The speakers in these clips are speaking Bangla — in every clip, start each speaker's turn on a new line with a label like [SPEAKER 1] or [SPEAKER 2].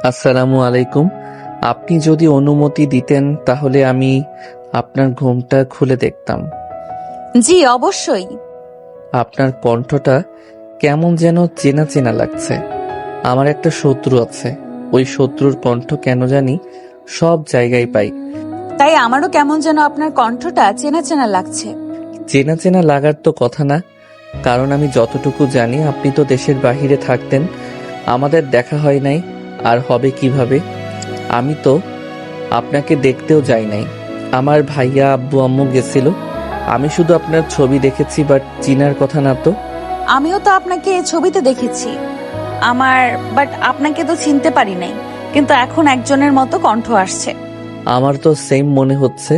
[SPEAKER 1] আসসালামু আলাইকুম। আপনি যদি অনুমতি দিতেন তাহলে আমি আপনার ঘুমটা খুলে দেখতাম।
[SPEAKER 2] জি অবশ্যই।
[SPEAKER 1] আপনার কণ্ঠটা কেমন যেন চেনা চেনা লাগছে। আমার একটা শত্রু আছে, ওই শত্রুর কণ্ঠ কেন জানি সব জায়গায় পাই।
[SPEAKER 2] তাই আমারও কেমন যেন আপনার কণ্ঠটা চেনা চেনা লাগছে।
[SPEAKER 1] চেনা চেনা লাগার তো কথা না, কারণ আমি যতটুকু জানি আপনি তো দেশের বাহিরে থাকতেন, আমাদের দেখা হয় নাই, আর হবে কিভাবে? আমি তো আপনাকে দেখতেও যাই নাই। আমার ভাইয়া আব্বু আম্মু গেছিল, আমি শুধু আপনার ছবি দেখেছি, বাট চিনার কথা না তো।
[SPEAKER 2] আমিও তো আপনাকে ছবিতে দেখেছি বাট আপনাকে তো চিনতে পারি নাই, কিন্তু এখন একজনের মতো কণ্ঠ আসছে।
[SPEAKER 1] আমার তো সেম মনে হচ্ছে,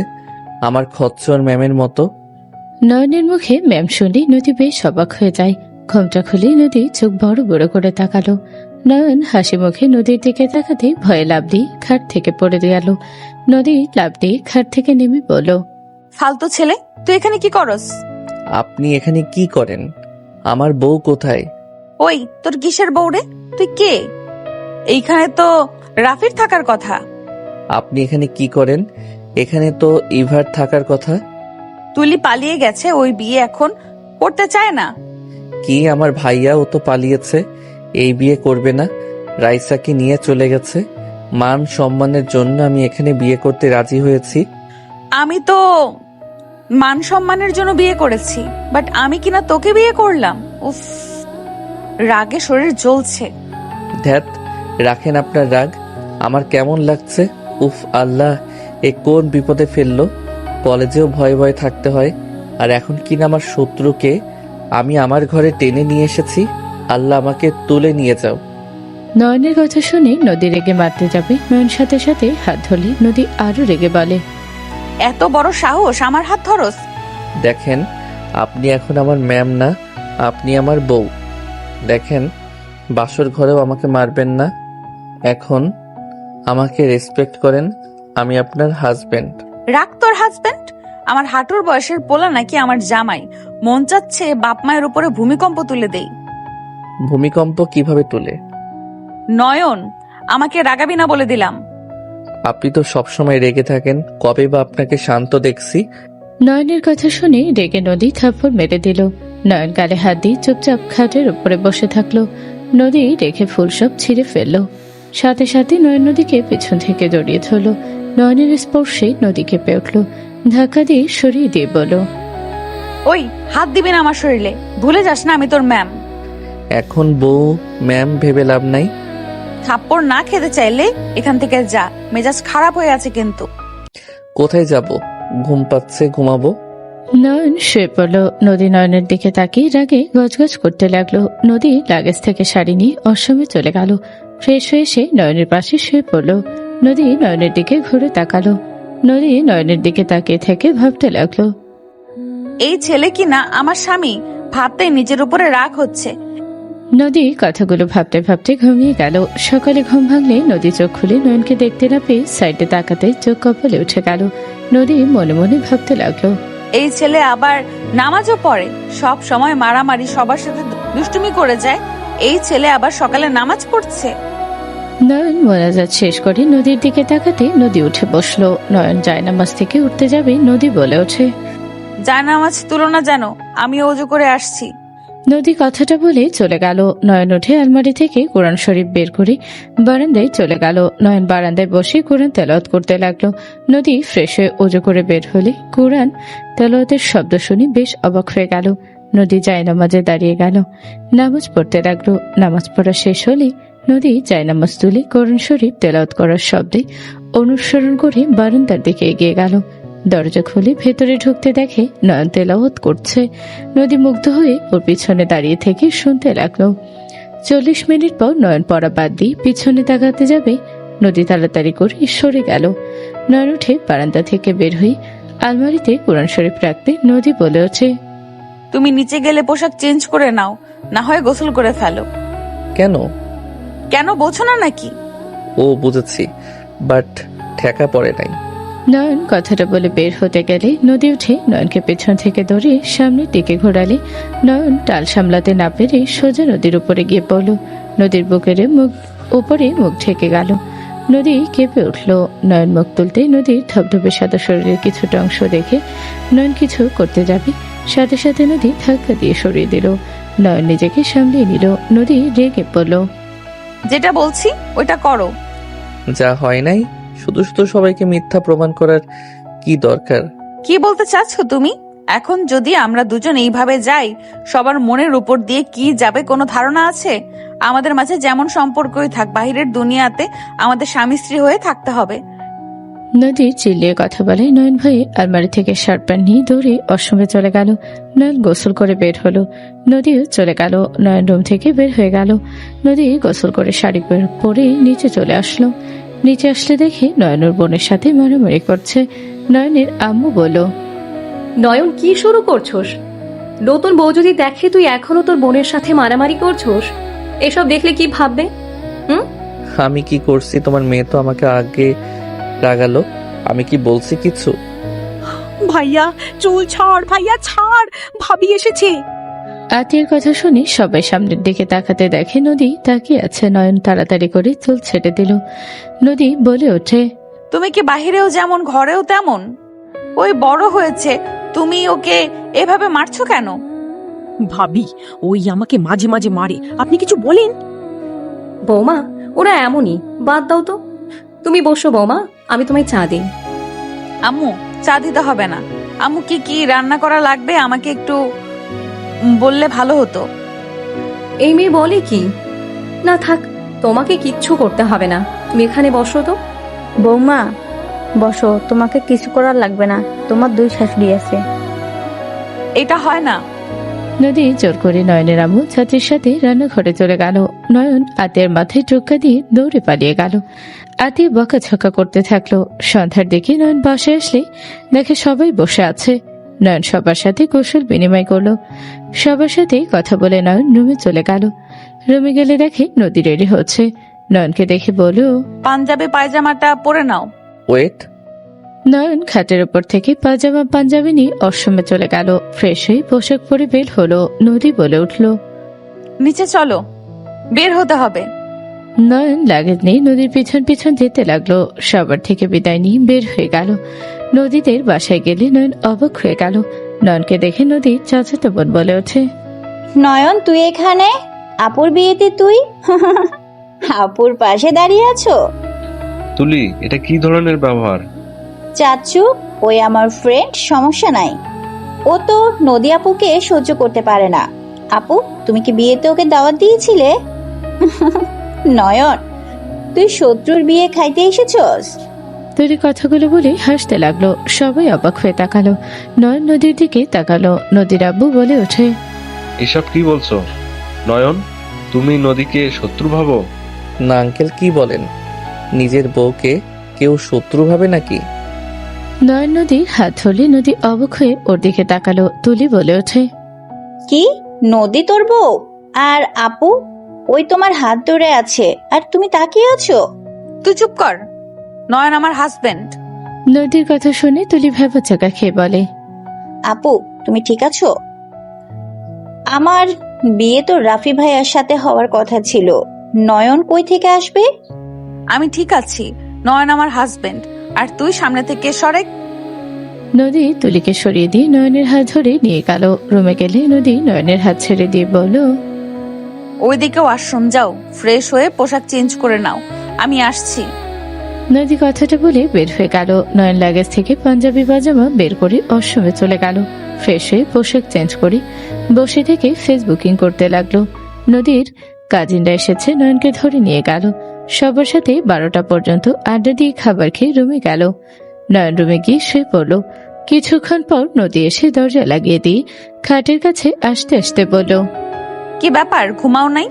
[SPEAKER 1] আমার খচ্চর ম্যামের মতো।
[SPEAKER 3] নয়নের মুখে ম্যাম শুনে নদী বেশ অবাক হয়ে যায়। ঘোমটা খুলে নদী চোখ বড় বড় করে তাকালো। নয়ন হাসি মুখে নদীর দিকে তাকাতে ভয়ে লাফ দিয়ে খাট থেকে পড়ে গেল। নদী লাফ দিয়ে খাট থেকে নেমে বলল,
[SPEAKER 2] ফালতু ছেলে, তুই এখানে কি করস?
[SPEAKER 1] আপনি এখানে কি করেন? আমার বউ কোথায়?
[SPEAKER 2] ওই তোর কিসের বউরে? তুই কে? এইখানে তো রাফির থাকার কথা।
[SPEAKER 1] আপনি এখানে কি করেন? এখানে তো ইভার থাকার কথা।
[SPEAKER 2] তুলি পালিয়ে গেছে, ওই বিয়ে এখন করতে চায় না।
[SPEAKER 1] কি, আমার ভাইয়া ও তো পালিয়েছে, এই বিয়ে করবে না, রাইসাকে নিয়ে চলে গেছে। মান সম্মানের জন্য আমি এখানে বিয়ে করতে রাজি হয়েছি।
[SPEAKER 2] আমি তো মান সম্মানের জন্য বিয়ে করেছি, বাট আমি কিনা তোকে বিয়ে করলাম। উফ, রাগে শরীর জ্বলছে।
[SPEAKER 1] ধ্যাত, রাখেন আপনার রাগ, আমার কেমন লাগছে। উফ আল্লাহ, এ কোন বিপদে ফেললো। কলেজেও ভয়ে ভয়ে থাকতে হয়, আর এখন কিনা আমার শত্রুকে আমি আমার ঘরে টেনে নিয়ে এসেছি। আল্লাহ আমাকে তুলে নিয়ে যাও।
[SPEAKER 3] নয়নের কথা শুনে নদী রেগে মারতে যাবে, নয়ন সাথে সাথে হাত ধরলে নদী আরো রেগে বলে,
[SPEAKER 2] এত বড় সাহস আমার হাত ধরস?
[SPEAKER 1] দেখেন, আপনি এখন আমার ম্যাম না, আপনি আমার বউ। দেখেন, বাসর ঘরেও আমাকে মারবেন না। এখন আমাকে রেসপেক্ট করেন, আমি আপনার হাজবেন্ড।
[SPEAKER 2] রাখ তোর হাজবেন্ড। আমার হাঁটুর বয়সের পোলা নাকি আমার জামাই? মন চাচ্ছে বাপ মায়ের উপরে ভূমিকম্প তুলে দেই।
[SPEAKER 1] ভূমিকম্প কিভাবে তুলে?
[SPEAKER 2] নয়ন, আমাকে রাগাবি না বলে দিলাম।
[SPEAKER 1] আপনি তো সবসময় রেগে থাকেন, কবে বা আপনাকে শান্ত দেখছি?
[SPEAKER 3] নয়নের কথা শুনে রেগে নদী থাপ্পড় মেরে দিল। নয়ন গালে হাত দিয়ে চুপচাপ খাটের উপরে বসে থাকলো। নদী রেখে ফুল সব ছিঁড়ে ফেললো। সাথে সাথে নয়ন নদীকে পেছন থেকে জড়িয়ে ধরলো। নয়নের স্পর্শে নদী কেঁপে উঠল। ধাক্কা দিয়ে সরিয়ে দিয়ে বলল,
[SPEAKER 2] ওই, হাত দিবি না আমার শরীরে, ভুলে যাস না আমি তোর ম্যাম।
[SPEAKER 1] এখন বউ ম্যাম ভেবে লাভ নাই।
[SPEAKER 2] থাপ্পড় না খেতে চাইলে এখান থেকে যা, মেজাজ খারাপ হয়ে আছে কিন্তু।
[SPEAKER 1] কোথায় যাব? ঘুম পাচ্ছে, ঘুমাবো।
[SPEAKER 3] নয়ন শুয়ে পড়ল। নদী নয়নের দিকে তাকিয়ে রাগে গজগজ করতে লাগলো। নদী লাগেজ থেকে শাড়ি নিয়ে অসমে চলে গেল। ফ্রেশ হয়ে এসে নয়নের পাশে শুয়ে পড়ল। নদী নয়নের দিকে ঘুরে তাকালো। নদী নয়নের দিকে তাকিয়ে থেকে ভাবতে লাগলো,
[SPEAKER 2] এই ছেলে কি না আমার স্বামী, ভাবতে নিজের উপরে রাগ হচ্ছে।
[SPEAKER 3] নদী কথাগুলো ভাবতে ভাবতে ঘুমিয়ে গেল। সকালে ঘুম ভাঙলে নদী চোখ খুলে নয়নকে দেখতে না পেয়ে সাইডে তাকাতে চোখ কপালে উঠে গেল। নদী মনে মনে ভাবতে লাগলো,
[SPEAKER 2] এই ছেলে আবার নামাজও পড়ে, সব সময় মারামারি, সবার সাথে দুষ্টুমি করে যায়। এই ছেলে আবার সকালে নামাজ পড়ছে।
[SPEAKER 3] নয়ন মোনাজাত শেষ করে নদীর দিকে তাকাতে নদী উঠে বসলো। নয়ন জায়নামাজ থেকে উঠতে যাবে, নদী বলে ওঠে,
[SPEAKER 2] যায় নামাজ তুলো না যেন, আমি ওযু করে আসছি।
[SPEAKER 3] নদী কথাটা বলে চলে গেল। নয়ন উঠে আলমারি থেকে কোরআন শরীফ বের করে বারান্দায় চলে গেল। নয়ন বারান্দায় বসে কোরআন তেলাওয়াত করতে লাগলো। নদী ফ্রেশ হয়ে ওযু করে বের হলে কোরআন তেলাওয়াতের শব্দ শুনে বেশ অবাক হয়ে গেল। নদী জায়নামাজে দাঁড়িয়ে গেল, নামাজ পড়তে লাগলো। নামাজ পড়া শেষ হলে নদী জায়নামাজ তুলে কোরআন শরীফ তেলাওয়াত করার শব্দে অনুসরণ করে বারান্দার দিকে এগিয়ে গেল। দরজা খুলে ভেতরে ঢুকতে দেখে নয়ন তেলাওয়াত করছে। নদী মুগ্ধ হয়ে ওর পিছনে দাঁড়িয়ে থেকে শুনতে লাগলো। 40 মিনিট পর নয়ন পড়া বাদ দিয়ে পিছনে তাকাতে যাবে, নদী তাড়াতাড়ি করে সরে গেল। নয়ন উঠে বারান্দা থেকে বের হয়ে আলমারিতে কোরআন শরীফ রাখতে নদী বলে ওঠে,
[SPEAKER 2] তুমি নিচে গেলে পোশাক চেঞ্জ করে নাও, না হয় গোসল করে ফেলো।
[SPEAKER 1] কেন?
[SPEAKER 2] কেন বোঝো না নাকি?
[SPEAKER 1] ও বুঝেছি, বাট ঠেকা পড়ে নাই।
[SPEAKER 3] নয়ন কথাটা বলে বের হতে গেলে নদী উঠে নয়নকে পেছন থেকে ধরে সামনের দিকে ঘোরালে নয়ন টাল সামলাতে না পেরে সোজা নদীর উপরে গিয়ে পড়ল। নদীর বুকের মুখ উপরে মুখ ঢেকে গেল। নদী কেঁপে উঠল। নয়ন মুখ তুলতেই নদীর ধবধবে সাদা শরীরের কিছুটা অংশ দেখে নয়ন কিছু করতে যাবে, সাথে সাথে নদী ধাক্কা দিয়ে সরিয়ে দিল। নয়ন নিজেকে সামলিয়ে নিল। নদী রেগে পড়ল।
[SPEAKER 2] যেটা বলছি ওইটা করো।
[SPEAKER 1] যা হয় নাই শুধু শুধু সবাইকে মিথ্যা প্রমাণ করার কি দরকার?
[SPEAKER 2] কি বলতে চাচ্ছ তুমি? এখন যদি আমরা দুজন এইভাবে যাই, সবার মনের উপর দিয়ে কি যাবে কোনো ধারণা আছে? আমাদের মাঝে যেমন সম্পর্কই থাক, বাহিরের দুনিয়াতে আমাদের স্বামী স্ত্রী হয়ে থাকতে হবে।
[SPEAKER 3] নদী চিল্লিয়ে কথা বলে। নয়ন ভয়ে আলমারি থেকে শার্ট প্যান্ট নিয়ে দৌড়ে অসমে চলে গেল। নয়ন গোসল করে বের হলো। নদীও চলে গেল। নয়ন রুম থেকে বের হয়ে গেল। নদী গোসল করে শাড়ি পরে নিচে চলে আসলো। নিচে আসলে দেখে নয়নের বোনের সাথে মারামারি করছে। নয়নের আম্মু বলল,
[SPEAKER 4] নয়ন, কি শুরু করছোস? নতুন বউ যদি দেখে তুই এখনো তোর বোনের সাথে মারামারি করছোস, এসব দেখলে কি ভাববে?
[SPEAKER 1] আমি কি করছি? তোমার মেয়ে তো আমাকে আগে রাগালো। আমি কি বলছি কিছু?
[SPEAKER 5] ভাইয়া চুল ছাড়, ভাইয়া ছাড়, ভাবি এসেছে।
[SPEAKER 3] আতিয়ার কথা শুনে সবাই সামনের দিকে তাকাতে দেখে নদী তাকিয়ে আছে। নয়ন তাড়াতাড়ি করে চুল ছেড়ে দিল। নদী বলে ওঠে,
[SPEAKER 2] তুমি কি বাহিরেও যেমন ঘরেও তেমন? ওই বড় হয়েছে, তুমি ওকে এভাবে মারছো কেন?
[SPEAKER 5] ভাবি ওই আমাকে মাঝে মাঝে মারে, আপনি কিছু বলেন?
[SPEAKER 4] বৌমা, ওরা এমনই, বাদ দাও তো। তুমি বসো বৌমা, আমি তোমায় চা দিই।
[SPEAKER 2] আম্মু, চা দিতে হবে না। আম্মু, কি কি রান্না করা লাগবে আমাকে একটু বললে ভালো হতো।
[SPEAKER 4] এই মেয়ে বলে কি? না থাক, তোমাকে কিচ্ছু করতে হবে না, তুমি এখানে বসো তো।
[SPEAKER 6] বৌমা বসো, তোমাকে কিছু করার লাগবে না, তোমার দুই শাশুড়ি আছে।
[SPEAKER 2] এটা হয় না।
[SPEAKER 3] নদী জোর করে নয়নের আম্মু ছাত্রীর সাথে রান্নাঘরে চলে গেল। নয়ন আতের মাথায় টোক্কা দিয়ে দৌড়ে পালিয়ে গেল। আতি বকাঝকা করতে থাকলো। সন্ধ্যার দিকে নয়ন বাসায় আসলে দেখে সবাই বসে আছে। নয়ন সবার সাথে কৌশল বিনিময় করলো। সবার সাথে কথা বলে নয়ন রুমে চলে গেল। রুমে গেলে দেখে নদী রেডি হচ্ছে। নয়নকে দেখে বলল,
[SPEAKER 2] পাঞ্জাবি পায়জামাটা পরে নাও।
[SPEAKER 1] ওয়েট।
[SPEAKER 3] নয়ন খাটের উপর থেকে পাঞ্জাবি নিয়ে অসমে চলে গেল। ফ্রেশ হয়ে পোশাক পরে বের হলো। নদী বলে উঠল,
[SPEAKER 2] নিচে চলো, বের হতে হবে।
[SPEAKER 3] নয়ন লাগেজ নেই নদীর পিছন পিছন যেতে লাগলো। সবার থেকে বিদায় নিয়ে বের হয়ে গেল। নদীদের বাসায় গেলে নয়ন অবাক হয়ে গেল। নয়নকে দেখে নদীর চাচাতো বোন বলে ওঠে,
[SPEAKER 7] নয়ন, তুই এখানে? আপুর বিয়েতে তুই আপুর পাশে দাঁড়িয়ে আছো?
[SPEAKER 8] তুলি, এটা কি ধরনের ব্যবহার?
[SPEAKER 7] চাচ্চু, ওই আমার ফ্রেন্ড, সমস্যা নাই। ও তো নদী আপুকে সহ্য করতে পারে না। আপু, তুমি কি বিয়েতে ওকে দাওয়াত দিয়েছিলে? নয়ন, তুই শত্রুর বিয়ে খাইতে এসেছস?
[SPEAKER 3] তুলি কথাগুলো বলে হাসতে লাগলো। সবাই অবাক হয়ে তাকালো। নয়ন নদীর দিকে তাকালো। নদীর আব্বু বলে ওঠে,
[SPEAKER 8] এসব কি বলছো? নয়ন, তুমি নদীকে শত্রু ভাবো?
[SPEAKER 1] না আঙ্কেল, কি বলেন? নিজের বউকে কেউ শত্রু ভাবে নাকি?
[SPEAKER 3] নয়ন নদীর হাত ধরলে নদী অবাক হয়ে ওর দিকে তাকালো। তুলি বলে ওঠে,
[SPEAKER 7] কি, নদী তোর বউ? আর আপু ওই তোমার হাত ধরে আছে আর তুমি তাকিয়ে আছো?
[SPEAKER 2] তুই চুপ কর। নয়ন আমার হাজবেন্ড।
[SPEAKER 3] নদীর কথা শুনে তুলি ভেবাচাকা খেয়ে বলে,
[SPEAKER 7] আপু, তুমি ঠিক আছো? আমার বিয়ে তো রাফি ভাইয়ার সাথে হওয়ার কথা ছিল। নয়ন কই থেকে আসবে?
[SPEAKER 2] আমি ঠিক আছি। নয়ন আমার হাজবেন্ড। আর তুই সামনে থেকে সরে।
[SPEAKER 3] নদী তুলিকে সরিয়ে দিয়ে নয়নের হাত ধরে নিয়ে গেল। রুমে গেলে নদী নয়নের হাত ছেড়ে দিয়ে বলল,
[SPEAKER 2] ওইদিকে ওয়াশরুম যাও, ফ্রেশ হয়ে পোশাক চেঞ্জ করে নাও, আমি আসছি।
[SPEAKER 3] নদী কথাটা বলে বের হয়ে গেল। নয়ন লাগেজ থেকে পাঞ্জাবি পাজামা বের করে অসমে চলে গেল। ফ্রেশ হয়ে পোশাক চেঞ্জ করে বসে থেকে ফেসবুকিং করতে লাগলো। নদীর কাজিনরা এসেছে, নয়নকে ধরে নিয়ে গেল। সবার সাথে 12টা পর্যন্ত আড্ডা দিয়ে খাবার খেয়ে রুমে গেল। নয়ন রুমে গিয়ে শুয়ে পড়ল। কিছুক্ষণ পর নদী এসে দরজা লাগিয়ে দিয়ে খাটের কাছে আসতে আসতে বলল,
[SPEAKER 2] কি ব্যাপার, ঘুমাও নাই?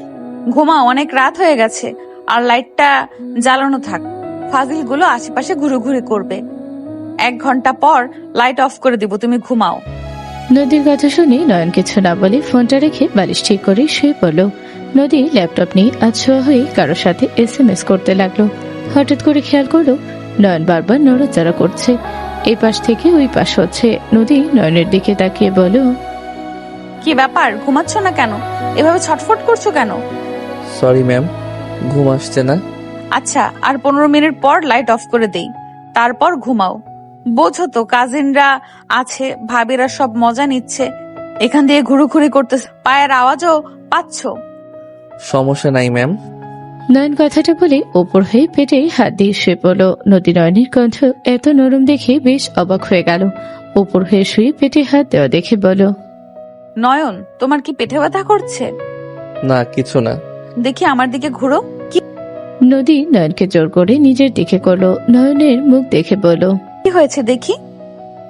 [SPEAKER 2] ঘুমাও, অনেক রাত হয়ে গেছে। আর লাইটটা জ্বালানো থাক, ফাজিলগুলো আশেপাশে ঘুরে করবে। 1 ঘন্টা পর লাইট অফ করে দিব, তুমি ঘুমাও।
[SPEAKER 3] নদীর কথা শুনে নয়ন কিছু না বলে ফোনটা রেখে বালিশ ঠিক করে শুয়ে পড়ল। নদী ল্যাপটপ নিয়ে আছোয়া হয়ে কারোর সাথে SMS করতে লাগলো। হঠাৎ করে খেয়াল করলো নয়ন বারবার নড়াচড়া করছে। এই পাশ থেকে ওই পাশ হচ্ছে। নদী নয়নের দিকে তাকিয়ে বলল,
[SPEAKER 2] কি ব্যাপার, ঘুমাচ্ছ না কেন? এভাবে ছটফট করছো কেন?
[SPEAKER 1] Sorry ma'am. ঘুম আসছে না।
[SPEAKER 2] আচ্ছা, আর 15 মিনিট পর লাইট অফ করে দেই, তারপর ঘুমাও। বোঝো তো, কাজিনরা আছে, ভাবিরা সব মজা নিচ্ছে, এখান দিয়ে ঘুরুঘুরি করতেছে, পায়ের আওয়াজও পাচ্ছো।
[SPEAKER 1] সমস্যা নাই ম্যাম।
[SPEAKER 3] নয়ন কথাটা বলে ওপর হয়ে পেটে হাত দিয়ে শুয়ে পড়ল। নদী নয়নের কণ্ঠ এত নরম দেখে বেশ অবাক হয়ে গেল। ওপর হয়ে শুয়ে পেটে হাত দেওয়া দেখে বলো,
[SPEAKER 2] নয়ন, তোমার কি পেটে ব্যথা করছে?
[SPEAKER 1] না, কিছু না।
[SPEAKER 2] দেখি আমার দিকে ঘুরো।
[SPEAKER 3] নদী নয়নকে জোর করে নিজের দিকে করলো। নয়নের মুখ দেখে বলো,
[SPEAKER 2] কি হয়েছে দেখি?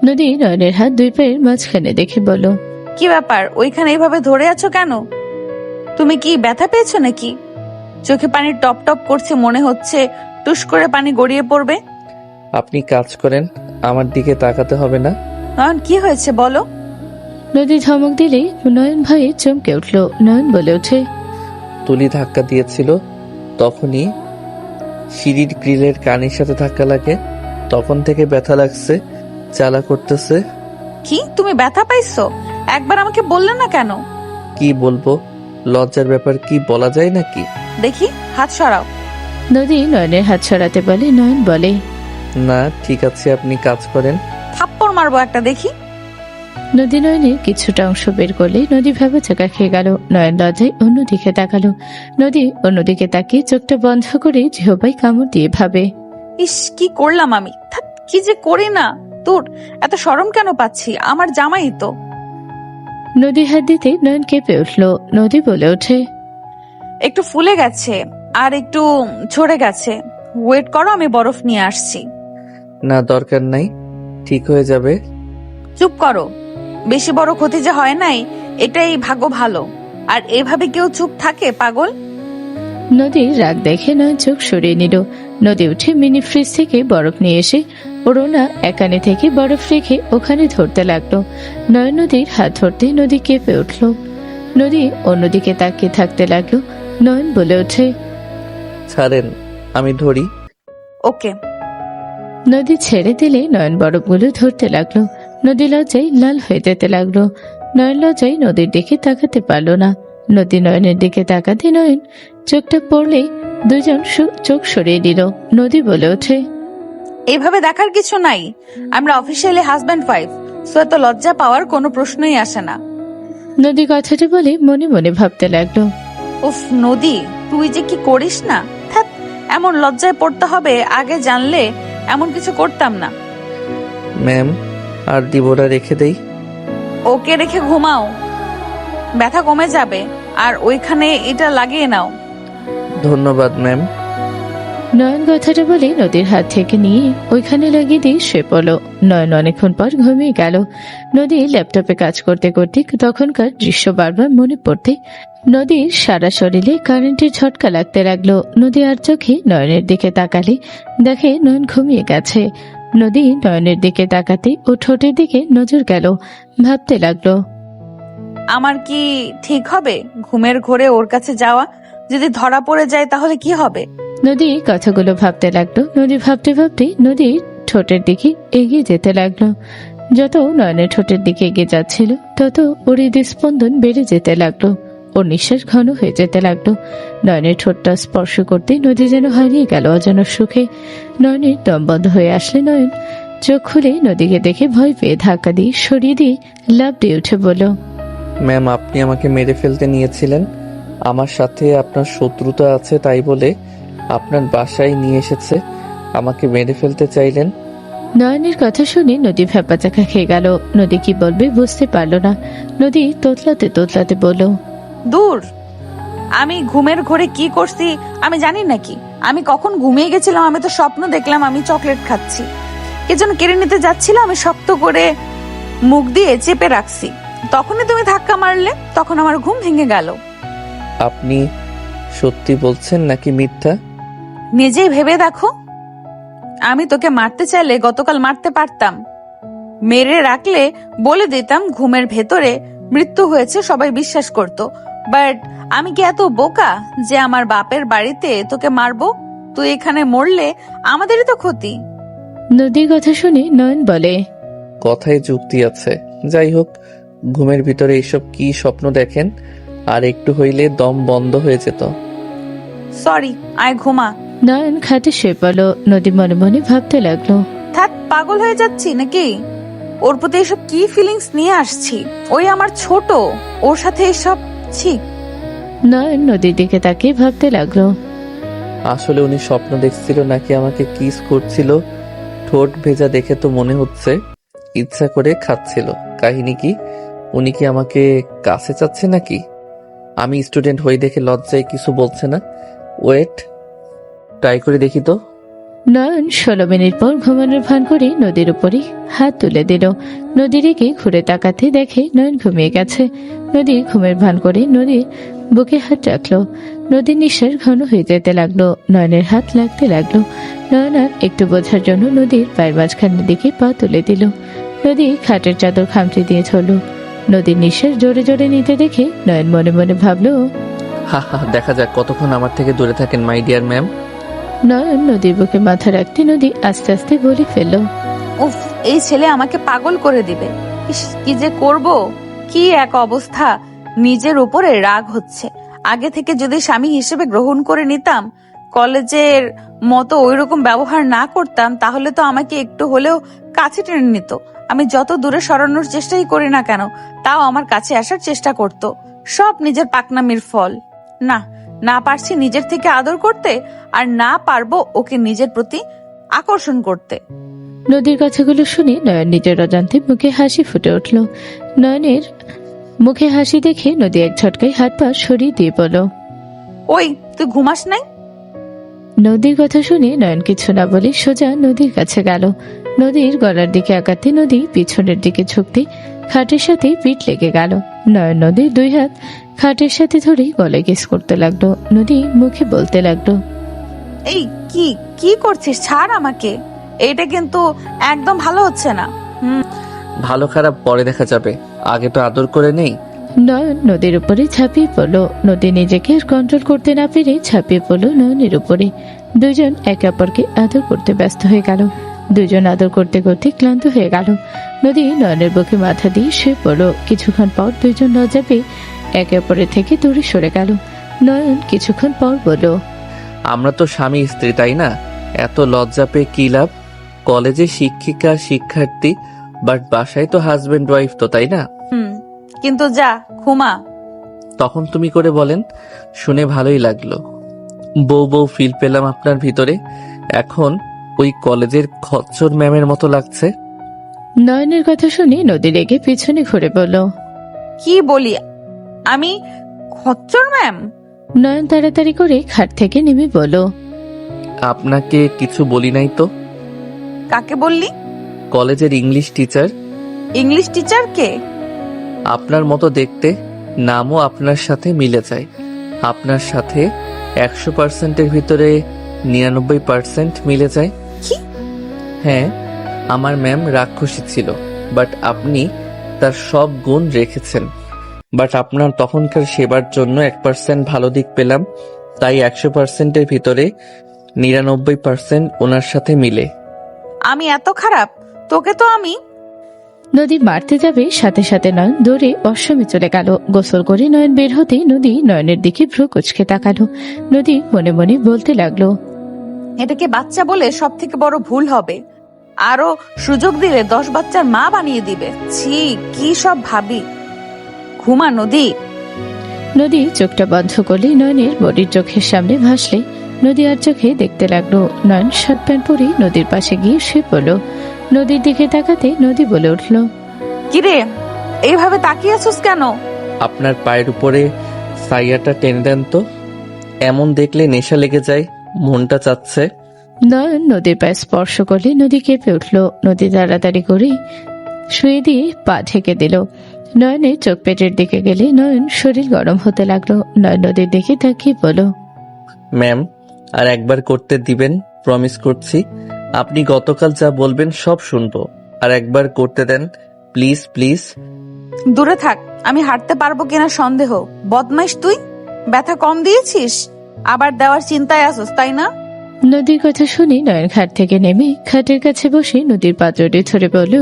[SPEAKER 3] নদী নয়নের হাত দুই পায়ের মাঝখানে দেখে বলো,
[SPEAKER 2] কি ব্যাপার, ওইখানে এভাবে ধরে আছো কেন? তুমি কি ব্যথা পেয়েছো নাকি? চোখে পানি টপ টপ করছে, মনে হচ্ছে টুস করে পানি গড়িয়ে পড়বে।
[SPEAKER 1] আপনি কাজ করেন, আমার দিকে তাকাতে হবে না।
[SPEAKER 2] নয়ন, কি হয়েছে বলো।
[SPEAKER 3] নদী ধমক দিলে নয়ন ভয়ে চমকে উঠল। নয়ন বলে ওঠে,
[SPEAKER 1] তুলি ধাক্কা দিয়েছিল, তখনই সিঁড়ির গ্রিলের কানের সাথে ধাক্কা লাগে, তখন থেকে ব্যথা লাগছে, জ্বালা করতেছে।
[SPEAKER 2] কি, তুমি ব্যথা পাইছো? একবার আমাকে বললে না কেন?
[SPEAKER 1] কি বলবো, লজ্জার ব্যাপার, কি বলা যায় নাকি?
[SPEAKER 2] দেখি, হাত সরাও।
[SPEAKER 3] নদী নয়নের হাত সরাতে বলে। নয়ন বলে,
[SPEAKER 1] না, ঠিক আছে, আপনি কাজ করেন।
[SPEAKER 2] থাপ্পড় মারবো একটা, দেখি।
[SPEAKER 3] নদী নয়নের কিছুটা অংশ বের করলে নদী ভেবে চাকা খেয়ে গেল। নয়ন লজ্জায় অন্যদিকে তাকালো। নদী অন্যদিকে তাকিয়ে চোখটা বন্ধ করে জিহ্বায় কামড় দিয়ে ভাবে,
[SPEAKER 2] ইস, কি করলাম আমি, ধ্যাৎ, কি যে করি না। তোর এত শরম কেন পাচ্ছি, আমার জামাই তো।
[SPEAKER 3] নদী হাত দিতে নয়ন কেঁপে উঠল। নদী বলে ওঠে,
[SPEAKER 2] একটু ফুলে গেছে আর একটু ঝরে গেছে, ওয়েট করো, আমি বরফ নিয়ে আসছি।
[SPEAKER 1] না, দরকার নাই, ঠিক হয়ে যাবে।
[SPEAKER 2] চুপ করো, বেশি বড় ক্ষতি যে হয় নাই, এটাই ভাগ্য ভালো। আর এভাবে কেউ চুপ থাকে, পাগল?
[SPEAKER 3] নদীর রাগ দেখে নয়ন চোখ সরিয়ে নিল। নদী উঠে মিনি ফ্রিজ থেকে বরফ নিয়ে এসে ওড়না একানে থেকে বরফ রেখে ওখানে ধরতে লাগলো। নয়ন নদীর হাত ধরতে নদী কেঁপে উঠল। নদী অন্যদিকে তাকিয়ে থাকতে লাগলো। নয়ন বলে ওঠে,
[SPEAKER 1] ছাড়েন, আমি ধরি।
[SPEAKER 2] ওকে।
[SPEAKER 3] নদী ছেড়ে দিলে নয়ন বরফগুলো ধরতে লাগলো। নদী লজ্জায় লাল হয়ে যেতে লাগলো। নয়ন লজ্জায় নদীর দিকে তাকাতে পারলো না। নদী নয়নের দিকে তাকাতে নয়ন চোখটা পড়লে দুজন চোখ সরিয়ে দিল। নদী বলে ওঠে,
[SPEAKER 2] এইভাবে দেখার কিছু নাই, আমরা অফিসিয়ালি হাজব্যান্ড ওয়াইফ, সো এত লজ্জা পাওয়ার কোনো প্রশ্নই আসে না।
[SPEAKER 3] নদী কথাটা বলে মনে মনে ভাবতে লাগলো,
[SPEAKER 2] উফ নদী, তুই যে কি করিস না, ধ্যাৎ, এমন লজ্জায় পড়তে হবে, আগে জানলে এমন কিছু করতাম না।
[SPEAKER 1] ম্যাম, আর দিবোরা রেখে দেই?
[SPEAKER 2] ওকে রেখে ঘুমাও, ব্যথা কমে যাবে, আর ওইখানে এটা লাগিয়ে নাও।
[SPEAKER 1] ধন্যবাদ ম্যাম।
[SPEAKER 3] নয়ন কথাটা বলে নদীর হাত থেকে নিয়ে ওইখানে লাগিয়ে দিয়ে শুয়ে পড়ল। নয়ন অনেকক্ষণ পর ঘুমিয়ে গেল। নদী ল্যাপটপে কাজ করতে করতে তখনকার দৃশ্য বারবার মনে পড়তে নদীর সারা শরীরে কারেন্টের ঝটকা লাগতে লাগলো। নদী আর চোখে নয়নের দিকে তাকালে দেখে নয়ন ঘুমিয়ে গেছে। নদী নয়নের দিকে তাকাতে ও ঠোঁটের দিকে নজর গেল। ভাবতে লাগলো,
[SPEAKER 2] আমার কি ঠিক হবে ঘুমের ঘোরে ওর কাছে যাওয়া? যদি ধরা পড়ে যায় তাহলে কি হবে?
[SPEAKER 3] নদী কথাগুলো ভাবতে লাগলো। নদী ভাবতে ভাবতে নদীর ঠোঁটের দিকে এগিয়ে যেতে লাগলো। যত নয়নের ঠোঁটের দিকে এগিয়ে যাচ্ছিল তত ওর হৃদস্পন্দন বেড়ে যেতে লাগলো। ওর নিঃশ্বাস ঘন হয়ে যেতে লাগলো। নয়নের ঠোঁটটা স্পর্শ করতে নদী যেন হারিয়ে গেল অজানা সুখে। নয়নের দম বন্ধ হয়ে আসলে নয়ন চোখ খুলে নদীকে দেখে ভয় পেয়ে ধাক্কা দিয়ে সরিয়ে দিয়ে লাফ দিয়ে উঠে বলল,
[SPEAKER 1] ম্যাম, আপনি আমাকে মেরে ফেলতে নিয়েছিলেন, আমার সাথে আপনার শত্রুতা আছে তাই বলে আপনার বাসায় নিয়ে এসেছে, আমাকে মেরে ফেলতে চাইলেন।
[SPEAKER 3] নয়নের কথা শুনে নদী ভ্যাপাচাকা খেয়ে গেল। নদী কি বলবে বুঝতে পারল না। নদী তোতলাতে তোতলাতে বলল,
[SPEAKER 2] দূর, আমি ঘুমের ঘোরে কি করছি আমি জানি নাকি? আমি কখন ঘুমিয়ে গেছিলাম? আমি তো স্বপ্ন দেখলাম আমি চকলেট খাচ্ছি, কে যেন কেড়ে নিতে যাচ্ছিল, আমি শক্ত করে মুখ দিয়ে চেপে রাখছি, তখনই তুমি ধাক্কা মারলে, তখন আমার ঘুম ভেঙে গেল।
[SPEAKER 1] আপনি সত্যি বলছেন নাকি মিথ্যা?
[SPEAKER 2] নিজেই ভেবে দেখো, আমি তোকে মারতে চাইলে গতকাল মারতে পারতাম, মেরে রাখলে বলে দিতাম ঘুমের ভেতরে মৃত্যু হয়েছে, সবাই বিশ্বাস করত। বাট আমি কি এত বোকা যে আমার বাপের বাড়িতে তোকে মারবো? তুই এখানে মরলে আমাদেরই তো ক্ষতি।
[SPEAKER 3] নদীর কথা শুনে নয়ন বলে,
[SPEAKER 1] কথায় যুক্তি আছে। যাই হোক, ঘুমের ভিতরে এইসব কি স্বপ্ন দেখেন? আর একটু হইলে দম বন্ধ হয়ে যেত।
[SPEAKER 2] সরি, আয় ঘুমা।
[SPEAKER 3] নয়ন খাটে শুয়ে পড়ল। নদী মনে মনে ভাবতে লাগলো,
[SPEAKER 2] থাক, পাগল হয়ে যাচ্ছি নাকি? ওর প্রতি এসব কি ফিলিংস নিয়ে আসছি? ওই আমার ছোট, ওর সাথে এসব ছি।
[SPEAKER 3] নয়ন নদীর দিকে তাকিয়ে ভাবতে লাগলো।
[SPEAKER 1] আসলে উনি স্বপ্ন দেখছিল নাকি আমাকে কিস করছিল? ঠোঁট ভেজা দেখে তো মনে হচ্ছে ইচ্ছা করে খাচ্ছিল। কাহিনী কি? উনি কি আমাকে কাছে চাচ্ছে নাকি? আমি স্টুডেন্ট হয়ে দেখে লজ্জায় কিছু বলছে না। ওয়েট, ট্রাই করে দেখি তো।
[SPEAKER 3] নয়ন 16 মিনিট পর ঘুমানোর ভান করে নদীর উপরে হাত তুলে দিল। নদীর দিকে ঘুরে তাকাতে দেখে নয়ন ঘুমিয়ে গেছে। নদী ঘুমের ভান করে নদীর বুকে হাত রাখলো। নদীর নিঃশ্বাস ঘন হয়ে যেতে লাগলো। নয়নের হাত লাগতে লাগলো। নয়ন আর একটু বোঝার জন্য নদীর পায়ের মাঝখানের দিকে পা তুলে দিল। নদী খাটের চাদর খামচে দিয়ে ধরল। নদীর নিঃশ্বাস জোরে জোরে নিতে দেখে নয়ন মনে মনে ভাবলো,
[SPEAKER 1] হা হা, দেখা যাক কতক্ষণ আমার থেকে দূরে থাকেন মাই ডিয়ার ম্যাম।
[SPEAKER 3] নয়ন নদীর বুকে মাথা রাখতে নদী আস্তে আস্তে বলে ফেলল,
[SPEAKER 2] উফ, এই ছেলে আমাকে পাগল করে দিবে। ইস, কি যে করব, কি এক অবস্থা। নিজের উপরে রাগ হচ্ছে। আগে থেকে যদি স্বামী হিসেবে গ্রহণ করে নিতাম, কলেজের মতো ওইরকম ব্যবহার না করতাম, তাহলে তো আমাকে একটু হলেও কাছে টেনে নিত। আমি যত দূরে সরানোর চেষ্টাই করি না কেন, তাও আমার কাছে আসার চেষ্টা করত। সব নিজের পাকনামির ফল। না, না পারছি নিজের থেকে আদর করতে, আর না পারবো ওকে নিজের প্রতি আকর্ষণ করতে।
[SPEAKER 3] নদীর কথাগুলো শুনে নয়ন নিজের অজান্তে মুখে হাসি ফুটে উঠল। নয়নের মুখে হাসি দেখে নদী এক ঝটকায় হাত পা সরিয়ে দিয়ে বলল,
[SPEAKER 2] ওই, তুই ঘুমাস নাই?
[SPEAKER 3] নদীর কথা শুনে নয়ন কিছু না বলে সোজা নদীর কাছে গেল। নদীর গলার দিকে আগাতে নদী পিছনের দিকে ঝুঁকতে খাটের সাথে পিঠ লেগে গেল। নয়ন নদীর 2 হাত খাটের সাথে ধরে গলায় কিস করতে লাগলো। নদী মুখে বলতে লাগলো,
[SPEAKER 2] এই কি কি করছিস? ছাড় আমাকে। এইটা কিন্তু একদম ভালো হচ্ছে না।
[SPEAKER 1] ভালো খারাপ পরে দেখা যাবে, আগে তো আদর করে নেই।
[SPEAKER 3] নয়ন নদীর উপরে ঝাঁপিয়ে পড়ল। নদী নিজেকে আর কন্ট্রোল করতে না পেরে ঝাঁপিয়ে পড়ল নয়নের উপরে। দুজন একে অপরকে আদর করতে ব্যস্ত হয়ে গেল। দুজন আদর করতে করতে ক্লান্ত হয়ে গেল। নদী নয়নের বুকে মাথা দিয়ে শুয়ে পড়ল। কিছুক্ষণ পর দুজন লজ্জা পেয়ে একে অপরের থেকে দূরে সরে গেল। নয়ন কিছুক্ষণ পর বলল,
[SPEAKER 1] আমরা তো স্বামী স্ত্রী, তাই না? এত লজ্জা পেয়ে কি লাভ? কলেজে শিক্ষিকা শিক্ষার্থী, বাট বাসায় তো হাজবেন্ড ওয়াইফ তো, তাই না?
[SPEAKER 2] কিন্তু যা ঘুমা।
[SPEAKER 1] তখন তুমি করে বলেন, শুনে ভালোই লাগলো। বউ বউ ফিল পেলাম আপনার ভিতরে। এখন ওই কলেজের খচ্চর ম্যামের মতো লাগছে।
[SPEAKER 3] নয়নের কথা শুনে নদী রেগে পিছনে ঘুরে বলল,
[SPEAKER 2] কি বলি আমি? খচ্চর ম্যাম?
[SPEAKER 3] নয়ন তাড়াতাড়ি করে খাট থেকে নেমে বলল,
[SPEAKER 1] আপনাকে কিছু বলি নাই তো?
[SPEAKER 2] কাকে বললি?
[SPEAKER 1] কলেজের ইংলিশ টিচার।
[SPEAKER 2] ইংলিশ টিচার কে?
[SPEAKER 1] আপনার মতো দেখতে, নামও আপনার সাথে মিলে যায়। আপনার সাথে 100%-এর ভিতরে 99% মিলে যায়।
[SPEAKER 2] কি?
[SPEAKER 1] হ্যাঁ, আমার ম্যাম রাক্ষসী ছিল, বাট আপনি তার সব গুণ রেখেছেন। বাট আপনার তখনকার সেবার জন্য 1% ভালো দিক পেলাম, তাই 100%-এর ভিতরে 99% ওনার সাথে মিলে।
[SPEAKER 2] আমি এত খারাপ? তোকে তো আমি।
[SPEAKER 3] নদী মারতে যাবে, সাথে সাথে নয়ন দৌড়ে ওয়াশরুমে চলে গেল। গোসল করে নয়ন বের হতে নদী নয়নের দিকে ভ্রু কুচকে তাকালো। নদী মনে মনে বলতে লাগলো,
[SPEAKER 2] এটাকে বাচ্চা বলে সব থেকে বড় ভুল হবে। আরো সুযোগ দিলে 10 বাচ্চার মা বানিয়ে দিবে। ছি, কি সব ভাবি। ঘুমা নদী।
[SPEAKER 3] নদী চোখটা বন্ধ করলে নয়নের বডির চোখের সামনে ভাসলে নদী আর চোখে দেখতে লাগলো। নয়ন শার্ট প্যান্ট পরে নদীর পাশে গিয়ে শুয়ে পড়ল। নদীর দিকে তাকাতে নদী বলে উঠল,
[SPEAKER 2] কিরে, এইভাবে তাকিয়ে আছিস কেন?
[SPEAKER 1] আপনার পায়ের উপরে সাইয়াটা টেনে দেন তো, এমন দেখলে নেশা লেগে যায়, মনটা চাচ্ছে।
[SPEAKER 3] নয়ন নদীর পায়ে স্পর্শ করলে নদী কেঁপে উঠল। নদী তাড়াতাড়ি করে শুয়ে দিয়ে পা ঢেকে দিল। নয়নের চোখ পেটের দিকে গেলে নয়ন শরীর গরম হতে লাগলো। নয়ন নদীর দিকে তাকিয়ে বলল,
[SPEAKER 1] ম্যাম, আর একবার করতে দিবেন? প্রমিস করছি, আপনি গতকাল যা বলবেন সব শুনবো। আর একবার করতে দেন প্লিজ প্লিজ।
[SPEAKER 2] দূরে থাক, আমি হাঁটতে পারবো কিনা সন্দেহ। বদমাইশ তুই। ব্যথা কম দিয়েছিস, আবার দেওয়ার চিন্তায় আসোস, তাই না?
[SPEAKER 3] নদীর কথা শুনে নয়ন খাট থেকে নেমে খাটের কাছে বসে নদীর পা জড়িয়ে ধরে বলল,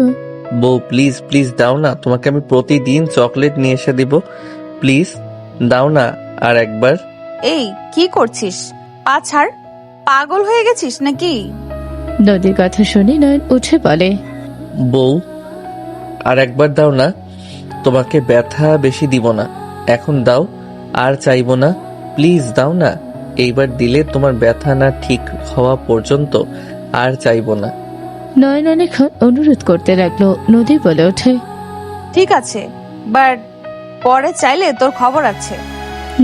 [SPEAKER 1] বউ প্লিজ প্লিজ দাও না, তোমাকে আমি প্রতিদিন চকলেট নিয়ে এসে দিব, প্লিজ দাও না আর একবার।
[SPEAKER 2] এই কি করছিস? পা ছাড়, পাগল হয়ে গেছিস নাকি?
[SPEAKER 3] নদীর কথা শুনে নয়ন উঠে বলে,
[SPEAKER 1] বউ, আর একবার দাও না, তোমাকে ব্যথা বেশি দিব না, এখন দাও, আর চাইবো না, প্লিজ দাও না, এইবার দিলে তোমার ব্যথা না ঠিক হওয়া পর্যন্ত আর চাইবো না।
[SPEAKER 3] নয়ন অনেকক্ষণ অনুরোধ করতে লাগলো। নদী বলে ওঠে,
[SPEAKER 2] ঠিক আছে, বাট পরে চাইলে তোর খবর আছে।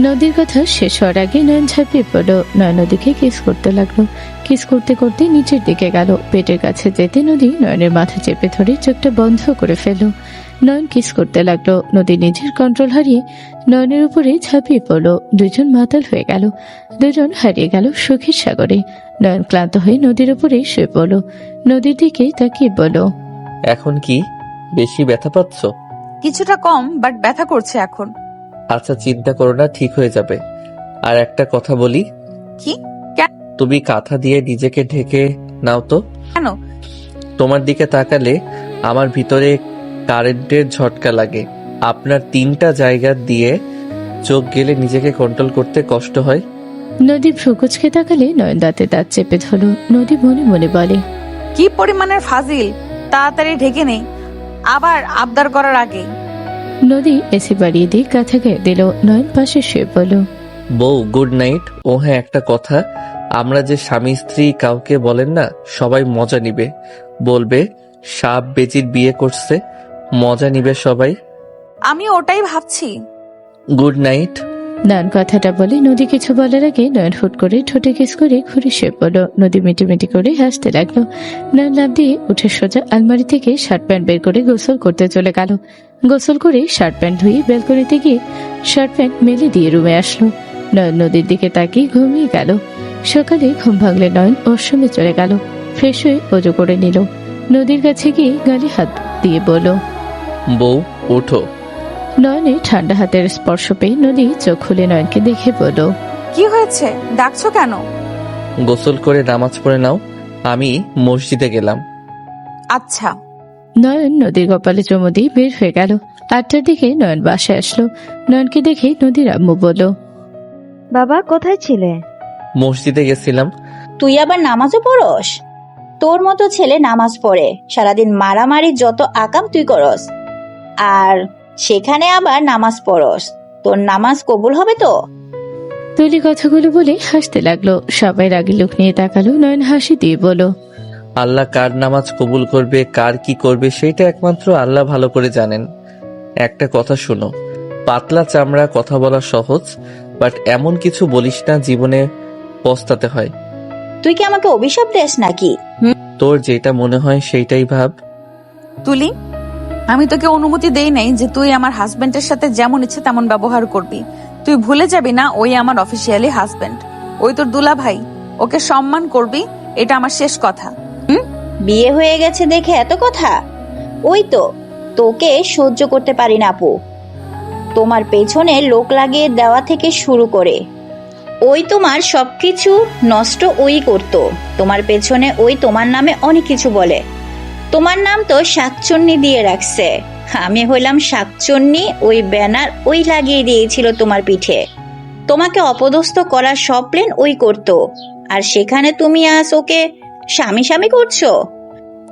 [SPEAKER 3] নদীর কথা শেষ হওয়ার আগে নয়ন ঝাঁপিয়ে পড়লো। নয়ন নদীকে কিস করতে লাগলো। কিস করতে করতে নিচের দিকে গেল। পেটের কাছে যেতে নদী নয়নের মাথা চেপে ধরে চোখটা বন্ধ করে ফেলল। নয়ন কিস করতে লাগলো। নদী নিজের কন্ট্রোল হারিয়ে নয়নের উপরে ঝাঁপিয়ে পড়লো। দুজন মাতাল হয়ে গেল। দুজন হারিয়ে গেল সুখের সাগরে। নয়ন ক্লান্ত হয়ে নদীর উপরে শুয়ে পড়ল। নদীর দিকে তাকিয়ে বলল,
[SPEAKER 1] এখন কি বেশি ব্যথা পাচ্ছ?
[SPEAKER 2] কিছুটা কম, বাট ব্যথা করছে এখন।
[SPEAKER 1] আচ্ছা, চিন্তা করো না, ঠিক হয়ে যাবে। আর একটা কথা বলি,
[SPEAKER 2] কি?
[SPEAKER 1] তুমি কাঁথা দিয়ে নিজেকে ঢেকে নাও তো।
[SPEAKER 2] কেন?
[SPEAKER 1] তোমার দিকে তাকালে আমার ভিতরে কারেন্টের ঝটকা লাগে। আপনার 3টা জায়গা দিয়ে চোখ গেলে নিজেকে কন্ট্রোল করতে কষ্ট হয়।
[SPEAKER 3] নদী ভ্রুকুচকে তাকালে নয়ন দাঁতে দাঁত চেপে ধরল। নদী মনে মনে বলে,
[SPEAKER 2] কি পরিমাণের ফাজিল! তাড়াতাড়ি ঢেকে নেই, আবার আবদার করার আগে।
[SPEAKER 3] নদী এসি বাড়িয়ে দিয়ে কাঁথা গায়ে দিল। নয়ন পাশে শুয়ে পড়ল।
[SPEAKER 1] বউ, গুড নাইট। ও হ্যাঁ, একটা কথা, আমরা যে স্বামী স্ত্রী কাউকে বলেন না, সবাই মজা নিবে, বলবে সাপ বেজির বিয়ে করছে, মজা নিবে সবাই।
[SPEAKER 2] আমি ওটাই ভাবছি।
[SPEAKER 1] Good night.
[SPEAKER 3] নয়ন কথাটা বলে নদী কিছু বলার আগে নয়ন হুট করে ঠোঁটে কিস করে ঘুরে শুয়ে পড়ল। নদী মিটিমিটি করে হাসতে লাগলো। নয়ন লাফ দিয়ে উঠে সোজা আলমারি থেকে শার্ট প্যান্ট বের করে গোসল করতে চলে গেল। গোসল করে শার্ট প্যান্ট ধুয়ে ব্যালকনিতে গিয়ে শার্ট প্যান্ট মেলে দিয়ে রুমে আসলো। নয়ন নদীর দিকে তাকিয়ে ঘুমিয়ে গেল। সকালে ঘুম ভাঙলে নয়ন ওয়াশরুমে চলে গেল। ফ্রেশ হয়ে ওজু করে নিল। নদীর কাছে গিয়ে গালে হাত দিয়ে বলল,
[SPEAKER 1] বউ, ওঠো।
[SPEAKER 3] নয়নে ঠান্ডা হাতের স্পর্শ পেয়ে নদী চোখ খুলে নয়নকে দেখে বলল,
[SPEAKER 2] কি হয়েছে? ডাকছো কেন?
[SPEAKER 1] গোসল করে নামাজ পড়ে নাও, আমি মসজিদে গেলাম।
[SPEAKER 2] আচ্ছা।
[SPEAKER 3] নয়ন নদীর কপালে চুমু দিয়ে বের হয়ে গেল। 8টার দিকে নয়ন বাসায় আসলো। নয়নকে দেখে নদীর আম্মু বলল,
[SPEAKER 6] বাবা কোথায় ছিলে?
[SPEAKER 1] মসজিদে গেছিলাম।
[SPEAKER 7] তুই আবার নামাজও পড়স? তোর মতো ছেলে নামাজ পড়ে, সারাদিন মারামারি যত আকাম তুই করস, আর সেখানে আবার নামাজ পড়স, তোর নামাজ কবুল হবে তো?
[SPEAKER 3] তুলি কথাগুলো বলে হাসতে লাগলো। সবাই রাগি লোক নিয়ে তাকালো। নয়ন হাসি দিয়ে বলল,
[SPEAKER 1] আল্লাহ কার নামাজ কবুল করবে, কার কি করবে, সেটা একমাত্র আল্লাহ ভালো করে জানেন। একটা কথা শোনো, পাতলা চামড়া কথা বলা সহজ, বাট এমন কিছু বলিস না জীবনে পস্তাতে হয়।
[SPEAKER 7] তুই কি আমাকে অভিশাপ দেস নাকি?
[SPEAKER 1] তোর যেটা মনে হয় সেইটাই ভাব।
[SPEAKER 2] তুলি, আমি তোকে অনুমতি দেই নাই যে তুই আমার হাজবেন্ডের সাথে যেমন ইচ্ছে তেমন ব্যবহার করবি। তুই ভুলে যাবি না, ওই আমার অফিসিয়ালি হাজবেন্ড, ওই তোর দুলা ভাই, ওকে সম্মান করবি, এটা আমার শেষ কথা।
[SPEAKER 7] বিয়ে হয়ে গেছে দেখে এত কথা? ওই তো, তোকে সহ্য করতে পারি না আপু। তোমার পেছনে লোক লাগিয়ে দেওয়া থেকে শুরু করে ওই তোমার সবকিছু নষ্ট ওই করতো। তোমার পেছনে ওই তোমার নামে অনেক কিছু বলে। তোমার নাম তো শাকচুন্নি দিয়ে রাখছে। আমি হইলাম শাকচুন্নি, ওই ব্যানার ওই লাগিয়ে দিয়েছিল তোমার পিঠে। তোমাকে অপদস্থ করার সব প্ল্যান ওই করতো, আর সেখানে তুমি আজ ওকে স্বামী স্বামী করছো।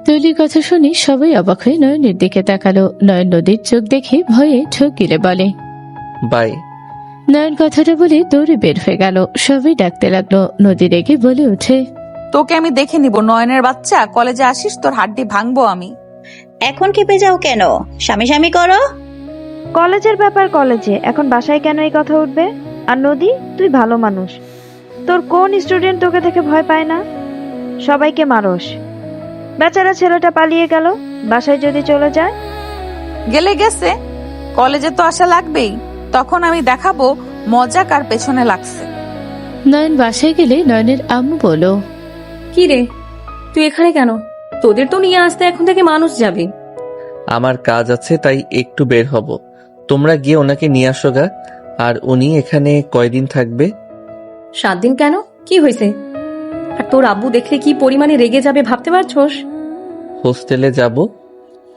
[SPEAKER 3] তুলির কথা শুনে সবাই অবাক হয়ে নয়নের দিকে তাকালো। নয়ন নদীর চোখ দেখে ভয়ে ঠোক গিলে বলে,
[SPEAKER 1] বাই।
[SPEAKER 3] নয়ন কথাটা বলে দৌড়ে বের হয়ে গেল। সবাই ডাকতে লাগলো। নদী রেগে বলে ওঠে,
[SPEAKER 2] তোকে আমি দেখে নিব, নয়নের বাচ্চা, কলেজে আসিস তোর হাড্ডি ভাঙবো আমি।
[SPEAKER 7] এখন খেপে যাও কেন? স্বামী স্বামী করো।
[SPEAKER 6] কলেজের ব্যাপার কলেজে, এখন বাসায় কেন এই কথা উঠবে? আর নদী, তুই ভালো মানুষ, তোর কোন স্টুডেন্ট তোকে দেখে ভয় পায় না? সবাইকে মারস। বেচারা ছেলেটা পালিয়ে গেল, বাসায় যদি চলে যায়?
[SPEAKER 2] গেলে গেছে, কলেজে তো আসা লাগবেই, তখন আমি দেখাবো মজা কার পেছনে লাগছে।
[SPEAKER 3] নয়ন বাসায় গেলে নয়নের আম্মু বলল,
[SPEAKER 4] কি রে, তুই এখানে কেন? তোদের তো নিয়ে আসতে এখন থেকে মানুষ যাবে।
[SPEAKER 1] আমার কাজ আছে, তাই একটু বের হব। তোমরা গিয়ে ওনাকে নিয়ে আসো গা। আর উনি এখানে কয়দিন থাকবে?
[SPEAKER 4] 7 দিন কেন? কি হয়েছে? আর তোর আব্বু দেখলে কি পরিমাণে রেগে যাবে ভাবতে পারছোস?
[SPEAKER 1] হোস্টেলে যাব।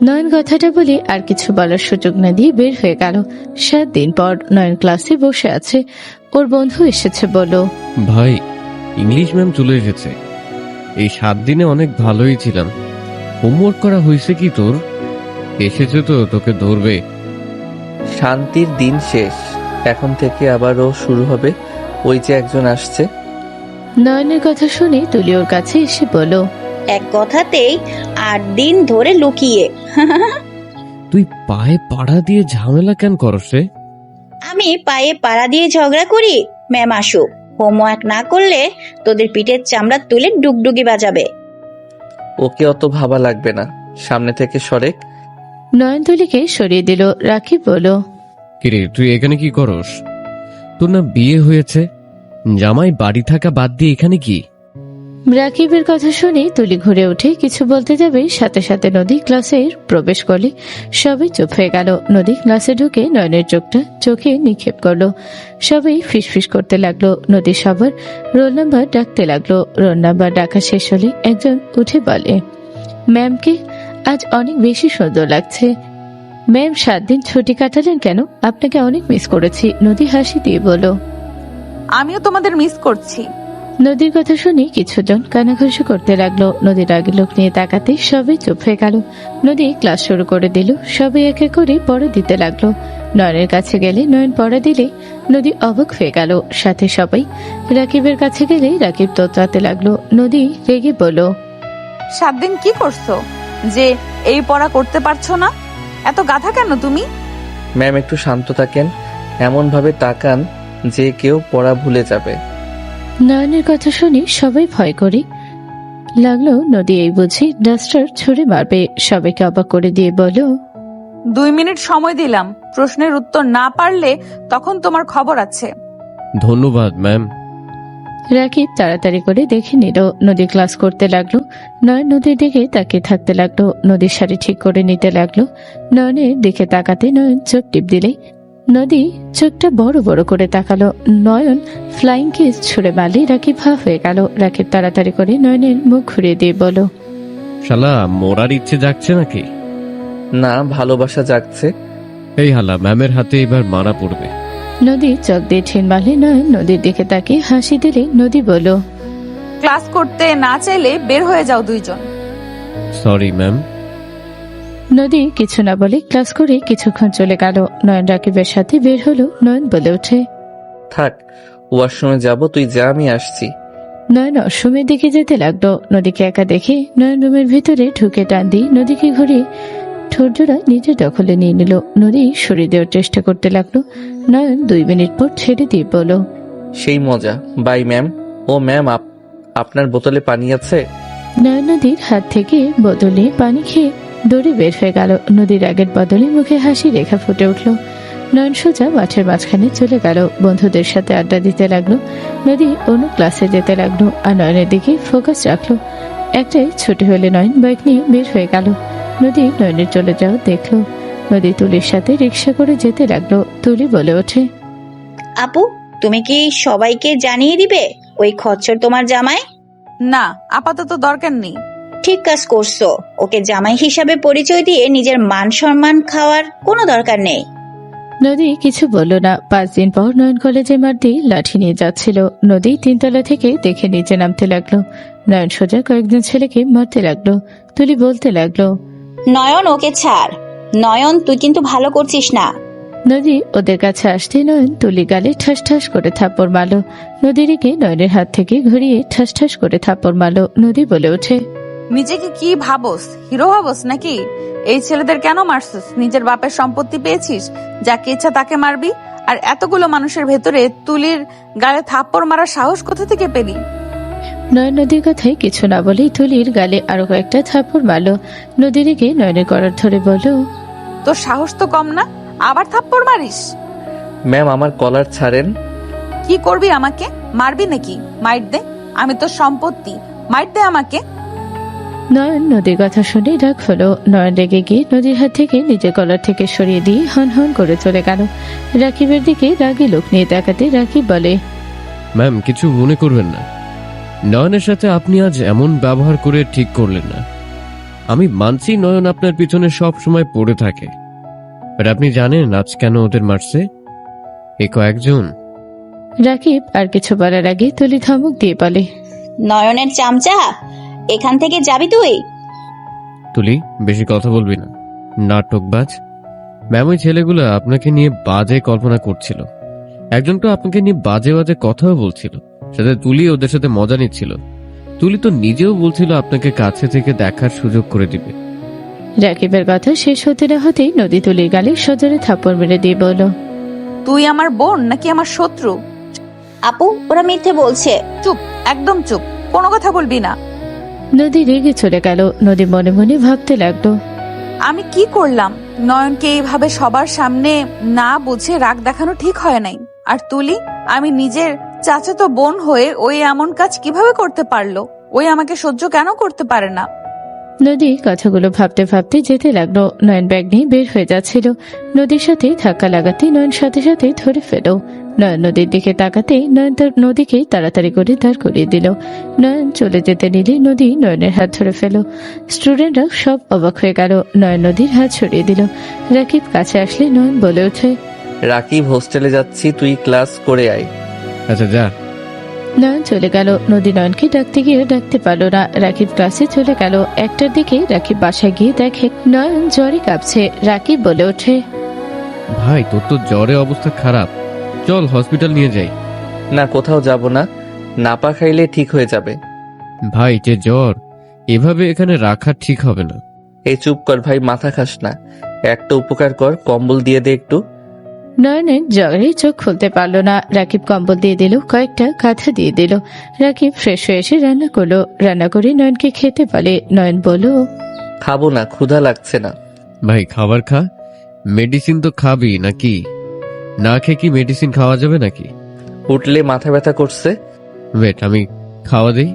[SPEAKER 3] নয়ন কথাটা বলে আর কিছু বলার সুযোগ না দিয়ে বের হয়ে গেল। 7 দিন পর নয়ন ক্লাসে বসে আছে। ওর বন্ধু এসেছে বলল,
[SPEAKER 9] ভাই, ইংলিশ ম্যাম চলে এসেছে। এই 7 দিনে অনেক ভালোই ছিলাম। হোমওয়ার্ক করা হয়েছে কি তোর? এসেছে তো, তোকে ধরবে।
[SPEAKER 1] শান্তির দিন শেষ, এখন থেকে আবারও শুরু হবে। ওই যে একজন আসছে।
[SPEAKER 3] নয়নের কথা শুনে তুলি ওর কাছে এসে বলল,
[SPEAKER 7] এক কথাতেই 8 দিন ধরে লুকিয়ে।
[SPEAKER 9] তুই পায়ে পাড়া দিয়ে ঝামেলা কেন করস রে?
[SPEAKER 7] আমি পায়ে পাড়া দিয়ে ঝগড়া করি? ম্যাম আসুক, হোমওয়ার্ক না করলে তোদের পিঠের চামড়া তুলে ডুগডুগি বাজাবে।
[SPEAKER 1] ওকে অত ভাবা লাগবে না, সামনে থেকে সরেক।
[SPEAKER 3] নয়ন তুলিকে সরিয়ে দিল। রাকিব বলল,
[SPEAKER 9] কিরে, তুই এখানে কি করস? তোর না বিয়ে হয়েছে? জামাই বাড়ি থাকা বাদ দিয়ে এখানে কি?
[SPEAKER 3] রাকিবের কথা শুনে তুলি ঘুরে উঠে কিছু বলতে যাবে, সাথে সাথে নদী ক্লাসে প্রবেশ করলে সবাই চুপ হয়ে গেল। নদী ক্লাসে ঢুকে নয়নের চোখে নিক্ষেপ করলো। সবাই ফিসফিস করতে লাগলো। নদী সবার রোল নাম্বার ডাকতে লাগলো। রোল নাম্বার ডাকা শেষ হলে একজন উঠে বলে, ম্যামকে আজ অনেক বেশি সুন্দর লাগছে। ম্যাম 7 দিন ছুটি কাটালেন কেন? আপনাকে অনেক মিস করেছি। নদী হাসি দিয়ে বলল,
[SPEAKER 2] আমিও তোমাদের মিস করছি।
[SPEAKER 3] নদীর কথা শুনে কিছুজন কানাঘুষি করতে লাগলো। নদীর আগে লোক নিয়ে তাকাতে সবাই চুপ হয়ে গেল। নদী ক্লাস শুরু করে দিল। সবাই একে করে পড়া দিতে লাগলো। নয়নের কাছে গেলে নয়ন পড়া দিলে নদী অবাক হয়ে গেল। সাথে সবাই রাকিবের কাছে গেলে রাকিব তোতলাতে লাগলো। নদী রেগে বলল,
[SPEAKER 2] 7 দিন কি করছো যে এই পড়া করতে পারছো না? এত গাধা কেন তুমি?
[SPEAKER 1] ম্যাম একটু শান্ত থাকেন, এমন ভাবে তাকান যে কেউ পড়া ভুলে যাবে।
[SPEAKER 3] নয়নের কথা শুনে সবাই ভয় করে লাগলো। নদী এই বুঝি ডাস্টার ছুড়ে মারবে। সবাইকে অবাক করে দিয়ে বলল,
[SPEAKER 2] 2 মিনিট সময় দিলাম, প্রশ্নের উত্তর না পারলে তখন তোমার খবর আছে।
[SPEAKER 9] ধন্যবাদ ম্যাম।
[SPEAKER 3] রাকিব তাড়াতাড়ি করে দেখে নিল। নদী ক্লাস করতে লাগলো। নয়ন নদীর দিকে তাকিয়ে থাকতে লাগলো। নদীর শাড়ি ঠিক করে নিতে লাগলো। নয়নের দিকে তাকাতে নয়ন চোখ টিপ দিলে নদী চোখটা বড় বড় করে তাকালো। নয়ন ফ্লাইং কিস ছুড়ে মারলে রাকিব হাফ হয়ে গেল। রাকিব তাড়াতাড়ি করে নয়নের মুখ ঘুরিয়ে দিয়ে বলল,
[SPEAKER 9] শালা মরার ইচ্ছে জাগছে নাকি?
[SPEAKER 1] না, ভালোবাসা জাগছে।
[SPEAKER 9] এই হালা, ম্যামের হাতে এবার মারা পড়বে।
[SPEAKER 3] নদী চোখ দিয়ে ঠিন মারলে। নয়ন নদীর দিকে তাকিয়ে হাসি দিলে। নদী বলল,
[SPEAKER 2] ক্লাস করতে না চাইলে বের হয়ে যাও দুইজন।
[SPEAKER 9] Sorry ma'am.
[SPEAKER 3] নদী কিছু না বলে ক্লাস করে কিছুক্ষণ চলে গেল। নয়ন রাকিবের সাথে বের হলো। নয়ন বলে ওঠে,
[SPEAKER 1] থাক, ওয়াশরুমে যাব, তুই যা, আমি আসছি।
[SPEAKER 3] নয়ন অশ্রমের দিকে যেতে লাগলো। নদীকে একা দেখে নয়ন রুমের ভিতরে ঢুকে টান দিয়ে নদীকে ঘুরিয়ে ঠোঁটজোড়া নিজের দখলে নিয়ে নিল। নদী সরিয়ে দেওয়ার চেষ্টা করতে লাগলো। নয়ন 2 মিনিট পর ছেড়ে দিয়ে বলল,
[SPEAKER 1] সেই মজা, বাই ম্যাম। ও ম্যাম, আপনার বোতলে পানি আছে?
[SPEAKER 3] নয়ন নদীর হাত থেকে বদলে পানি খেয়ে দৌড়ে বের হয়ে গেল। নদীর আগের বদলে মুখে হাসি রেখা ফুটে উঠল। নয়ন সোজা মাঠের মাঝখানে চলে গেল। বন্ধুদের সাথে আড্ডা দিতে লাগলো। নদী অন্য ক্লাসে যেতে লাগলো আর নয়নের দিকে ফোকাস রাখলো। একটাই ছুটি হলে নয়ন বাইক নিয়ে বের হয়ে গেল। নদী নয়নের চলে যাওয়া দেখলো। নদী তুলির সাথে রিক্সা করে যেতে লাগলো। তুলি বলে ওঠে,
[SPEAKER 7] আপু, তুমি কি সবাইকে জানিয়ে দিবে ওই খচ্চর তোমার জামাই?
[SPEAKER 2] না, আপাতত দরকার নেই।
[SPEAKER 7] ঠিক কাজ করছো। ওকে জামাই হিসাবে পরিচয় দিয়ে নিজের মান সম্মান খাওয়ার কোনো দরকার নেই।
[SPEAKER 3] নদী কিছু বলল না। 5 দিন পর নয়ন কলেজে মারদি লাঠি নিয়ে যাচ্ছিল। নদী 3 তলা থেকে দেখে নিচে নামতে লাগলো। নয়ন সোজা কয়েকজন ছেলেকে মারতে লাগলো। তুলি বলতে লাগলো,
[SPEAKER 7] নয়ন, ওকে ছাড়। নয়ন, তুই কিন্তু ভালো করছিস না।
[SPEAKER 3] নদী ওদের কাছে আসতে নয়ন তুলি গালে ঠাস ঠাস করে থাপ্পড় মারলো। নদীকে নয়নের হাত থেকে ঘুরিয়ে ঠাস ঠাস করে থাপ্পড় মারলো। নদী বলে ওঠে,
[SPEAKER 2] নিজেকে কি ভাবস, হিরো ভাবস নাকি? এই ছেলেদের কেন মারছিস? নিজের বাপের সম্পত্তি পেয়েছিস, যাকে ইচ্ছা তাকে মারবি। আর এতগুলো মানুষের ভেতরে তুলির গালে থাপ্পড় মারার সাহস কোথা থেকে পেলি?
[SPEAKER 3] নয়ন নদীর কথায় কিছু না বলেই তুলির গালে আরো কয়েকটা থাপ্পড় মারলো। নদীকে নয়নের করার ধরে বলল,
[SPEAKER 2] তোর সাহস তো কম না, আবার থাপ্পড় মারিস?
[SPEAKER 1] ম্যাম, আমার কলার ছাড়েন।
[SPEAKER 2] কি করবি আমাকে? মারবি নাকি? মাইট দে, আমি তোর সম্পত্তি, মাইট দে আমাকে।
[SPEAKER 3] নয়ন নদীর কথা শুনে রাগ হলো। নয়ন রেগে গিয়ে নদীর হাত থেকে নিজের কলার থেকে সরিয়ে দিয়ে হন হন করে চলে গেল। রাকিবের দিকে রাগী লোক নিয়ে তাকাতে রাকিব বলে,
[SPEAKER 9] ম্যাম, কিছু মনে করবেন না। নয়নের সাথে আপনি আজ এমন ব্যবহার করে ঠিক করলেন না। আমি মানছি নয়ন আপনার পিছনে সব সময় পড়ে থাকে, আর আপনি জানেন আজ কেন ওদের মারছে? এ কয়েকজন
[SPEAKER 3] রাকিব আর কিছু বলার আগে তুলি ধমক দিয়ে বলে,
[SPEAKER 7] নয়নের চামচা, এখান থেকে যাবি তুই?
[SPEAKER 9] তুলি, বেশি কথা বলবি না, নাটকবাজ। ম্যাম, ওই ছেলেগুলো আপনাকে নিয়ে বাজে কল্পনা করছিল। একজন তো আপনাকে নিয়ে বাজে বাজে কথাও বলছিল, সাথে তুলি ওদের সাথে মজা নিচ্ছিল। তুলি তো নিজেও বলছিল আপনাকে কাছে থেকে দেখার সুযোগ করে দিবে।
[SPEAKER 3] রাকিবের কথা শেষ হতে না হতেই নদী তুলির গালে সজোরে থাপ্পড় মেরে দিয়ে বলল,
[SPEAKER 2] তুই আমার বোন নাকি আমার শত্রু?
[SPEAKER 7] আপু, ওরা মিথ্যে বলছে।
[SPEAKER 2] চুপ, একদম চুপ, কোনো কথা বলবি না।
[SPEAKER 3] নদী রেগে চলে গেল। নদী মনে মনে ভাবতে লাগলো,
[SPEAKER 2] আমি কি করলাম? নয়নকে এইভাবে সবার সামনে না বুঝে রাগ দেখানো ঠিক হয় নাই। আর তুলি, আমি নিজের চাচাতো বোন হয়ে ওই এমন কাজ কিভাবে করতে পারলো? ওই আমাকে সহ্য কেন করতে পারে না?
[SPEAKER 3] নদী কথাগুলো ভাবতে ভাবতে যেতে লাগলো। নয়ন ব্যাগ নিয়ে বের হয়ে যাচ্ছিল। নদীর সাথে ধাক্কা লাগাতে নয়ন সাথে সাথে ধরে ফেল। নয়ন নদীর দিকে তাকাতেই নয়ন তার নদীকে তাড়াতাড়ি করে দাঁড় করিয়ে দিল। নয়ন চলে যেতে নিলে নদী নয়নের হাত ধরে ফেল। স্টুডেন্টরা সব অবাক হয়ে গেল। নয়ন নদীর হাত সরিয়ে দিল। রাকিব কাছে আসলে নয়ন বলে ওঠে,
[SPEAKER 1] রাকিব, হোস্টেলে যাচ্ছি, তুই ক্লাস করে আয়।
[SPEAKER 9] আচ্ছা, যা।
[SPEAKER 3] নয়ন চলে গেল। নদী নয়নকে ডাকতে গিয়ে ডাকতে পারল না। রাকিব ক্লাসে চলে গেল। একটার দিকে রাকিব বাসায় গিয়ে দেখে নয়ন জ্বরে কাঁপছে। রাকিব বলে ওঠে,
[SPEAKER 9] ভাই, তোর তো জ্বরে অবস্থা খারাপ, চল হসপিটাল নিয়ে যাই।
[SPEAKER 1] না, কোথাও যাব না, নাপা খাইলে ঠিক হয়ে যাবে।
[SPEAKER 9] ভাই, যে জ্বর, এভাবে এখানে রাখা ঠিক হবে না।
[SPEAKER 1] এই চুপ কর ভাই, মাথা খাস না। একটা উপকার কর, কম্বল দিয়ে দে একটু।
[SPEAKER 3] নয়নের জ্বরে চোখ খুলতে পারল না। রাকিব কম্বল দিয়ে দিল, কয়েকটা কাঁথা দিয়ে দিল। রাকিব ফ্রেশ হয়ে এসে রান্না করলো। রান্না করে নয়নকে খেতে বলে। নয়ন বলল,
[SPEAKER 1] খাবো না, ক্ষুধা লাগছে না।
[SPEAKER 9] ভাই, খাবার খা, মেডিসিন তো খাবি নাকি? না খেয়ে কি মেডিসিন খাওয়া যাবে নাকি?
[SPEAKER 1] উঠলে মাথা ব্যথা করছে।
[SPEAKER 9] ওয়েট, আমি খাওয়া দেই।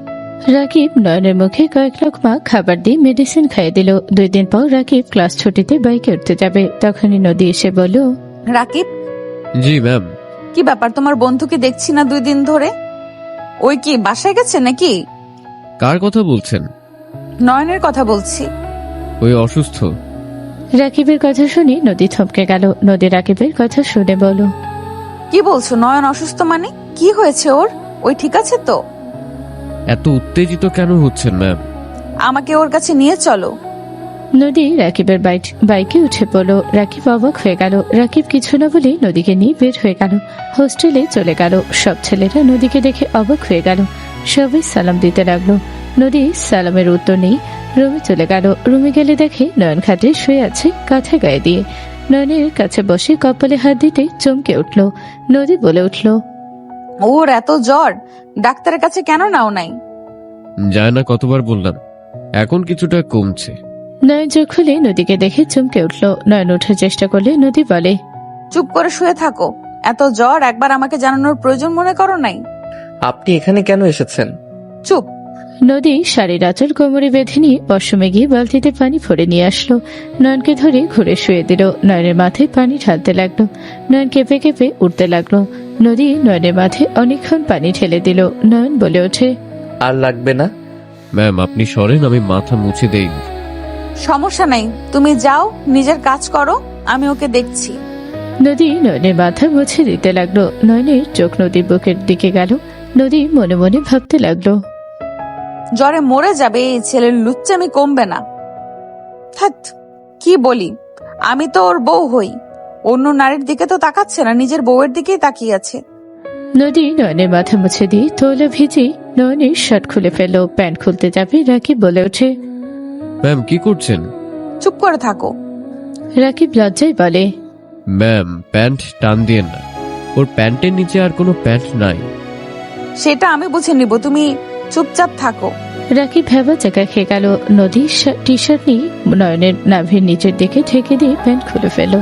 [SPEAKER 3] রাকিব নয়নের মুখে কয়েক লোকমা খাবার দিয়ে মেডিসিন খাইয়ে দিল। 2 দিন পর রাকিব ক্লাস ছুটিতে বাইকে উঠতে যাবে। তখনই নদী এসে বলল,
[SPEAKER 2] রাকিব,
[SPEAKER 9] জি ম্যাম।
[SPEAKER 2] কি ব্যাপার? তোমার বন্ধুকে দেখছি না 2 দিন ধরে। ওই কি বাসায় গেছে নাকি?
[SPEAKER 9] কার কথা বলছেন?
[SPEAKER 2] নয়নের কথা বলছি।
[SPEAKER 9] ওই অসুস্থ।
[SPEAKER 3] রাকিবের কথা শুনে নদী থমকে গেল। নদী রাকিবের কথা শুনে বলল,
[SPEAKER 2] কি বলছো? নয়ন অসুস্থ মানে? কি হয়েছে ওর? ওই ঠিক আছে তো?
[SPEAKER 9] এত উত্তেজিত কেন হচ্ছেন ম্যাম?
[SPEAKER 2] আমাকে ওর কাছে নিয়ে চলো।
[SPEAKER 3] নদী রাকিবের বাইকে উঠে পড়ল। রাকিব অবাক হয়ে গেল। রাকিব কিছু না বলে নদীকে নিয়ে বের হয়ে গেল। হোস্টেলে চলে গেল। সব ছেলেরা নদীকে দেখে অবাক হয়ে গেল। সবাই সালাম দিতে লাগলো। নদী সালামের উত্তর নেই, রুমে চলে গেল। রুমে গেলে দেখে নয়ন খাটে শুয়ে আছে, কাঁথা গায়ে দিয়ে। নয়নের কাছে বসে কপালে হাত দিতে চমকে উঠল। নদী বলে উঠল,
[SPEAKER 2] ওর এত জ্বর, ডাক্তারের কাছে কেন নাও নাই?
[SPEAKER 9] যায় না, কতবার বললাম, এখন কিছুটা কমছে।
[SPEAKER 3] নয়ন চোখ খুলে নদীকে দেখে চমকে উঠল। নয়ন ওঠার চেষ্টা করলে নদী বলে,
[SPEAKER 2] চুপ করে শুয়ে থাকো। এত জ্বর একবার আমাকে জানানোর প্রয়োজন মনে করো নাই?
[SPEAKER 1] আপনি এখানে কেন এসেছেন?
[SPEAKER 2] চুপ।
[SPEAKER 3] নদী শাড়ির আঁচল কোমরে বেঁধে নিয়ে ওয়াশরুমে গিয়ে বালতিতে পানি ভরে নিয়ে আসলো। নয়নকে ধরে ঘুরে শুয়ে দিল। নয়নের মাথায় পানি ঢালতে লাগলো। নয়ন কেঁপে কেঁপে উঠতে লাগলো। নদী নয়নের মাথায় অনেকক্ষণ পানি ঢেলে দিল। নয়ন বলে ওঠে,
[SPEAKER 1] আর লাগবে না।
[SPEAKER 9] ম্যাম, আপনি সরেন, আমি মাথা মুছে দেই।
[SPEAKER 2] সমস্যা নাই, তুমি যাও, নিজের কাজ করো, আমি ওকে দেখছি।
[SPEAKER 3] নদী নয়নের মাথা মুছে দিতে লাগলো। নয়নের চোখ নদীর বুকের দিকে গেল। নদী মনে মনে ভাবতে লাগলো,
[SPEAKER 2] জ্বরে মরে যাবে এই ছেলের, লুচ্চামি কমবে না। ধ্যাৎ, কি বলি, আমি তো ওর বউ হই। অন্য নারীর দিকে তো তাকাচ্ছে না, নিজের বউয়ের দিকেই তাকিয়ে আছে।
[SPEAKER 3] নদী নয়নের মাথা মুছে দিয়ে তোলা ভিজি নয়নের শার্ট খুলে ফেলল। প্যান্ট খুলতে যাবে, রাকিব বলে ওঠে,
[SPEAKER 9] ম্যাম, কি করছেন?
[SPEAKER 2] চুপ করে থাকো।
[SPEAKER 3] রাকিব লজ্জায় বলে,
[SPEAKER 9] ম্যাম, প্যান্ট টান দিয়েন না, ওর প্যান্টের নিচে আর কোনো প্যান্ট নাই।
[SPEAKER 2] সেটা আমি বুঝে নিব, তুমি চুপচাপ থাকো।
[SPEAKER 3] রাকিব ভেবা জায়গা খেয়ে গেল। নদী টি শার্ট নিয়ে নয়নের নাভির নিচের দিকে ঠেকে দিয়ে প্যান্ট খুলে ফেলল।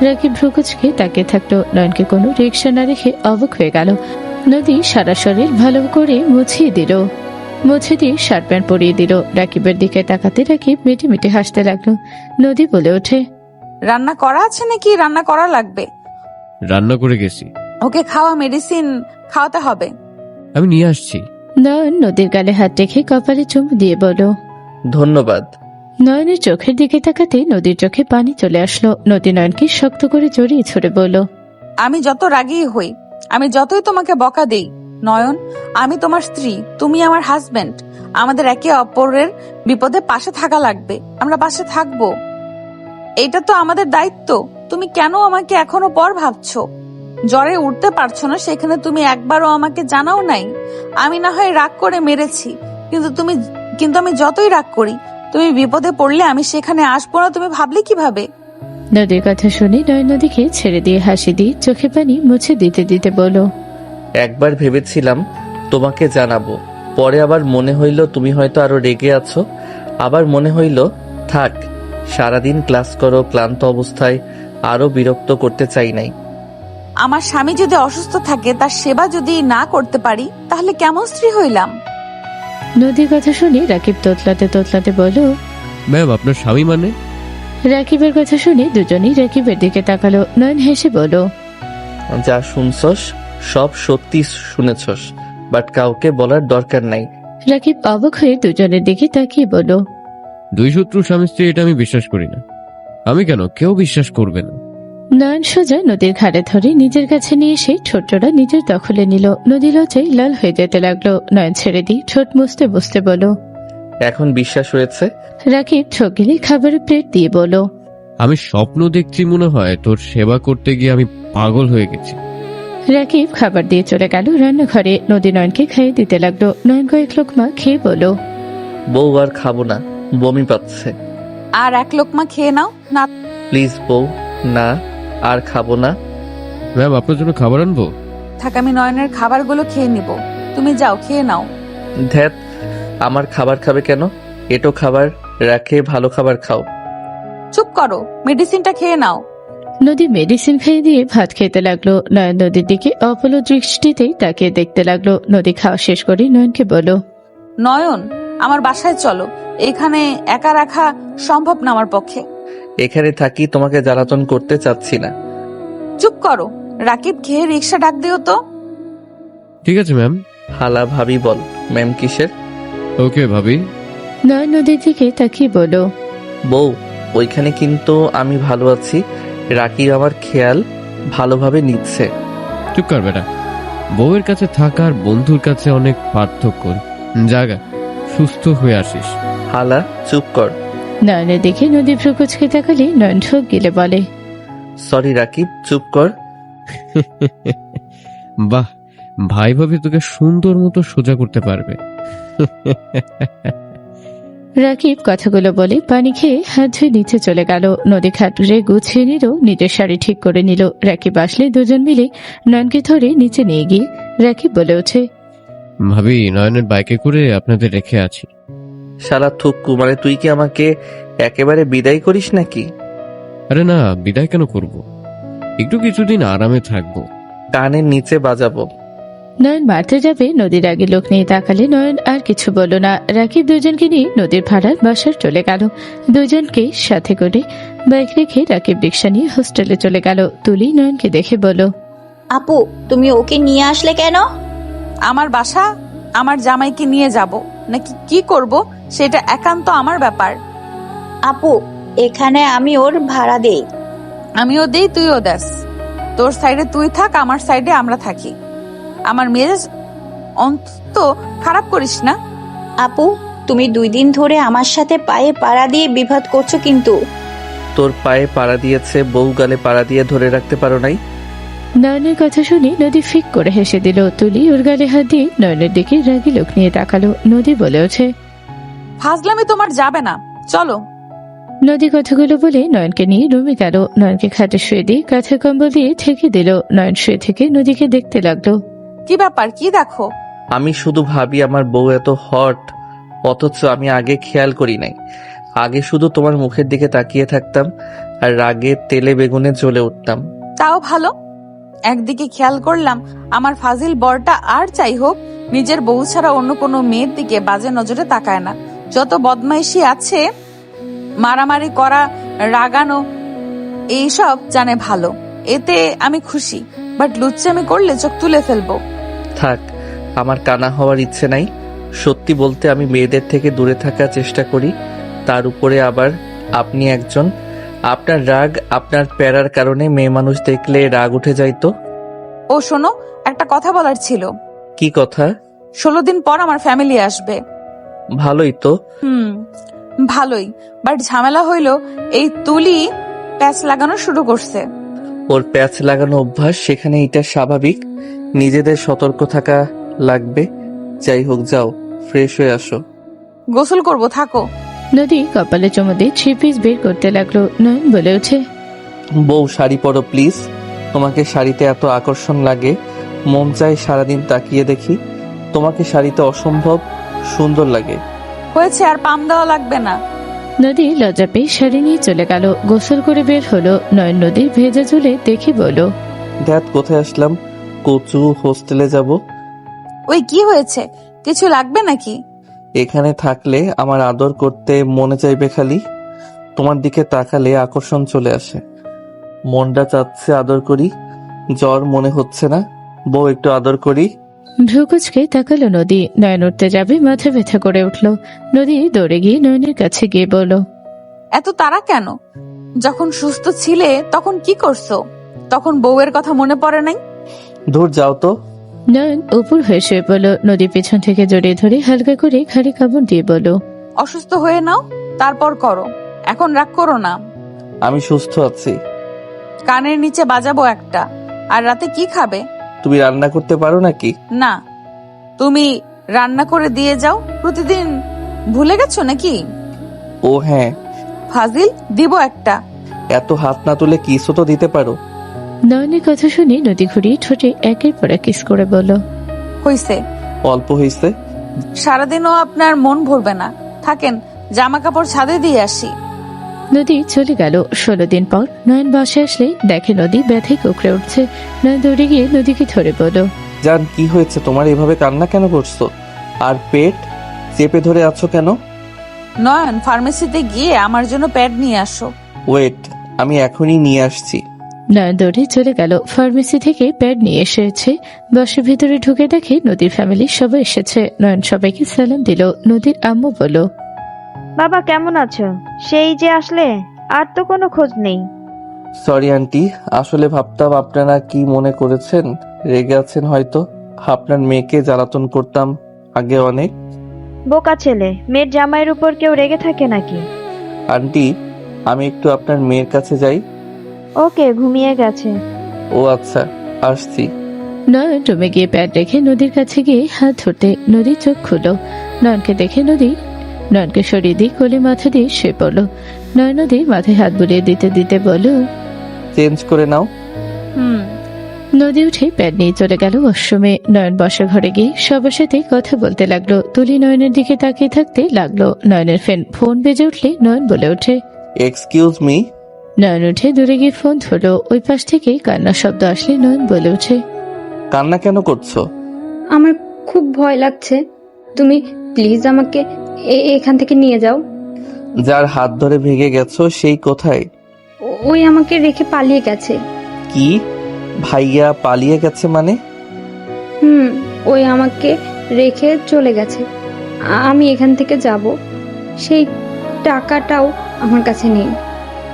[SPEAKER 3] রাকিব ভ্রুকুচকে তাকিয়ে থাকলো। নয়নকে কোনো রিক্সা না রেখে অবাক হয়ে গেল। নদী সারা শরীর ভালো করে মুছিয়ে দিল। মুছে দিয়ে শার্ট প্যান্ট পরিয়ে দিল। রাকিবের দিকে তাকাতে রাকিব মিটি মিটি হাসতে লাগলো। নদী বলে ওঠে,
[SPEAKER 2] রান্না করা আছে নাকি রান্না করা লাগবে?
[SPEAKER 9] রান্না করে গেছি।
[SPEAKER 2] ওকে খাওয়া মেডিসিন খাওয়াতে হবে।
[SPEAKER 9] আমি নিয়ে আসছি।
[SPEAKER 3] নয়ন নদীর গালে হাত রেখে কপালে চুমু দিয়ে বলল,
[SPEAKER 1] ধন্যবাদ।
[SPEAKER 3] নয়নের চোখের দিকে তাকাতে নদীর চোখে পানি চলে আসলো। নদী নয়নকে শক্ত করে জড়িয়ে ছড়ে বলল,
[SPEAKER 2] আমি যত রাগী হই, আমি যতই তোমাকে বকা দেই নয়ন, আমি তোমার স্ত্রী, তুমি আমার হাজবেন্ড। আমাদের একে অপরের বিপদে পাশে থাকা লাগবে, আমরা পাশে থাকবো, এটা তো আমাদের দায়িত্ব। তুমি কেন আমাকে এখনো পর ভাবছো? জ্বরে উঠতে পারছো না, সেখানে তুমি একবারও আমাকে জানাও নাই। আমি না হয় রাগ করে মেরেছি, কিন্তু আমি যতই রাগ করি, তুমি বিপদে পড়লে আমি সেখানে আসবো না তুমি ভাবলে কিভাবে?
[SPEAKER 3] নদীর কথা শুনে নয়ন নদীকে ছেড়ে দিয়ে হাসি দিয়ে চোখে পানি মুছে দিতে দিতে বলল,
[SPEAKER 1] একবার ভেবেছিলাম তোমাকে জানাবো, পরে আবার মনে হইল তুমি হয়তো আরো রেগে আছো। আবার মনে হইল থাক, সারাদিন ক্লাস করো, ক্লান্ত অবস্থায় আরো বিরক্ত করতে চাই নাই।
[SPEAKER 2] আমার স্বামী যদি অসুস্থ থাকে, তার সেবা যদি না করতে পারি, তাহলে কেমন স্ত্রী হইলাম?
[SPEAKER 3] নদীর কথা শুনে রাকিব তোতলাতে তোতলাতে বলল,
[SPEAKER 9] ম্যাম আপনার স্বামী মানে?
[SPEAKER 3] রাকিবের কথা শুনে দুজনেই রাকিবের দিকে তাকালো। নয়ন হেসে বলল,
[SPEAKER 1] যা শুনছস সব সত্যি শুনেছস, বাট কাউকে বলার দরকার নাই।
[SPEAKER 3] রাকিব অবাক হয়ে দুজনের দিকে তাকিয়ে বলল,
[SPEAKER 9] দুই শত্রু স্বামী স্ত্রী এটা আমি বিশ্বাস করি না। আমি কেন, কেউ বিশ্বাস করবে না।
[SPEAKER 3] নয়ন সোজা নদীর ঘাড়ে ধরে নিজের কাছে নিয়ে এসে ঠোঁটটা নিজের দখলে নিল। নদী লজ্জায় লাল হয়ে যেতে লাগলো। নয়ন ছেড়ে দিয়ে ঠোঁট মুছতে বসতে বলল,
[SPEAKER 1] এখন বিশ্বাস হয়েছে?
[SPEAKER 3] রাকিব ঠোক গিলে খাবারের প্লেট দিয়ে বলল,
[SPEAKER 9] আমি স্বপ্ন দেখছি মনে হয়, তোর সেবা করতে গিয়ে আমি পাগল হয়ে গেছি।
[SPEAKER 3] রাকিব খাবার দিয়ে চলে গেল রান্নাঘরে। নদী নয়নকে খাইয়ে দিতে লাগলো। নয়ন কয়েক লোকমা খেয়ে বলল,
[SPEAKER 1] বউ আর খাবো না, বমি পাচ্ছে।
[SPEAKER 2] আর এক লোকমা খেয়ে নাও না।
[SPEAKER 1] প্লিজ বউ, না আর খাবো না।
[SPEAKER 9] ম্যাম আপনার জন্য খাবার আনবো?
[SPEAKER 2] থাক, আমি নয়নের খাবারগুলো খেয়ে নিব, তুমি যাও খেয়ে নাও।
[SPEAKER 1] ধ্যাত, আমার খাবার খাবে কেন? এটো খাবার রাখে, ভালো খাবার খাও।
[SPEAKER 2] চুপ করো, মেডিসিনটা খেয়ে নাও।
[SPEAKER 3] নদী মেডিসিন খেয়ে দিয়ে ভাত খেতে লাগলো। নয়ন নদীর দিকে অপলো দৃষ্টিতেই তাকিয়ে দেখতে লাগলো। নদী খাওয়া শেষ করে নয়নকে বলল,
[SPEAKER 2] নয়ন, আমার বাসায় চলো, এখানে একা রাখা সম্ভব না আমার পক্ষে।
[SPEAKER 1] এখানে থাকি, তোমাকে জ্বালাতন করতে চাচ্ছি না।
[SPEAKER 2] চুপ করো, রাকিব খেয়ে রিক্সা ডাক দিও তো।
[SPEAKER 9] ঠিক আছে ম্যাম।
[SPEAKER 1] হালা ভাবি বল, ম্যাম কিসের?
[SPEAKER 9] ওকে ভাবি।
[SPEAKER 3] নয়ন নদীর দিকে তাকিয়ে বলল,
[SPEAKER 1] বউ, ওইখানে কিন্তু আমি ভালো আছি, রাকিব আমার খেয়াল ভালোভাবে নিচ্ছে।
[SPEAKER 9] চুপ কর বেটা, বউয়ের কাছে থাকার বন্ধুর কাছে অনেক পার্থক্য। জাগা, সুস্থ হয়ে আসিস।
[SPEAKER 1] হালা চুপ কর।
[SPEAKER 3] নয়নের দিকে নদী ভ্রুকুচকে তাকালে নয়ন ঠোক গিলে বলে,
[SPEAKER 1] সরি রাকিব, চুপ কর।
[SPEAKER 9] বাহ, ভাই ভাবি তোকে সুন্দর মতো সোজা করতে পারবে।
[SPEAKER 3] রাকিব কথাগুলো বলে পানি খেয়ে হাত ধুয়ে নিচে চলে গেল। নদী খাটুরে গুছিয়ে নিল, নিজের শাড়ি ঠিক করে নিল। রাকিব আসলে দুজন মিলে নয়নকে ধরে নিচে নিয়ে গিয়ে রাকিব বলে ওঠে,
[SPEAKER 9] ভাবি নয়নের বাইকে করে আপনাদের রেখে আছি।
[SPEAKER 1] শালা থুক্কু, মানে তুই কি আমাকে একেবারে বিদায় করিস নাকি?
[SPEAKER 9] আরে না, বিদায় কেন করব, একটু কিছুদিন আরামে থাকবো।
[SPEAKER 1] কানের নিচে বাজাবো।
[SPEAKER 3] নয়ন মারতে যাবে, নদীর আগে লোক নিয়ে তাকালে নয়ন আর কিছু বলল না। রাকিব দুজনকে নিয়ে নদীর ভাড়ার বাসার চলে গেল। দুজনকে সাথে করে বাইক রেখে রাকিব রিক্সা নিয়ে হোস্টেলে চলে গেল। তুলি নয়নকে দেখে বলল,
[SPEAKER 7] আপু, তুমি ওকে নিয়ে আসলে কেন?
[SPEAKER 2] আমার বাসা, আমার জামাইকে নিয়ে যাব নাকি কি করব সেটা একান্ত আমার ব্যাপার।
[SPEAKER 7] আপু, এখানে আমি ওর ভাড়া দেই।
[SPEAKER 2] আমিও দেই, তুইও দেস। তোর সাইডে তুই থাক, আমার সাইডে আমরা থাকি। আমার মেজাজ অন্তত খারাপ করিস না।
[SPEAKER 7] আপু, তুমি 2 দিন ধরে আমার সাথে পায়ে পাড়া দিয়ে বিবাদ করছো কিন্তু।
[SPEAKER 1] তোর পায়ে পাড়া দিয়েছে, বউ গালে পাড়া দিয়ে ধরে রাখতে পারো নাই?
[SPEAKER 3] নয়নের কথা শুনে নদী ফিক করে হেসে দিল। তুলি ওর গালে হাত দিয়ে নয়নের দিকে রাগি লোক নিয়ে তাকালো। নদী বলে ওঠে,
[SPEAKER 2] ফাজলামি তোমার যাবে না, চলো।
[SPEAKER 3] নদী কথাগুলো বলে নয়নকে নিয়ে রুমে গেল। নয়নকে খাটে শুয়ে দিয়ে কাঁথা কম্বল দিয়ে ঠেকে দিল। নয়ন শুয়ে থেকে নদীকে দেখতে লাগলো।
[SPEAKER 2] কি ব্যাপার, কি দেখো?
[SPEAKER 1] আমি শুধু ভাবি আমার বউ এত হট, অথচ আমি আগে খেয়াল করি নাই। আগে শুধু তোমার মুখের দিকে তাকিয়ে থাকতাম আর রাগে তেলে বেগুনে জ্বলে উঠতাম।
[SPEAKER 2] তাও ভালো, একদিকে খেয়াল করলাম আমার ফাজিল বরটা আর চাই হোক নিজের বউ ছাড়া অন্য কোনো মেয়ের দিকে বাজে নজরে তাকায় না। যত বদমাইশি আছে, মারামারি করা, রাগানো, এইসব জানে ভালো। এতে আমি খুশি, বাট লুচ্চামি করলে চোখ তুলে ফেলবো।
[SPEAKER 1] থাক, আমার কানা হওয়ার ইচ্ছে নাই। সত্যি বলতে আমি মেয়েদের থেকে দূরে থাকার চেষ্টা করি, তার উপরে আবার আপনি একজন। আপনার রাগ, আপনার প্যারার কারণে মেয়ে মানুষ দেখলে রাগ উঠে যায় তো।
[SPEAKER 2] ও শোনো, একটা কথা বলার ছিল।
[SPEAKER 1] কি কথা?
[SPEAKER 2] 16 দিন পর আমার ফ্যামিলি আসবে।
[SPEAKER 1] ভালোই তো।
[SPEAKER 2] ভালোই, বাট ঝামেলা হইলো এই তুলি প্যাচ লাগানো শুরু করছে।
[SPEAKER 1] ওর প্যাচ লাগানো অভ্যাস, সেখানে এটা স্বাভাবিক। নিজেদের সতর্ক থাকা লাগবে। যাই হোক, যাও ফ্রেশ হয়ে আসো।
[SPEAKER 2] গোসল করব, থাকো।
[SPEAKER 3] নদী কপালে চুমু দিয়ে 3 পিস বের করতে লাগলো। নয়ন বলে ওঠে,
[SPEAKER 1] বউ শাড়ি পরো প্লিজ। তোমাকে শাড়িতে এত আকর্ষণ লাগে, মন চায় সারাদিন তাকিয়ে দেখি। তোমাকে শাড়িতে অসম্ভব সুন্দর লাগে।
[SPEAKER 2] হয়েছে, আর পাম দেওয়া লাগবে না।
[SPEAKER 3] নদী লজ্জা পেয়ে শাড়ি নিয়ে চলে গেল। গোসল করে বের হলো। নয়ন নদীর ভেজা চুলে দেখে বলো,
[SPEAKER 1] ধ্যাত, কোথায় আসলাম? কচু হোস্টেলে যাব।
[SPEAKER 2] ওই কি হয়েছে, কিছু লাগবে নাকি?
[SPEAKER 1] এখানে থাকলে আমার আদর করতে মনে চাইবে খালি। তোমার দিকে তাকালে আকর্ষণ চলে আসে। মনটা চাচ্ছে আদর করি, জ্বর মনে হচ্ছে না। বউ একটু আদর করি।
[SPEAKER 3] ভ্রুকুচকে তাকালো নদী। নয়ন উঠতে যাবে, মাথা ব্যথা করে উঠল। নদী দৌড়ে গিয়ে নয়নের কাছে গিয়ে বলল,
[SPEAKER 2] এত তাড়া কেন? যখন সুস্থ ছিলে তখন কি করছো? তখন বউয়ের কথা মনে পড়ে নাই?
[SPEAKER 1] দূর যাও তো।
[SPEAKER 3] নয়ন উপর হয়ে শুয়ে পড়ল। নদী পেছন থেকে জড়িয়ে ধরে হালকা করে ঘাড়ে কামড় দিয়ে বলল,
[SPEAKER 2] অসুস্থ হয়ে নাও, তারপর করো। এখন রাগ করো না।
[SPEAKER 1] আমি সুস্থ আছি।
[SPEAKER 2] কানের নিচে বাজাবো একটা। আর রাতে কি খাবে?
[SPEAKER 1] তুমি রান্না করতে পারো নাকি?
[SPEAKER 2] না, তুমি রান্না করে দিয়ে যাও। প্রতিদিন ভুলে গেছো নাকি?
[SPEAKER 1] ও হ্যাঁ।
[SPEAKER 2] ফাজিল, দিব একটা।
[SPEAKER 1] এত হাত না তুলে কিসও তো দিতে পারো।
[SPEAKER 3] নয়নের কথা শুনে নদী ঘুরিয়ে ঠোঁটে একের পর এক কিস করে বলল,
[SPEAKER 2] হইছে।
[SPEAKER 1] অল্প হইছে।
[SPEAKER 2] সারাদিনও আপনার মন ভরবে না। থাকেন, জামা কাপড় ছাদে দিয়ে আসি।
[SPEAKER 3] নদী চলে গেল। 16 দিন পর নয়ন বাসায় আসলে দেখে নদী ব্যথায় কুকড়ে উঠছে। নয়ন দৌড়ে গিয়ে নদীকে ধরে বলল,
[SPEAKER 1] জান, কি হয়েছে তোমার? এভাবে কান্না কেন করছো? আর পেট চেপে ধরে আছো কেন?
[SPEAKER 2] নয়ন, ফার্মেসিতে গিয়ে আমার জন্য প্যাড নিয়ে আসো।
[SPEAKER 1] ওয়েট, আমি এখনই নিয়ে আসছি।
[SPEAKER 3] নয়ন দৌড়ে চলে গেল। ফার্মেসি থেকে প্যাড নিয়ে এসেছে। বাসের ভিতরে ঢুকে দেখে নদীর ফ্যামিলি সবাই এসেছে। নয়ন সবাইকে সালাম দিল। নদীর আম্মু বলল,
[SPEAKER 6] বাবা কেমন আছো? সেই যে আসলে, আর তো কোনো খোঁজ নেই।
[SPEAKER 1] সরি আন্টি, আসলে ভাবতাম আপনারা কি মনে করেছেন, রেগে আছেন হয়তো। আপনার মেয়েকে জ্বালাতন করতাম আগে অনেক।
[SPEAKER 6] বোকা ছেলে, মেয়ের জামাইয়ের উপর কেউ রেগে থাকে নাকি?
[SPEAKER 1] আন্টি, আমি একটু আপনার মেয়ের কাছে যাই।
[SPEAKER 6] ওকে, ঘুমিয়ে গেছে।
[SPEAKER 1] ও আচ্ছা, আসছি।
[SPEAKER 3] নয়ন রুমে গিয়ে প্যাড রেখে নদীর কাছে গিয়ে হাত ধরতে নদী চোখ খুলো। নয়নকে দেখে নয়নকে সরিয়ে দিয়ে কোলে মাথা দিয়ে শুয়ে পড়ল। নয়ন নদীর মাথায় হাত বুলিয়ে দিতে দিতে বলল,
[SPEAKER 1] চেঞ্জ করে নাও।
[SPEAKER 3] নদী উঠে প্যাড নিয়ে চলে গেল ওয়াশরুমে। নয়ন বসা ঘরে গিয়ে সবার সাথে কথা বলতে লাগলো। তুলি নয়নের দিকে তাকিয়ে থাকতে লাগলো। নয়নের ফোন বেজে উঠলে নয়ন বলে ওঠে,
[SPEAKER 1] এক্সকিউজ মি।
[SPEAKER 3] নয়ন উঠে দূরে গিয়ে ফোন ধরলো। ওই পাশ থেকে কান্নার শব্দ আসলে নয়ন বলে ওঠে,
[SPEAKER 1] কান্না কেন করছো?
[SPEAKER 10] আমার খুব ভয় লাগছে, তুমি প্লিজ আমাকে এখান থেকে নিয়ে যাও।
[SPEAKER 1] যার হাত ধরে ভেঙে গেছো সেই কোথায়?
[SPEAKER 10] ওই আমাকে রেখে পালিয়ে গেছে।
[SPEAKER 1] কি? ভাইয়া পালিয়ে গেছে মানে?
[SPEAKER 10] ওই আমাকে রেখে চলে গেছে। আমি এখান থেকে যাব, সেই টাকাটাও আমার কাছে নেই।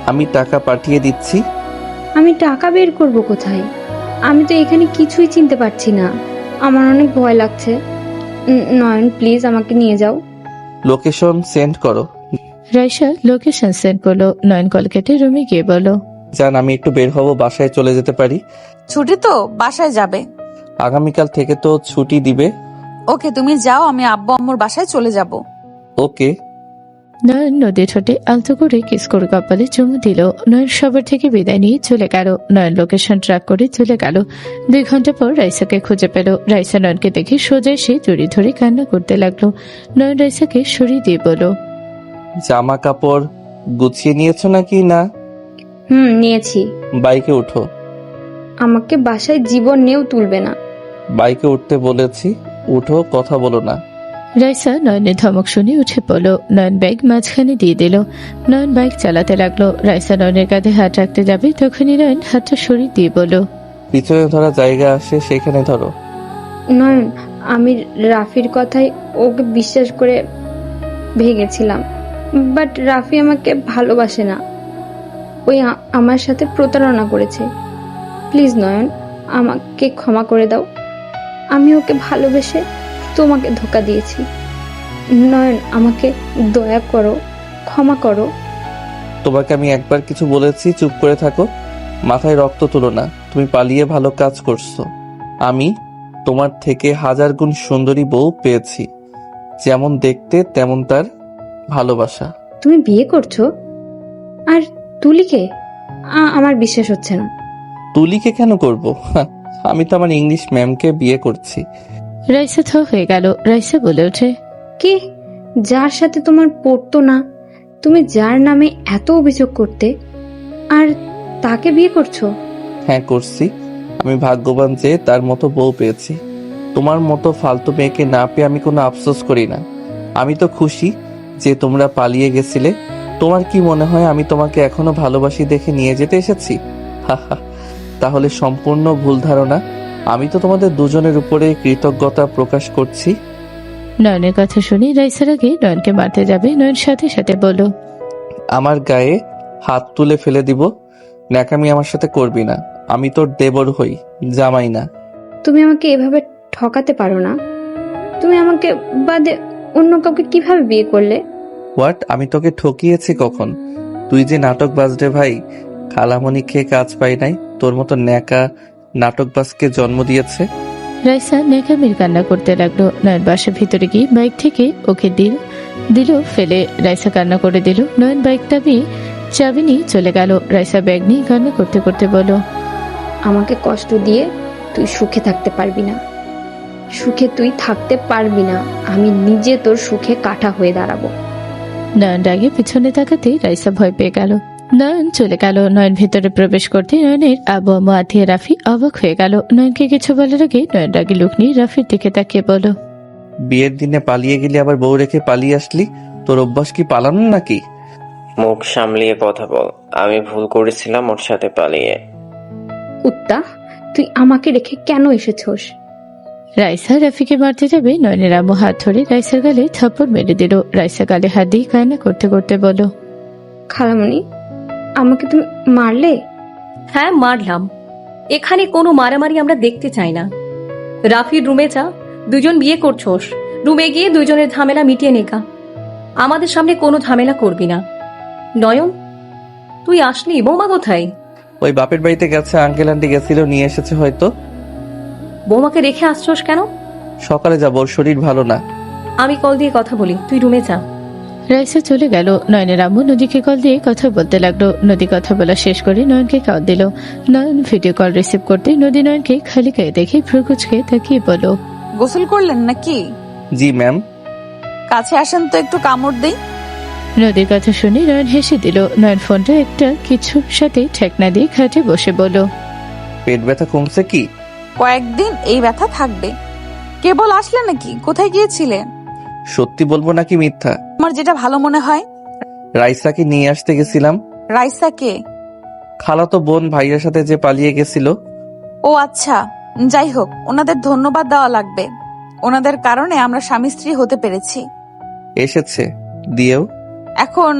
[SPEAKER 1] আমি টাকা পাঠিয়ে দিচ্ছি।
[SPEAKER 10] আমি টাকা বের করব কোথায়? আমি তো এখানে কিছুই চিনতে পারছি না। আমার অনেক ভয় লাগছে। নয়ন প্লিজ আমাকে নিয়ে যাও।
[SPEAKER 1] লোকেশন সেন্ড করো।
[SPEAKER 3] রাইসা লোকেশন সেন্ড করলো। নয়ন কল কেটে রুমে গিয়ে বলো,
[SPEAKER 1] জান, আমি একটু বের হব, বাসায় চলে যেতে পারি?
[SPEAKER 2] ছুটি তো, বাসায় যাবে।
[SPEAKER 1] আগামীকাল থেকে তো ছুটি দিবে।
[SPEAKER 2] ওকে, তুমি যাও, আমি আব্বু আম্মুর বাসায় চলে যাব।
[SPEAKER 1] ওকে।
[SPEAKER 3] নয়ন নদী ঠোঁটে আলতো করে কিস করে কপালে চুমু দিল। নয়ন সবার থেকে বিদায় নিয়ে চলে গেল। নয়ন লোকেশন ট্র্যাক করে চলে গেল। 2 ঘন্টা পর রাইসাকে খুঁজে পেল। রাইসা নয়নকে দেখে সোজা এসে জড়ি ধরে কান্না করতে লাগলো। নয়ন রাইসাকে সরিয়ে দিয়ে বলল,
[SPEAKER 1] জামা কাপড় গুছিয়ে নিয়েছো নাকি না?
[SPEAKER 10] নিয়েছি।
[SPEAKER 1] বাইকে উঠো।
[SPEAKER 10] আমাকে বাসায় জীবন নিয়েও তুলবে না।
[SPEAKER 1] বাইকে উঠতে বলেছি, উঠো, কথা বলো না।
[SPEAKER 3] রাইসা নয়নের ধমক শুনে উঠে পড়ল। নয়ন ব্যাগ মাঝখানে দিয়ে দিল। নয়ন বাইক চালাতে লাগলো। রাইসা নয়নের কাঁধে হাত রাখতে যাবে, তখনই নয়ন হাতটা সরিয়ে দিয়ে বলল,
[SPEAKER 1] পিছনে ধরা জায়গা আসে, সেখানে ধরো।
[SPEAKER 10] নয়ন, আমি রাফির কথাই ওকে বিশ্বাস করে ভেঙেছিলাম, বাট রাফি আমাকে ভালোবাসে না। ওই আমার সাথে প্রতারণা করেছে। প্লিজ নয়ন, আমাকে ক্ষমা করে দাও। আমি ওকে ভালোবেসে তোমাকে ধোকা দিয়েছি। নয়ন, আমাকে দয়া করো, ক্ষমা করো।
[SPEAKER 1] তোমাকে আমি একবার কিছু বলেছি, চুপ করে থাকো। মাথায় রক্ত তুলো না। তুমি পালিয়ে ভালো কাজ করছো। আমি তোমার থেকে 1000 গুণ সুন্দরী বউ পেয়েছি। যেমন দেখতে তেমন তার ভালোবাসা।
[SPEAKER 10] তুমি বিয়ে করছো? আর তুলিকে? আমার বিশ্বাস হচ্ছে না।
[SPEAKER 1] তুলিকে কেন করব? আমি তো আমার ইংলিশ ম্যামকে বিয়ে করছি।
[SPEAKER 3] রাইসা থ হয়ে গেল। রাইসা বলে ওঠে,
[SPEAKER 10] কে? যার সাথে তোমার পড়তো না, তুমি যার নামে এত অভিযোগ করতে, আর তাকে বিয়ে করছো?
[SPEAKER 1] হ্যাঁ করছি। আমি ভাগ্যবান যে তার মতো বউ পেয়েছি। তোমার মতো ফালতু মেয়েকে না পেয়ে আমি কোনো আফসোস করি না। আমি তো খুশি যে তোমরা পালিয়ে গেছিলে। তোমার কি মনে হয় আমি তোমাকে এখনো ভালোবাসি দেখে নিয়ে যেতে এসেছি? হাহা, তাহলে সম্পূর্ণ ভুল ধারণা। আমি তো তোমাদের দুজনের উপরে কৃতজ্ঞতা প্রকাশ করছি।
[SPEAKER 3] নয়নের কথা শুনে রাইসার আগে নয়নকে মারতে যাবে। নয়ন সাথে সাথে বলল,
[SPEAKER 1] আমার গায়ে হাত তুলে ফেলে দিব। ন্যাকামি আমার সাথে করবি না। আমি তোর দেবর হই, জামাই না।
[SPEAKER 10] তুমি আমাকে এভাবে ঠকাতে পারো না। তুমি আমাকে বাদে অন্য কাউকে কিভাবে বিয়ে করলে?
[SPEAKER 1] হোয়াট? আমি তোকে ঠকিয়েছি কখন? তুই যে নাটক বাজরে ভাই, খালামণি খেয়ে কাজ পাই নাই। তোর মতো ন্যাকা নাটকবাজকে জন্ম দিয়েছে।
[SPEAKER 3] রাইসা নেকামির কান্না করতে লাগলো। নয়ন বাসার ভিতরে গিয়ে বাইক থেকে ওকে দিল ফেলে। রাইসা কান্না করে দিল। নয়ন বাইকটা নিয়ে চাবি নিয়ে চলে গেল। রাইসা ব্যাগ নিয়ে কান্না করতে করতে বলল,
[SPEAKER 10] আমাকে কষ্ট দিয়ে তুই সুখে থাকতে পারবি না। সুখে তুই থাকতে পারবি না। আমি নিজে তোর সুখে কাঁটা হয়ে দাঁড়াবো।
[SPEAKER 3] নয়ন রাগে পিছনে তাকাতেই রাইসা ভয় পেয়ে গেল। নয়ন চলে গেল। নয়ন ভেতরে প্রবেশ করতে নয়নের আবু আম্মু আথিয়া রাফি অবাক হয়ে গেল। নয়নকে কিছু বলার আগে নয়ন রাগে লুক নিয়ে রাফির দিকে তাকিয়ে বলল,
[SPEAKER 1] বিয়ের দিনে পালিয়ে গেলি, আবার বউ রেখে পালিয়ে আসলি। তোর অভ্যাস কি পালানো নাকি?
[SPEAKER 11] মুখ সামলিয়ে কথা বল। আমি ভুল করেছিলাম ওর সাথে পালিয়ে।
[SPEAKER 10] কুত্তা, তুই আমাকে রেখে কেন এসেছোস?
[SPEAKER 3] রাইসা রাফিকে মারতে যাবে। নয়নের আম্মু হাত ধরে রাইসার গালে থাপ্পড় মেরে দিল। রাইসা গালে হাত দিয়ে কান্না করতে করতে বলল,
[SPEAKER 10] খালামণি, আমাকে তুমি মারলে?
[SPEAKER 4] হ্যাঁ, মারলাম। এখানে কোনো মারামারি আমরা দেখতে চাই না। রাফির রুমে যা। দুজন বিয়ে করছোস, রুমে গিয়ে দুজনের ঝামেলা মিটিয়ে নেকা। আমাদের সামনে কোনো ঝামেলা করবি না। নয়ন, তুই আসলি? বৌমা কোথায়?
[SPEAKER 1] ওই বাপের বাড়িতে গেছে। আঙ্কেল আন্টি গেছিল, নিয়ে এসেছে হয়তো।
[SPEAKER 4] বৌমাকে রেখে আসছোস কেন?
[SPEAKER 1] সকালে যাবো, ওর শরীর ভালো না।
[SPEAKER 4] আমি কল দিয়ে কথা বলি, তুই রুমে যা।
[SPEAKER 3] রাইসা চলে গেল। নয়নের আম্মু নদীকে কল দিয়ে কথা বলতে লাগলো। নদী কথা বলা শেষ করে নয়নকে কল দিল। নয়ন ভিডিও কল রিসিভ করতে নদী নয়নকে খালি গায়ে দেখে ভ্রুকুচকে তাকিয়ে বলল,
[SPEAKER 2] গোসল করলেন নাকি?
[SPEAKER 1] জি ম্যাম।
[SPEAKER 2] কাছে আসেন তো, একটু কামড় দেই।
[SPEAKER 3] নদীর কথা শুনে নয়ন হেসে দিল। নয়ন ফোনটা একটা কিছুর সাথে ঠেকনা দিয়ে খাটে বসে বলল,
[SPEAKER 1] পেট ব্যথা কমছে কি?
[SPEAKER 2] কয়েকদিন এই ব্যথা থাকবে। কেবল আসলে নাকি? কোথায় গিয়েছিলে?
[SPEAKER 1] সত্যি বলবো নাকি মিথ্যা?
[SPEAKER 2] আমার যেটা ভালো মনে হয়।
[SPEAKER 1] রাইসাকে নিয়ে আসতে গেছিলাম।
[SPEAKER 2] রাইসাকে?
[SPEAKER 1] খালাতো বোন ভাইয়ের সাথে যে পালিয়ে গেছিল।
[SPEAKER 2] ও আচ্ছা, যাই হোক, ওনাদের ধন্যবাদ দেওয়া লাগবে। ওনাদের কারণে আমরা স্বামী স্ত্রী হতে পেরেছি।
[SPEAKER 1] এসেছে দিয়েও।
[SPEAKER 2] এখন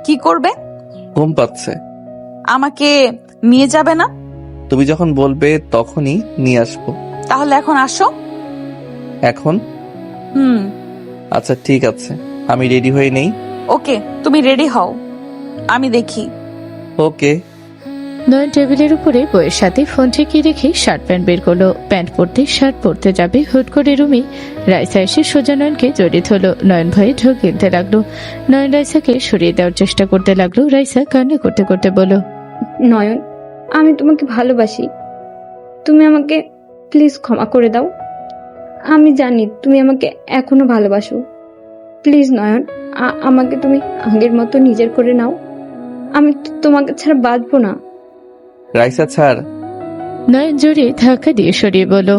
[SPEAKER 2] কি করবে?
[SPEAKER 1] ঘুম পাচ্ছে।
[SPEAKER 2] আমাকে নিয়ে যাবে না?
[SPEAKER 1] তুমি যখন বলবে তখনই নিয়ে আসবো।
[SPEAKER 2] তাহলে এখন আসো।
[SPEAKER 1] এখন?
[SPEAKER 2] হুম।
[SPEAKER 1] আচ্ছা ঠিক আছে, আমি রেডি হয়ে নেই।
[SPEAKER 2] ওকে, তুমি রেডি হও, আমি দেখি।
[SPEAKER 1] ওকে।
[SPEAKER 3] নয়ন টেবিলের উপরে বইয়ের সাথে ফোন ঠেকিয়ে রেখে শার্ট প্যান্ট বের করলো। প্যান্ট পরতে শার্ট পরতে যাবে। হুট করে রুমে রাইসা এসে সোজা নয়নকে জড়িয়ে ধরলো। নয়ন ভয়ে ঢোক গিলতে লাগলো। নয়ন রাইসাকে সরিয়ে দেওয়ার চেষ্টা করতে লাগলো। রাইসা কান্না করতে করতে বলল,
[SPEAKER 10] নয়ন, আমি তোমাকে ভালোবাসি। তুমি আমাকে প্লিজ ক্ষমা করে দাও। আমি জানি তুমি আমাকে এখনো ভালোবাসো। প্লিজ নয়ন, আমাকে তুমি আগের মতো নিজের করে নাও। আমি তোমাকে ছাড়া বাঁচবো না।
[SPEAKER 1] রাইসা ছাড়।
[SPEAKER 3] নয়ন জোরে ধাক্কা দিয়ে সরিয়ে বলল,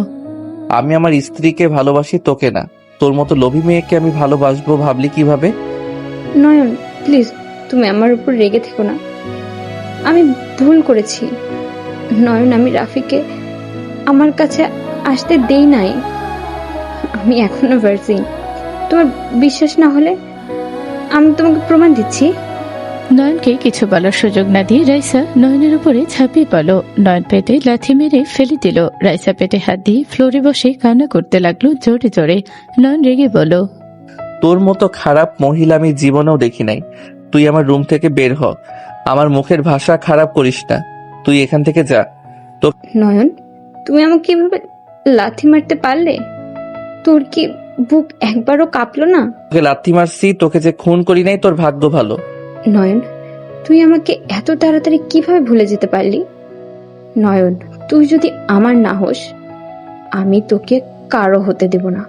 [SPEAKER 1] আমি আমার স্ত্রীকে ভালোবাসি, তোকে না। তোর মতো লোভী মেয়েকে আমি ভালোবাসবো ভাবলি কিভাবে?
[SPEAKER 10] নয়ন প্লিজ, তুমি আমার উপর রেগে থেকো না। আমি ভুল করেছি নয়ন। আমি রাফিকে আমার কাছে আসতে দেই নাই। আমি এখনো ভার্জিন। তোমার বিশ্বাস না হলে আমি তোমাকে প্রমাণ দিচ্ছি।
[SPEAKER 3] নয়নকে কিছু বলার সুযোগ না দিয়ে রাইসা নয়নের উপরে ঝাঁপিয়ে পড়ল। নয়ন পেটে লাথি মেরে ফেলে দিল। রাইসা পেটে হাত দিয়ে ফ্লোরে বসে কান্না করতে লাগলো জোরে জোরে। নয়ন রেগে বলল,
[SPEAKER 1] তোর মতো খারাপ মহিলা আমি জীবনেও দেখি নাই। তুই আমার রুম থেকে বের হ। আমার মুখের ভাষা খারাপ করিস না। তুই এখান থেকে যা।
[SPEAKER 10] নয়ন, তুমি আমাকে এভাবে লাথি মারতে পারলে? তোর কি বুক একবারও কাঁপলো না?
[SPEAKER 1] তোকে লাথি মারছি, তোকে যে খুন করি নাই তোর ভাগ্য ভালো।
[SPEAKER 10] নয়ন, তুই আমাকে এত তাড়াতাড়ি কিভাবে ভুলে যেতে পারলি? নয়ন, তুই যদি আমার না হোস, আমি তোকে কারো হতে দেব না।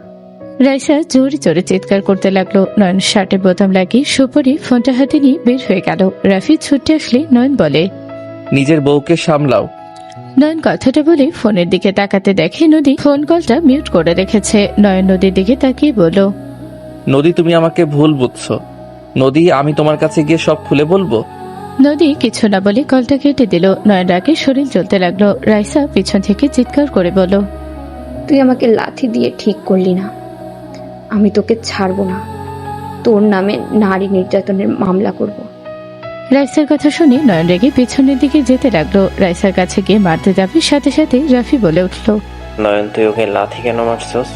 [SPEAKER 3] রাইসা জোরে জোরে চিৎকার করতে লাগলো। নয়ন শার্টে বোতাম লাগিয়ে সুপরি ফোনটা হাতে নিয়ে বের হয়ে গেল। রাফি ছুটে আসলে নয়ন বলে,
[SPEAKER 1] নিজের বউকে সামলাও।
[SPEAKER 3] নয়ন কথাটা বলে ফোনের দিকে তাকাতে দেখে নদী ফোন কলটা মিউট করে রেখেছে। নয়ন নদীর দিকে তাকিয়ে বলল,
[SPEAKER 1] নদী, তুমি আমাকে ভুল বুঝছো। নদী, আমি তোমার কাছে গিয়ে সব খুলে বলবো।
[SPEAKER 3] নদী কিছু না বলে কলটা কেটে দিল। নয়ন রাগে শরীর জ্বলতে লাগলো। রাইসা পিছন থেকে চিৎকার করে বলল,
[SPEAKER 10] তুই আমাকে লাথি দিয়ে ঠিক করলি না। আমি তোকে ছাড়বো না। তোর নামে নারী নির্যাতনের মামলা করব।
[SPEAKER 3] রাইসার কথা শুনে নয়ন রেগে পিছনের দিকে যেতে লাগলো। রাইসার কাছে গিয়ে মারতে যাবে, সাথে সাথে রাফি বলে উঠল,
[SPEAKER 11] নয়ন, তুই ওকে লাথি কেন মারছস?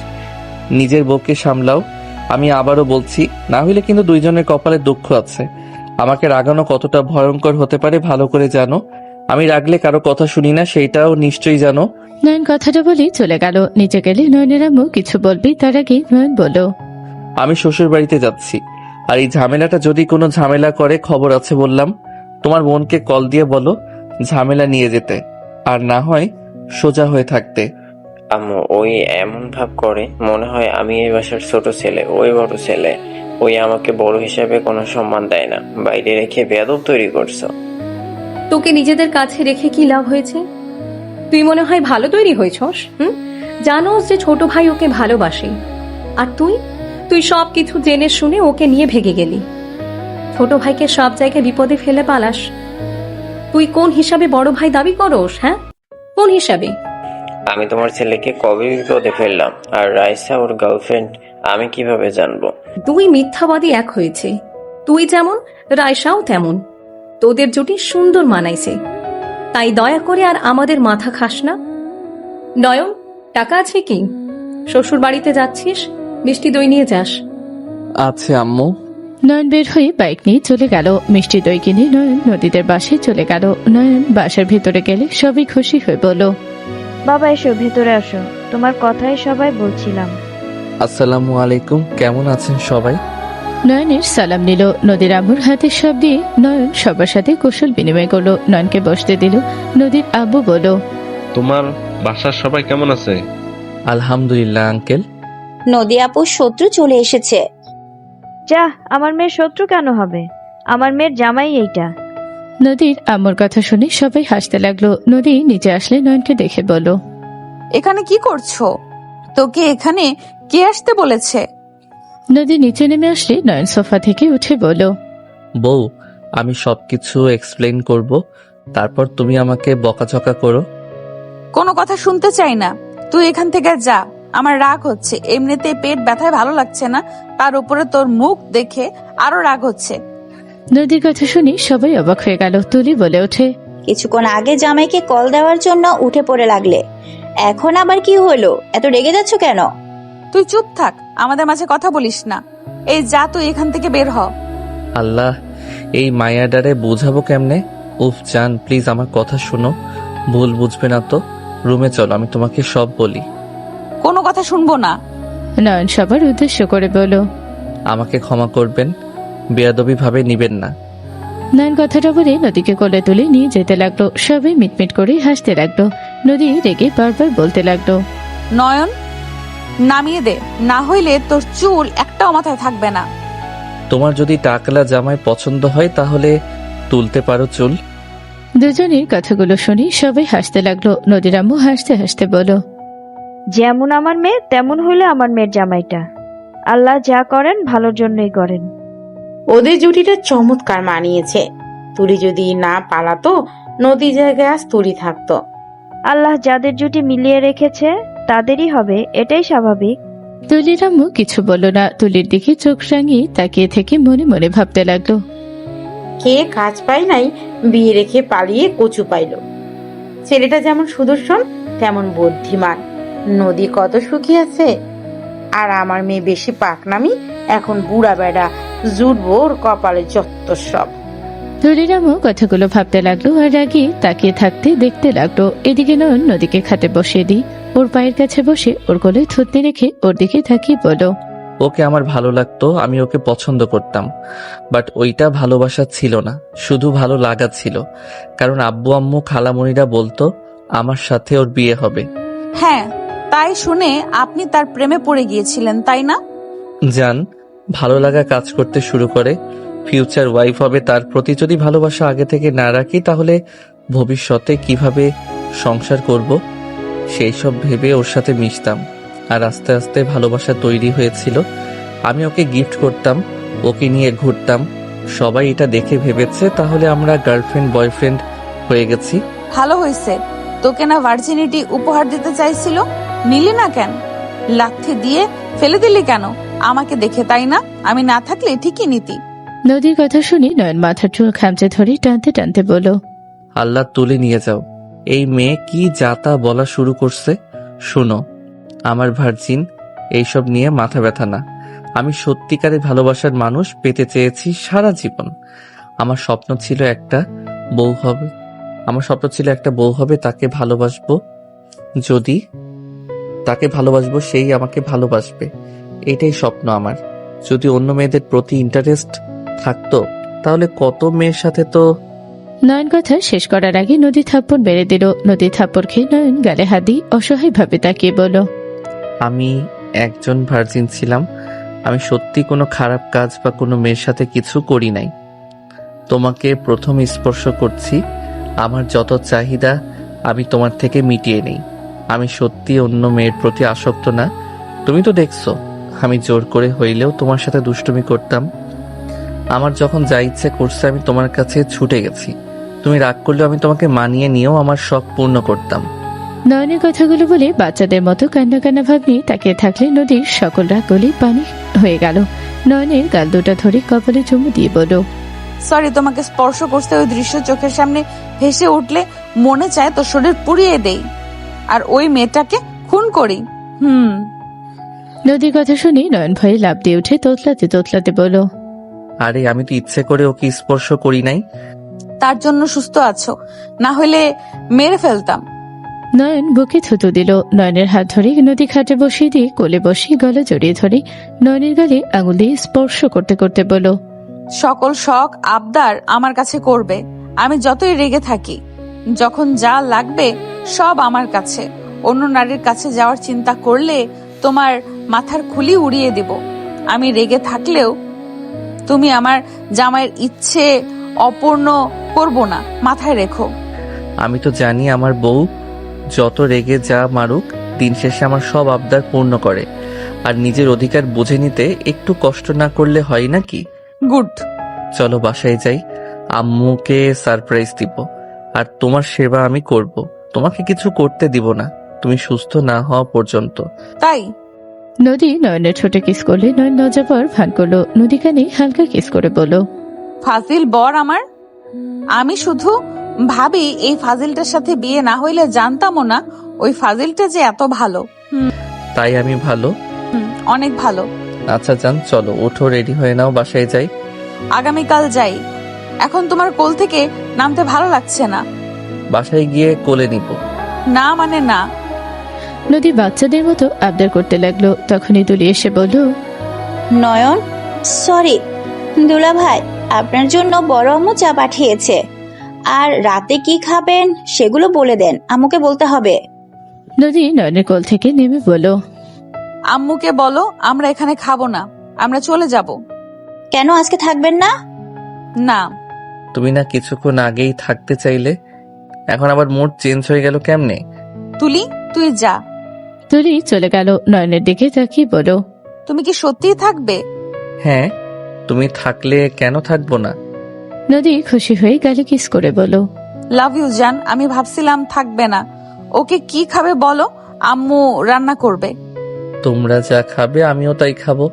[SPEAKER 1] নিজের বউকে সামলাও। আমি আবারও বলছি, না হইলে কিন্তু দুইজনের কপালে দুঃখ আছে। আমাকে রাগানো কতটা ভয়ঙ্কর হতে পারে ভালো করে জানো। আমি রাগলে কারো কথা শুনি না, সেইটাও নিশ্চয়ই জানো।
[SPEAKER 3] নয়ন কথাটা বলে চলে গেল। নিচে গেলে নয়নের আম্মু কিছু বলবি তার আগে নয়ন বলল,
[SPEAKER 1] আমি শ্বশুর বাড়িতে যাচ্ছি, আর এই ঝামেলাটা যদি কোনো ঝামেলা করে খবর আছে বললাম। তোমার বোনকে কল দিয়ে বলো ঝামেলা নিয়ে যেতে, আর না হয় সোজা হয়ে থাকতে।
[SPEAKER 11] আম্মু, ওই এমন ভাব করে মনে হয় আমি এই বাসার ছোট ছেলে, ওই বড় ছেলে। ওই আমাকে বড় হিসাবে কোনো সম্মান দেয় না। বাইরে রেখে বেয়াদব তৈরি করছো।
[SPEAKER 4] তোকে নিজেদের কাছে রেখে কি লাভ হয়েছে? তুই মনে হয় ভালো তৈরি হয়েছস। জানোস যে ছোট ভাই ওকে ভালোবাসে, আর তুই সব কিছু জেনে শুনে ওকে নিয়ে ভেগে গেলি। ছোট ভাইকে সব জায়গায় বিপদে ফেলে পালাস। তুই কোন হিসাবে বড় ভাই দাবি করস? হ্যাঁ, কোন হিসাবে?
[SPEAKER 11] আমি তোমার ছেলেকে কবে বিপদে ফেললাম? আর রাইসা ওর গার্লফ্রেন্ড, আমি কিভাবে জানবো?
[SPEAKER 4] দুই মিথ্যাবাদী এক হয়েছে। তুই যেমন, রাইসাও তেমন। তোদের জুটি সুন্দর মানাইছে। তাই দয়া করে আর আমাদের মাথা খাস না। নয়ন, টাকা আছে কি? শ্বশুর বাড়িতে যাচ্ছিস, মিষ্টি দই নিয়ে যাস।
[SPEAKER 1] আছে আম্মু।
[SPEAKER 3] নয়ন বের হয়ে বাইক নিয়ে চলে গেল। মিষ্টি দই কিনে নয়ন নদীদের বাসায় চলে গেল। নয়ন বাসার ভিতরে গেলে সবাই খুশি হয়ে বলল,
[SPEAKER 6] বাবা এসো, ভেতরে আসো, তোমার কথাই সবাই বলছিলাম।
[SPEAKER 1] আসসালামু আলাইকুম, কেমন আছেন সবাই?
[SPEAKER 3] নয়নের সালাম নিল। নদীর আম্মুর হাতে সব দিয়ে নয়ন সবার সাথে কুশল বিনিময় করলো। নয়নকে বসতে দিল। নদীর আব্বু বলল,
[SPEAKER 8] তোমার বাসার সবাই কেমন আছে?
[SPEAKER 1] আলহামদুলিল্লাহ আঙ্কেল।
[SPEAKER 7] নদী আপুর শত্রু চলে এসেছে।
[SPEAKER 6] যা, আমার মেয়ের শত্রু কেন হবে? আমার মেয়ের জামাই এইটা।
[SPEAKER 3] নদীর আম্মুর কথা শুনে সবাই হাসতে লাগলো। নদী নিচে আসলে নয়নকে দেখে বলল,
[SPEAKER 2] এখানে কি করছো? তোকে এখানে কে আসতে বলেছে?
[SPEAKER 3] নদী নিচে নেমে আসলে নয়ন সোফা থেকে উঠে বলল,
[SPEAKER 1] বউ, আমি সবকিছু এক্সপ্লেইন করব, তারপর তুমি আমাকে বকাঝকা করো।
[SPEAKER 2] কোনো কথা শুনতে চাই না। তুই এখান থেকে যা। আমার রাগ হচ্ছে। এমনিতে পেট ব্যথায় ভালো লাগছে না, তার উপরে তোর মুখ দেখে আরো রাগ হচ্ছে।
[SPEAKER 3] নদীর কথা শুনে সবাই অবাক হয়ে গেল। তুলি বলে ওঠে,
[SPEAKER 7] কিছুক্ষণ আগে জামাইকে কল দেওয়ার জন্য উঠে পড়ে লাগলে, এখন আবার কি হলো? এত রেগে যাচ্ছ কেন?
[SPEAKER 2] তুই চুপ থাক, আমাদের মাঝে কথা বলিস না। এই যা, তুই এখান থেকে বের হ।
[SPEAKER 1] আল্লাহ, এই মায়াডারে বোঝাবো কেমনে? উফ জান, প্লিজ আমার কথা শুনো, ভুল বুঝবে না তো। রুমে চলো, আমি তোমাকে সব বলি।
[SPEAKER 2] কোনো কথা শুনবো না।
[SPEAKER 3] নয়ন সবার উদ্দেশ্য করে বলল,
[SPEAKER 1] আমাকে ক্ষমা করবেন, বেয়াদবি ভাবে নিবেন না।
[SPEAKER 3] নয়ন কথাটা বলে নদীকে কোলে তুলে নিয়ে যেতে লাগলো। সবাই মিটমিট করে হাসতে লাগলো। নদী রেগে বারবার বলতে লাগলো,
[SPEAKER 2] নয়ন, নামিয়ে দে, না হইলে তোর চুল একটাও মাথায় থাকবে না।
[SPEAKER 1] তোমার যদি টাকলা জামাই পছন্দ হয় তাহলে তুলতে পারো চুল।
[SPEAKER 3] দুজনের কথাগুলো শুনে সবাই হাসতে লাগলো। নদীর আম্মু হাসতে হাসতে বলল,
[SPEAKER 6] যেমন আমার মেয়ে তেমন হইলে আমার মেয়ের জামাইটা। আল্লাহ যা করেন ভালোর জন্যই করেন।
[SPEAKER 12] ওদের জুটিটা চমৎকার মানিয়েছে। তুলি যদি না পালাতো, নদী জায়গায় আজ তুলি থাকতো।
[SPEAKER 6] আল্লাহ যাদের জুটি মিলিয়ে রেখেছে তাদেরই হবে, এটাই স্বাভাবিক।
[SPEAKER 3] তুলির আম্মু কিছু বলল না। তুলির দিকে চোখ রাঙিয়ে তাকিয়ে থেকে মনে মনে ভাবতে লাগলো,
[SPEAKER 12] খেয়ে কাজ পায় নাই, বিয়ে রেখে পালিয়ে কচু পাইল। ছেলেটা যেমন সুদর্শন তেমন বুদ্ধিমান। নদী কত সুখী আছে, আর আমার মেয়ে বেশি পাকনামি। এখন বুড়া বেড়া জুটবো ওর কপালে যত সব।
[SPEAKER 3] তুলিরামও কথাগুলো ভাবতে লাগলো আর রাগে তাকিয়ে থাকতে দেখতে লাগলো। এদিকে নয়ন নদীকে খাটে বসিয়ে দিই ওর পায়ের কাছে বসে ওর কোলে থুতনি রেখে ওর দিকে তাকিয়ে বলল,
[SPEAKER 1] ওকে আমার ভালো লাগতো, আমি ওকে পছন্দ করতাম, বাট ওইটা ভালোবাসা ছিল না, শুধু ভালো লাগা ছিল। কারণ আব্বু আম্মু খালামণিরা বলতো আমার সাথে ওর বিয়ে হবে।
[SPEAKER 2] হ্যাঁ, তাই শুনে আপনি তার প্রেমে পড়ে গিয়েছিলেন, তাই না?
[SPEAKER 1] জান, ভালো লাগা কাজ করতে শুরু করে, ফিউচার ওয়াইফ হবে, তার প্রতি যদি ভালোবাসা আগে থেকে না রাখি তাহলে ভবিষ্যতে কিভাবে সংসার করব সেই সব ভেবে ওর সাথে মিশতাম। আর আস্তে আস্তে ভালোবাসা তৈরি হয়েছিল। আমি ওকে গিফট করতাম, ওকে নিয়ে ঘুরতাম। সবাই এটা দেখে ভেবেছে তাহলে আমরা গার্লফ্রেন্ড বয়ফ্রেন্ড হয়ে গেছি।
[SPEAKER 2] ভালো হয়েছে। তোকে না ভার্জিনিটি উপহার দিতে চাইছিল, নিলি না কেন? লাথি দিয়ে ফেলে দিলি কেন আমাকে দেখে, তাই না? আমি না থাকলে ঠিকই নিতি।
[SPEAKER 3] নদীর কথা শুনে নয়ন মাথার চুল খামচে ধরে টানতে টানতে বলল,
[SPEAKER 1] আল্লাহ তুলে নিয়ে যাও। এই মেয়ে কি যাতা বলা শুরু করছে। শুনো, আমার ভার্জিন, এইসব নিয়ে মাথা ব্যথা না। আমি সত্যিকারের ভালোবাসার মানুষ পেতে চেয়েছি সারা জীবন। আমার স্বপ্ন ছিল একটা বউ হবে, তাকে ভালোবাসবো। যদি তাকে ভালোবাসবো, সেই আমাকে ভালোবাসবে, এটাই স্বপ্ন আমার। যদি অন্য মেয়েদের প্রতি ইন্টারেস্ট থাকতো তাহলে কত মেয়ের সাথে তো।
[SPEAKER 3] নয়ন কথা শেষ করার আগে নদী থাপ্পড় মেরে দিল। নদী থাপ্পড় খেয়ে নয়ন গালে হাত দিয়ে অসহায় ভাবে তাকিয়ে বলল,
[SPEAKER 1] আমি একজন ভার্জিন ছিলাম। আমি সত্যি কোনো খারাপ কাজ বা কোনো মেয়ের সাথে কিছু করি নাই। তোমাকে প্রথম স্পর্শ করছি। আমার যত চাহিদা আমি তোমার থেকে মিটিয়ে নেই। আমি সত্যি অন্য মেয়ের প্রতি আসক্ত না। তুমি তো দেখছো আমি জোর করে হইলেও তোমার সাথে দুষ্টুমি করতাম। আমার যখন যা ইচ্ছে করছে আমি তোমার কাছে ছুটে গেছি। তুমি রাগ করলেও আমি তোমাকে মানিয়ে নিয়েও আমার শখ পূর্ণ করতাম।
[SPEAKER 3] নয়নের কথাগুলো বলে বাচ্চাদের মতো কান্না কান্না ভাব নিয়ে তাকিয়ে থাকলে নদীর সকল রাগ গলি পানি হয়ে গেল। নয়নের গাল দুটা ধরে কপালে চুমু দিয়ে বলল,
[SPEAKER 2] সরি, তোমাকে স্পর্শ করতে ওই দৃশ্য চোখের সামনে ভেসে উঠলে মনে চায় তো শরীর পুড়িয়ে দেই আর ওই মেয়েটাকে খুন করি।
[SPEAKER 3] নদীর কথা শুনে নয়ন ভয়ে লাফ দিয়ে উঠে তোতলাতে তোতলাতে বলল,
[SPEAKER 1] আরে আমি তো ইচ্ছে করে ওকে স্পর্শ করি নাই।
[SPEAKER 2] তার জন্য সুস্থ আছো, না হলে মেরে ফেলতাম।
[SPEAKER 3] নয়ন বুকে থুতু দিল। নয়নের হাত ধরে নদী খাটে বসিয়ে দিয়ে কোলে বসিয়ে গলা জড়িয়ে ধরে নয়নের গালে আঙুল দিয়ে স্পর্শ করতে করতে বলল,
[SPEAKER 2] সকল শখ আবদার আমার কাছে করবে, আমি যতই রেগে থাকি। যখন যা লাগবে সব আমার কাছে। অন্য নারীর কাছে যাওয়ার চিন্তা করলে তোমার মাথার খুলি উড়িয়ে দিব। আমি রেগে থাকলেও তুমি আমার জামাইয়ের ইচ্ছে অপূর্ণ করব না, মাথায় রেখো।
[SPEAKER 1] আমি তো জানি আমার বউ যত রেগে যা মারুক দিন শেষে আমার সব আবদার পূর্ণ করে। আর নিজের অধিকার বুঝে নিতে একটু কষ্ট না করলে হয় নাকি?
[SPEAKER 2] গুড।
[SPEAKER 1] চলো বাসায় যাই, আম্মুকে সারপ্রাইজ দিব। আর তোমার সেবা আমি করব, তোমাকে কিছু করতে দিব না তুমি সুস্থ না হওয়া পর্যন্ত।
[SPEAKER 2] তাই
[SPEAKER 3] নদী নয়নের ছোটে কিস করলে নয়ন লজ্জাপর ভান করলো। নদী কানে হালকা কিস করে বলল,
[SPEAKER 2] ফাজিল বর আমার। আমি শুধু ভাবি এই ফাজিলটার সাথে বিয়ে না হইলে জানতামও না ওই ফাজিলটা যে এত ভালো।
[SPEAKER 1] তাই আমি ভালো?
[SPEAKER 2] অনেক ভালো।
[SPEAKER 1] আচ্ছা যান, চলো ওঠো, রেডি হয়ে নাও, বাসায় যাই।
[SPEAKER 2] আগামীকাল যাই। এখন তোমার কোল থেকে নামতে ভালো লাগছে না?
[SPEAKER 1] বাসায় গিয়ে কোলে নিব।
[SPEAKER 2] না মানে না।
[SPEAKER 3] নদী বাচ্চাদের মতো আবদার করতে লাগলো। তখনই তুলি এসে বলল,
[SPEAKER 7] নয়ন, সরি দুলা ভাই, আপনার জন্য বড় আম্মু চা পাঠিয়েছে। আর রাতে কি খাবেন সেগুলো বলে দেন, আম্মুকে বলতে হবে।
[SPEAKER 3] নদী নয়নের কোল থেকে নেমে বলল,
[SPEAKER 2] আম্মুকে বলো আমরা এখানে খাবো না, আমরা চলে যাব।
[SPEAKER 7] কেন আজকে থাকবেন না?
[SPEAKER 2] না।
[SPEAKER 1] তুমি না কিছুক্ষণ আগেই থাকতে চাইলে, এখন আবার মুড চেঞ্জ হয়ে গেল কেমনে?
[SPEAKER 2] তুলি, তুই যা।
[SPEAKER 3] তুলি চলে গেল। নয়নের দিকে তাকিয়ে বলল,
[SPEAKER 2] তুমি কি সত্যিই থাকবে?
[SPEAKER 1] হ্যাঁ, তুমি থাকলে কেন থাকবো না?
[SPEAKER 3] নদী খুশি হয়ে গালে কিস করে বলল,
[SPEAKER 2] লাভ ইউ জান। আমি ভাবছিলাম থাকবে না। ওকে কি খাবে বলো, আম্মু রান্না করবে।
[SPEAKER 1] তোমরা যা খাবে আমিও তাই খাবো,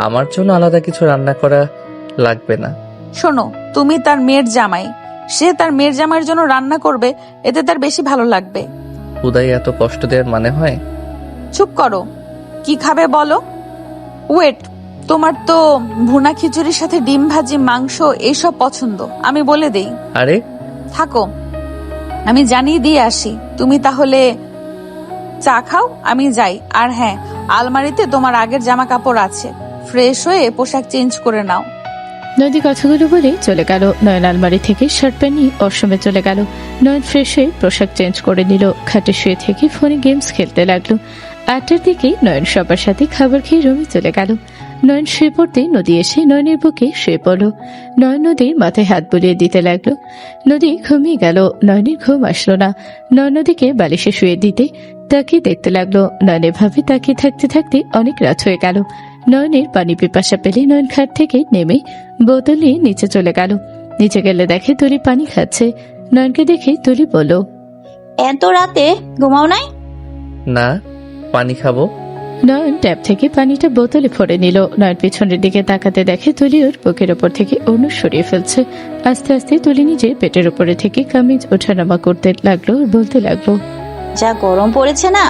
[SPEAKER 1] আমার জন্য আলাদা কিছু রান্না করা লাগবে না।
[SPEAKER 2] শোনো, তুমি তার মেয়ের জামাই, সে তার মেয়ের জামাইয়ের জন্য রান্না করবে, এতে তার বেশি ভালো লাগবে।
[SPEAKER 1] খুদাই এত কষ্ট দেওয়ার মানে হয়?
[SPEAKER 2] চুপ করো, কি খাবে বলো? ওয়েট, তোমার তো ভুনা খিচুড়ির সাথে ডিম ভাজি, মাংস এইসব পছন্দ, আমি বলে দেই।
[SPEAKER 1] আরে
[SPEAKER 2] থাকো, আমি জানিয়ে দিয়ে আসি। তুমি তাহলে চা খাও, আমি যাই। আর হ্যাঁ, আলমারিতে তোমার আগের জামা কাপড় আছে, ফ্রেশ হয়ে পোশাক চেঞ্জ করে নাও।
[SPEAKER 3] নদী কথাগুলো বলে চলে গেল। নয়ন আলমারি থেকে শার্ট প্যান্ট নিয়ে ওয়াশরুমে চলে গেল। নয়ন ফ্রেশ হয়ে পোশাক চেঞ্জ করে নিল। খাটে শুয়ে থেকে ফোনে গেমস খেলতে লাগলো। 8টার দিকে নয়ন সবার সাথে খাবার খেয়ে রুমে চলে গেল। নয়ন শুয়ে পড়তে নদী এসে নয়নের বুকে শুয়ে পড়ল। নয়ন নদীর মাথায় হাত বুলিয়ে দিতে লাগলো। নদী ঘুমিয়ে গেল। নয়নের ঘুম আসলো না। নয়ন নদীকে বালিশে শুয়ে দিতে তাকিয়ে দেখতে লাগলো। নয়ন এভাবে তাকিয়ে থাকতে থাকতে অনেক রাত হয়ে গেল। নয়নের পানি পিপাসা পেলে নয়ন খাট থেকে নেমে বোতল নিয়ে নিচে চলে গেল। নিচে গেলে দেখে তুলি পানি খাচ্ছে। নয়নকে দেখে তুলি বলল,
[SPEAKER 7] এত রাতে ঘুমাও নাই?
[SPEAKER 1] না, পানি খাবো।
[SPEAKER 3] নয়ন ট্যাপ থেকে পানিটা বোতলে ভরে নিল। নয়ন পিছনের দিকে তাকাতে দেখে তুলি ওর বুকের ওপর থেকে অন্য সরিয়ে ফেলছে। আস্তে আস্তে তুলি নিজে পেটের উপরে থেকে কামিজ ওঠানামা করতে লাগলো, বলতে লাগলো,
[SPEAKER 7] যা গরম পড়েছে না।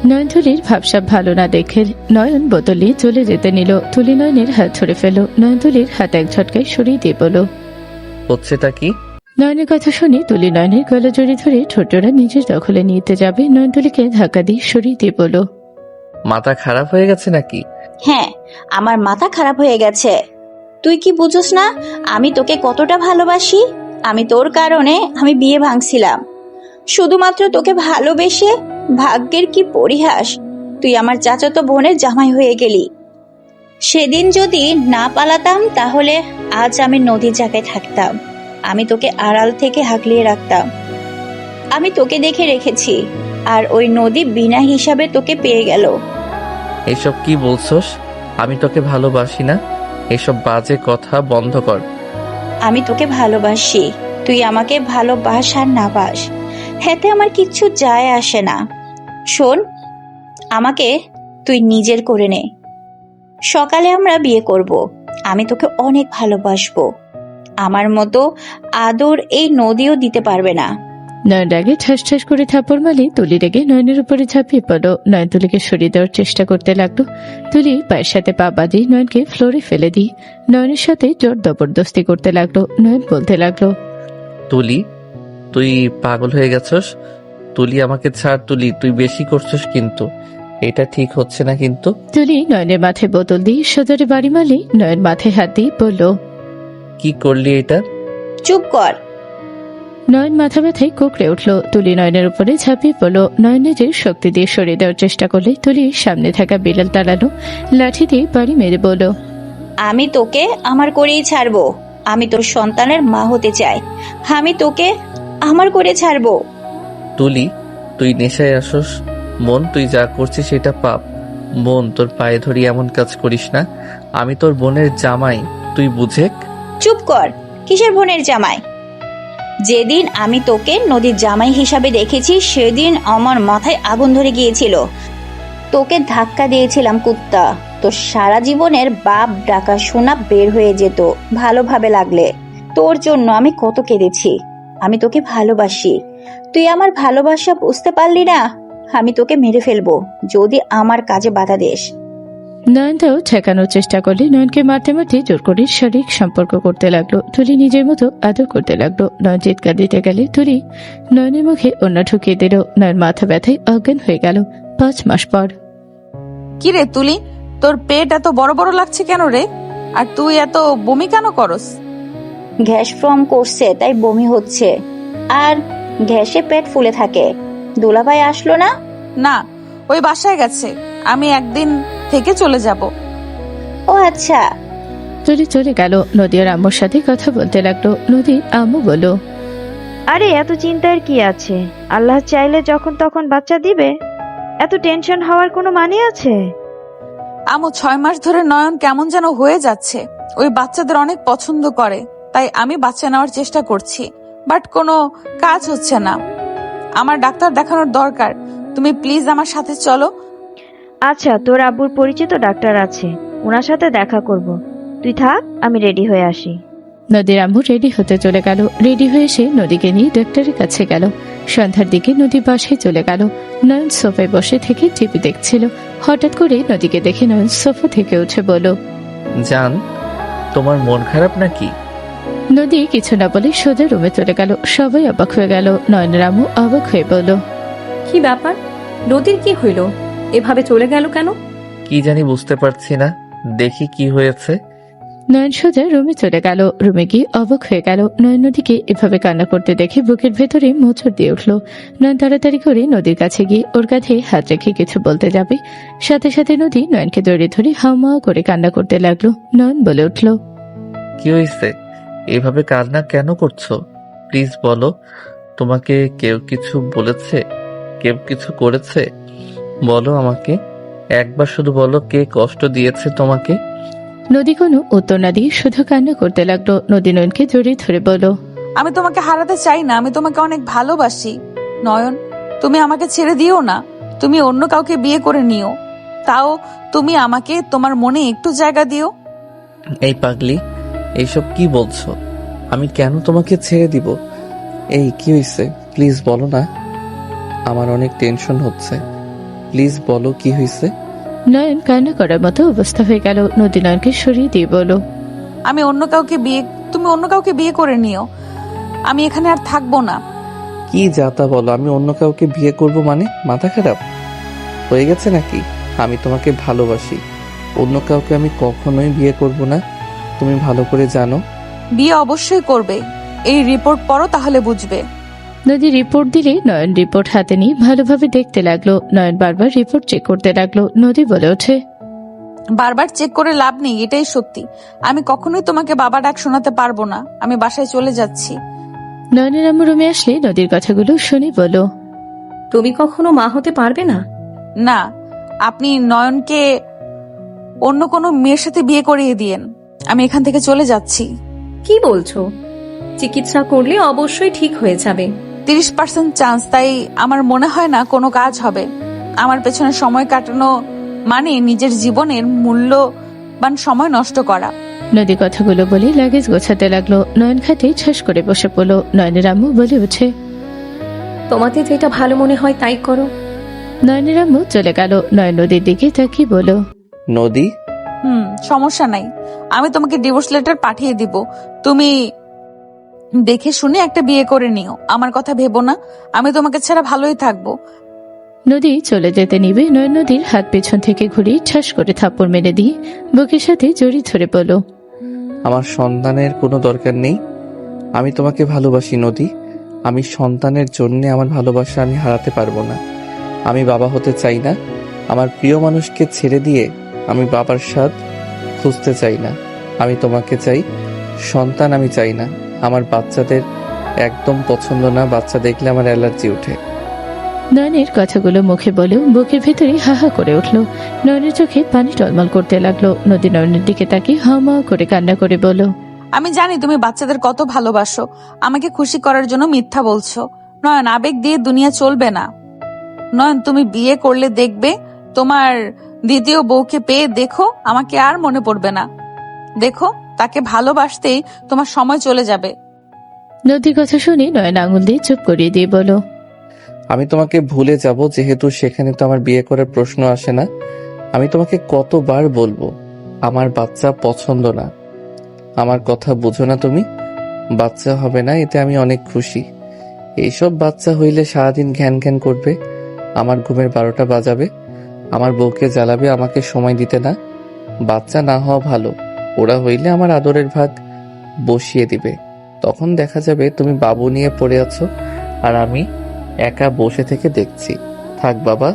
[SPEAKER 3] নয়ন তুলির ভাবসাব ভালো না দেখে নয়ন বোতল নিয়ে চলে যেতে নিল। তুলি নয়নের হাত ধরে ফেল। নয়ন তুলির হাত এক ঝটকায় সরিয়ে দিয়ে বলল,
[SPEAKER 1] হচ্ছেটা কি?
[SPEAKER 3] নয়নের কথা শুনে তুলি নয়নের গলা জড়িয়ে ধরে ঠোঁটরা নিজের দখলে নিতে যাবে। নয়ন তুলিকে ধাক্কা দিয়ে সরিয়ে দিয়ে বলল,
[SPEAKER 1] মাথা খারাপ হয়ে গেছে নাকি?
[SPEAKER 7] হ্যাঁ, আমার মাথা খারাপ হয়ে গেছে। তুই কি বুঝোস না আমি তোকে কতটা ভালোবাসি? আমি তোর কারণে আমি বিয়ে ভাঙছিলাম, শুধুমাত্র তোকে ভালোবেসে। ভাগ্যের কি পরিহাস, তুই আমার চাচাতো বোনের জামাই হয়ে গেলি। সেদিন যদি না পালাতাম তাহলে আজ আমি নদীর জায়গায় থাকতাম। আমি তোকে আড়াল থেকে হাঁকলিয়ে রাখতাম। আমি তোকে দেখে রেখেছি, আর ওই নদী বিনা হিসাবে তোকে পেয়ে গেল।
[SPEAKER 1] এসব কি বলছস? আমি তোকে ভালোবাসি না, এসব বাজে কথা বন্ধ কর।
[SPEAKER 7] আমি তোকে ভালোবাসি, তুই আমাকে ভালোবাস আর না বাস, হেতে আমার কিচ্ছু যায় আসে না। শোন, আমাকে তুই নিজের করে নে। সকালে আমরা বিয়ে করব। আমি তোকে অনেক ভালোবাসবো। আমার মতো আদর এই নদীও দিতে পারবে না।
[SPEAKER 3] নয়ন রাগে ঠাস ঠাস করে থাপড় মারলে তুলি রেগে নয়নের উপরে ঝাঁপিয়ে পড়ল। নয়ন তুলিকে সরিয়ে দেওয়ার চেষ্টা করতে লাগলো। তুলি পায়ের সাথে পা বাঁধিয়ে নয়নকে ফ্লোরে ফেলে দিয়ে নয়নের সাথে জোর জবরদস্তি করতে লাগলো। নয়ন বলতে লাগলো,
[SPEAKER 1] তুলি, তুই পাগল হয়ে গেছস। তুলি, আমাকে ছাড়। তুলি, তুই বেশি করছস কিন্তু, এটা ঠিক হচ্ছে না কিন্তু।
[SPEAKER 3] তুলি নয়নের মাথায় বোতল দিয়ে সজোরে বাড়ি মারলে নয়ন মাথায় হাত দিয়ে বলল,
[SPEAKER 1] কি করলি এটা?
[SPEAKER 7] চুপ কর।
[SPEAKER 3] নয়ন মাথা ব্যথায় কুকড়ে উঠল। তুলি নয়নের উপরে ঝাঁপিয়ে পড়ল। নয়ন নিজের শক্তি দিয়ে সরিয়ে দেওয়ার চেষ্টা করলে তুলি সামনে থাকা বিড়াল তাড়ানো লাঠি দিয়ে বাড়ি মেরে বলল,
[SPEAKER 7] আমি তোকে আমার করেই ছাড়বো। আমি তোর সন্তানের মা হতে চাই। আমি তোকে আমার করে ছাড়বো।
[SPEAKER 1] তুলি, তুই নেশায় আসস। মন, তুই যা করছিস সেটা পাপ। মন, তোর পায়ে ধরি এমন কাজ করিস না। আমি তোর বোনের জামাই, তুই বুঝেক।
[SPEAKER 7] চুপ কর। কিসের বোনের জামাই? যেদিন আমি তোকে নদীর জামাই হিসাবে দেখেছি সেদিন আমার মাথায় আগুন ধরে গিয়েছিল। তোকে ধাক্কা দিয়েছিলাম কুত্তা। তোর সারা জীবনের বাপ ডাকা শোনা বের হয়ে যেত ভালোভাবে লাগলে। তোর জন্য আমি কত কেঁদেছি। আমি তোকে ভালোবাসি। তুই আমার ভালোবাসা বুঝতে পারলি না। আমি তোকে মেরে ফেলবো যদি আমার কাজে বাধা দিস।
[SPEAKER 3] নয়নটাও ঠেকানোর চেষ্টা করলে নয়নকে মারতে মারতে জোর করে শারীরিক সম্পর্ক করতে লাগলো। তুলি নিজের মতো আদর করতে লাগলো। নয়ন চিৎকার দিতে গেলে তুলি নয়নের মুখে অন্য ঢুকিয়ে দিল। নয়ন মাথা ব্যথায় অজ্ঞান হয়ে গেল। 5 মাস পর।
[SPEAKER 2] কি রে তুলি, তোর পেট এত বড় বড় লাগছে কেন রে? আর তুই এত বমি কেন করস?
[SPEAKER 7] গ্যাস ফর্ম করছে তাই বমি হচ্ছে, আর গ্যাসে পেট ফুলে থাকে। দুলাভাই আসলো না?
[SPEAKER 2] না, ওই বাসায় গেছে। আমি একদিন থেকে চলে যাব।
[SPEAKER 7] ও আচ্ছা।
[SPEAKER 3] তুলি চলে গেল। নদী আর আম্মুর সাথে কথা বলতে লাগলো। নদীর আম্মু বলল,
[SPEAKER 6] আরে এত চিন্তার কি আছে? আল্লাহ চাইলে যখন তখন বাচ্চা দিবে। এত টেনশন হওয়ার কোনো মানে আছে?
[SPEAKER 2] আমু, 6 মাস ধরে নয়ন কেমন যেন হয়ে যাচ্ছে। ওই বাচ্চাদের অনেক পছন্দ করে, তাই আমি বাচ্চা নেওয়ার চেষ্টা করছি, বাট কোনো কাজ হচ্ছে না। আমার ডাক্তার দেখানোর দরকার। তুমি প্লিজ আমার সাথে চলো।
[SPEAKER 6] আচ্ছা, তোর আব্বুর পরিচিত ডাক্তার আছে, ওনার সাথে দেখা করব। তুই থাক, আমি রেডি হয়ে আসি।
[SPEAKER 3] নদীর আম্মু রেডি হতে চলে গেল। রেডি হয়ে এসে নদীকে নিয়ে ডাক্তারের কাছে গেল। সন্ধ্যার দিকে নদী বাসায় চলে গেল। নয়ন সোফায় বসে থেকে টিভি দেখছিল। হঠাৎ করে নদীকে দেখে নয়ন সোফা থেকে উঠে বলল,
[SPEAKER 1] জান, তোমার মন খারাপ নাকি?
[SPEAKER 3] নদী কিছু না বলে সোজা রুমে চলে গেল। সবাই অবাক হয়ে গেল। নয়নের আম্মু অবাক হয়ে বলল,
[SPEAKER 4] কি ব্যাপার? নদীর কি হইল? এভাবে চলে গেল কেন?
[SPEAKER 1] কি জানি বুঝতে পারছি না, দেখি কি হয়েছে।
[SPEAKER 3] নয়ন সোজা রুমে চলে গেল। রুমে গিয়ে অবাক হয়ে গেল। নয়ন নদীকে এভাবে কান্না করতে দেখে বুকের ভেতরে মোচড় দিয়ে উঠল। নয়ন তাড়াতাড়ি করে নদীর কাছে গিয়ে ওর কাঁধে হাত রেখে কিছু বলতে যাবে, সাথে সাথে নদী নয়নকে জড়িয়ে ধরে হাওয়া করে কান্না করতে লাগলো। নয়ন বলে উঠল,
[SPEAKER 1] কি হয়েছে? এভাবে কান্না কেন করছো? প্লিজ বলো, তোমাকে কেউ কিছু বলেছে? কেউ কিছু করেছে? বলো আমাকে, একবার শুধু বলো, কে কষ্ট দিয়েছে তোমাকে?
[SPEAKER 3] নদী কোনো উত্তর না দিয়ে শুধু কান্না করতে লাগলো। নদী নয়নকে জড়িয়ে ধরে বলল,
[SPEAKER 2] আমি তোমাকে হারাতে চাই না, আমি তোমাকে অনেক ভালোবাসি। নয়ন, তুমি আমাকে ছেড়ে দিও না। তুমি অন্য কাউকে বিয়ে করে নিও, তাও তুমি আমাকে তোমার মনে একটু জায়গা দিও।
[SPEAKER 1] এই পাগলি, এইসব কি বলছো? আমি কেন তোমাকে ছেড়ে দিব? এই কি হয়েছে? প্লিজ বলো না, আমার অনেক টেনশন হচ্ছে। প্লিজ বলো কি হয়েছে।
[SPEAKER 3] নয়ন কান্না করার মতো অবস্থা হয়ে গেল। নদী নয়নকে সরিয়ে দিয়ে বলল,
[SPEAKER 2] তুমি অন্য কাউকে বিয়ে করে নিও। আমি এখানে আর থাকবো না।
[SPEAKER 1] কি যাতা বলো, আমি অন্য কাউকে বিয়ে করব মানে? মাথা খারাপ হয়ে গেছে নাকি? আমি তোমাকে ভালোবাসি, অন্য কাউকে আমি কখনোই বিয়ে করব না, তুমি ভালো করে জানো।
[SPEAKER 2] বিয়ে অবশ্যই করবে, এই রিপোর্ট পড়ো তাহলে বুঝবে।
[SPEAKER 3] নদী রিপোর্ট দিলে নয়ন রিপোর্ট হাতে নিয়ে ভালোভাবে দেখতে লাগলো। নয়ন বারবার রিপোর্ট চেক করতে লাগলো। নদী বলে ওঠে,
[SPEAKER 2] বারবার চেক করে লাভ নেই, এটাই সত্যি। আমি কখনোই তোমাকে বাবা ডাক শোনাতে পারবো না। আমি বাসায় চলে যাচ্ছি।
[SPEAKER 3] নয়নের আম্মু রুমে আসলে নদীর কথাগুলো শুনে বলো,
[SPEAKER 4] তুমি কখনো মা হতে পারবে না?
[SPEAKER 2] না, আপনি নয়নকে অন্য কোনো মেয়ের সাথে বিয়ে করিয়ে দিয়েন। আমি এখান থেকে চলে যাচ্ছি।
[SPEAKER 4] কি বলছো? চিকিৎসা করলে অবশ্যই ঠিক হয়ে যাবে।
[SPEAKER 2] 30% চান্স, তাই আমার মনে হয় না কোনো কাজ হবে। আমার পেছনে সময় কাটানো মানে নিজের জীবনের মূল্যবান সময় নষ্ট করা।
[SPEAKER 3] নদী কথাগুলো বলে লাগেজ গোছাতে লাগলো। নয়ন খাটে ঠাস করে বসে পড়লো। নয়নের আম্মু বলে ওঠে,
[SPEAKER 4] তোমাদের যেটা ভালো মনে হয় তাই করো।
[SPEAKER 3] নয়নের আম্মু চলে গেল। নয়ন নদীর দিকে তাকিয়ে বলো,
[SPEAKER 1] নদী,
[SPEAKER 2] সমস্যা নাই, আমি তোমাকে ডিভোর্স লেটার পাঠিয়ে দিব। তুমি দেখে শুনে একটা বিয়ে করে নিও। আমার কথা ভেবো না, আমি তোমাকে ছাড়া ভালোই থাকবো।
[SPEAKER 3] নদী চলে যেতে নিবে। নয়ন নদীর হাত পেছন থেকে ঘুরিয়ে ঠাস করে থাপ্পড় মেরে দিয়ে বুকের সাথে জড়িয়ে ধরে বলো,
[SPEAKER 1] আমার সন্তানের কোনো দরকার নেই, আমি তোমাকে ভালোবাসি নদী। আমি সন্তানের জন্য আমার ভালোবাসা আমি হারাতে পারবো না। আমি বাবা হতে চাই না। আমার প্রিয় মানুষকে ছেড়ে দিয়ে আমি বাবার স্বাদ খুঁজতে চাই না। আমি তোমাকে চাই, সন্তান আমি চাই না। আমার বাচ্চাদের একদম পছন্দ না, বাচ্চা দেখলে আমার অ্যালার্জি ওঠে।
[SPEAKER 3] নয়নের কথাগুলো মুখে বলেও বুকের ভেতরে হাহা করে উঠল। নয়নের চোখে পানি টলমল করতে লাগলো। নদী নয়নের দিকে তাকিয়ে হাওয়া করে কান্না করে বলল,
[SPEAKER 2] আমি জানি তুমি বাচ্চাদের কত ভালোবাসো। আমাকে খুশি করার জন্য মিথ্যা বলছো। নয়ন, আবেগ দিয়ে দুনিয়া চলবে না। নয়ন, তুমি বিয়ে করলে দেখবে তোমার দ্বিতীয় বউকে পেয়ে দেখো, আমাকে আর মনে পড়বে না। দেখো, তাকে ভালোবাসতেই তোমার সময় চলে যাবে।
[SPEAKER 3] নদীর কথা শুনে নয়ন আঙুল দিয়ে চুপ করিয়ে দিয়ে বলো,
[SPEAKER 1] আমি তোমাকে ভুলে যাব, যেহেতু সেখানে তো আমার বিয়ে করার প্রশ্ন আসে না। আমি তোমাকে কতবার বলবো, আমার বাচ্চা পছন্দ না। আমার কথা বুঝো না তুমি? বাচ্চা হবে না, এতে আমি অনেক খুশি। এইসব বাচ্চা হইলে সারাদিন ঘ্যান ঘ্যান করবে, আমার ঘুমের 12টা বাজাবে, আমার বউকে জ্বালাবে, আমাকে সময় দিতে না। বাচ্চা না হওয়া ভালো, ওরা হইলে আমার আদরের ভাগ বসিয়ে দিবে। তখন দেখা যাবে তুমি বাবু নিয়ে পড়ে আছো আর আমি একা বসে থেকে দেখছি। থাক বাবা,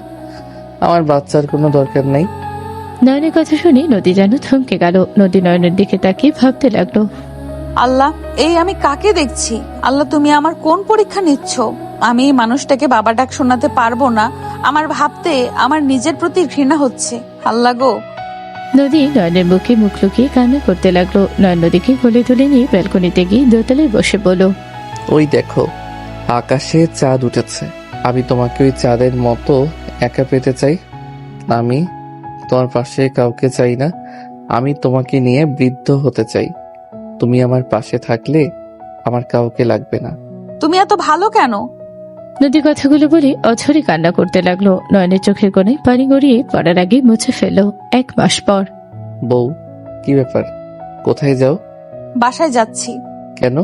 [SPEAKER 1] আমার বাচ্চার কোনো দরকার নেই।
[SPEAKER 3] নয়নের কথা শুনে নদী যেন থমকে গেল। নদী নয়নের দিকে তাকিয়ে ভাবতে লাগলো,
[SPEAKER 2] আল্লাহ, এই আমি কাকে দেখছি? আল্লাহ, তুমি আমার কোন পরীক্ষা নিচ্ছ? আমি এই মানুষটাকে বাবা ডাক শোনাতে পারবো না। আমার ভাবতে আমার নিজের প্রতি ঘৃণা হচ্ছে। আল্লাহ গো।
[SPEAKER 3] নদী নয়নের মুখে মুখ লুকিয়ে কান্না করতে লাগলো। নয়ন নদীকে কোলে তুলে নিয়ে ব্যালকনিতে গিয়ে দোতলায় বসে বলল,
[SPEAKER 1] ওই দেখো, আকাশে চাঁদ উঠেছে। আমি তোমাকে ওই চাঁদের মতো একা পেতে চাই। আমি তোমার পাশে কাউকে চাই না। আমি তোমাকে নিয়ে বৃদ্ধ হতে চাই। তুমি আমার পাশে থাকলে আমার কাউকে লাগবে না।
[SPEAKER 2] তুমি এত ভালো কেন?
[SPEAKER 3] নদী কথাগুলো বলে অঝরে কান্না করতে লাগলো। নয়নের চোখের কোণে পানি গড়িয়ে পড়ার আগে মুছে ফেলল। 1 মাস পর।
[SPEAKER 1] বউ, কি ব্যাপার? কোথায় যাও?
[SPEAKER 2] বাসায় যাচ্ছি।
[SPEAKER 1] কেন?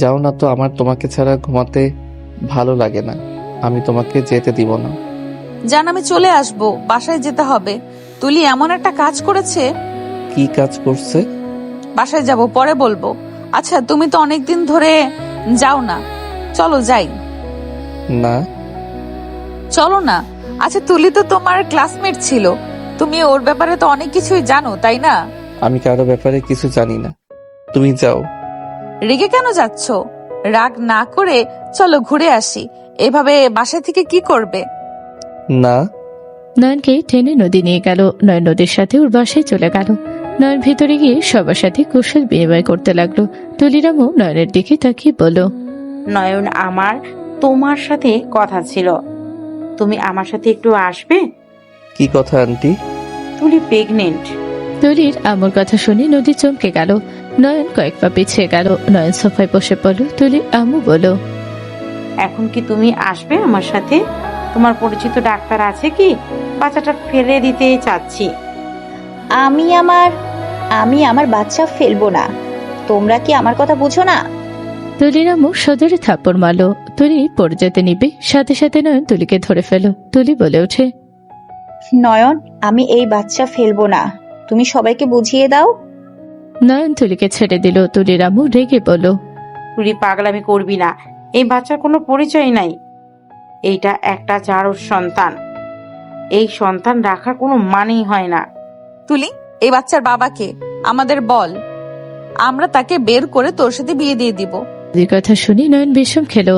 [SPEAKER 1] যাও না তো, আমার তোমাকে ছাড়া ঘুমাতে ভালো লাগে না। আমি তোমাকে যেতে দিব না।
[SPEAKER 2] জান, আমি চলে আসবো, বাসায় যেতে হবে। তুলি এমন একটা কাজ করেছে।
[SPEAKER 1] কি কাজ করছে?
[SPEAKER 2] বাসায় যাব, পরে বলবো। আচ্ছা, তুমি তো অনেকদিন ধরে যাও না, চলো যাই।
[SPEAKER 1] না।
[SPEAKER 2] চলো না। আচ্ছা, তুলি তো তোমার ক্লাসমেট ছিল, তুমি ওর ব্যাপারে তো অনেক কিছুই জানো, তাই না?
[SPEAKER 1] আমি কারো ব্যাপারে কিছু জানি না, তুমি যাও।
[SPEAKER 2] রেগে কেন যাচ্ছ? রাগ না করে চলো ঘুরে আসি। এভাবে বাসা থেকে কি করবে?
[SPEAKER 1] না।
[SPEAKER 3] নয়নকে টেনে নদী নিয়ে গেল। নয়ন নদীর সাথে ওর বাসায় চলে গেল। নয়ন ভেতরে গিয়ে সবার সাথে কুশল বিনিময় করতে লাগলো। তুলিরামও নয়নের দিকে তাকিয়ে বলল,
[SPEAKER 12] নয়ন, আমার তোমার সাথে কথা ছিল, তুমি আমার সাথে একটু আসবে?
[SPEAKER 1] কি কথা আন্টি?
[SPEAKER 12] তুলি প্রেগনেন্ট।
[SPEAKER 3] তুলির আমর কথা শুনে নদী চমকে গেল। নয়ন কয়েক পা পিছিয়ে গেল। নয়ন সোফায় বসে পড়ল। তুলির আম্মু বলল,
[SPEAKER 12] এখন কি তুমি আসবে আমার সাথে? তোমার পরিচিত ডাক্তার আছে কি? বাচ্চাটা ফেলে দিতে চাচ্ছি।
[SPEAKER 7] আমি আমার বাচ্চা ফেলবো না। তোমরা কি আমার কথা বুঝো না?
[SPEAKER 3] তুলির আম্মু সজোরে থাপ্পড় মারল। তুলি পড়ে যেতে নিবে, সাথে সাথে নয়ন তুলিকে ধরে ফেল। তুলি বলে ওঠে,
[SPEAKER 7] নয়ন, আমি এই বাচ্চা ফেলবো না। তুমি সবাইকে বুঝিয়ে দাও।
[SPEAKER 3] নয়ন তুলিকে ছেড়ে দিল। তুলির আম্মু রেগে বলল,
[SPEAKER 12] তুলি পাগলামি করবি না, এই বাচ্চার কোনো পরিচয় নাই। এইটা একটা জারজ সন্তান, এই সন্তান রাখার কোনো মানেই হয় না।
[SPEAKER 2] তুলি, এই বাচ্চার বাবাকে আমাদের বল, আমরা তাকে বের করে তোর সাথে বিয়ে দিয়ে দিব।
[SPEAKER 3] তুলির কথা শুনে নয়ন বিষম খেল।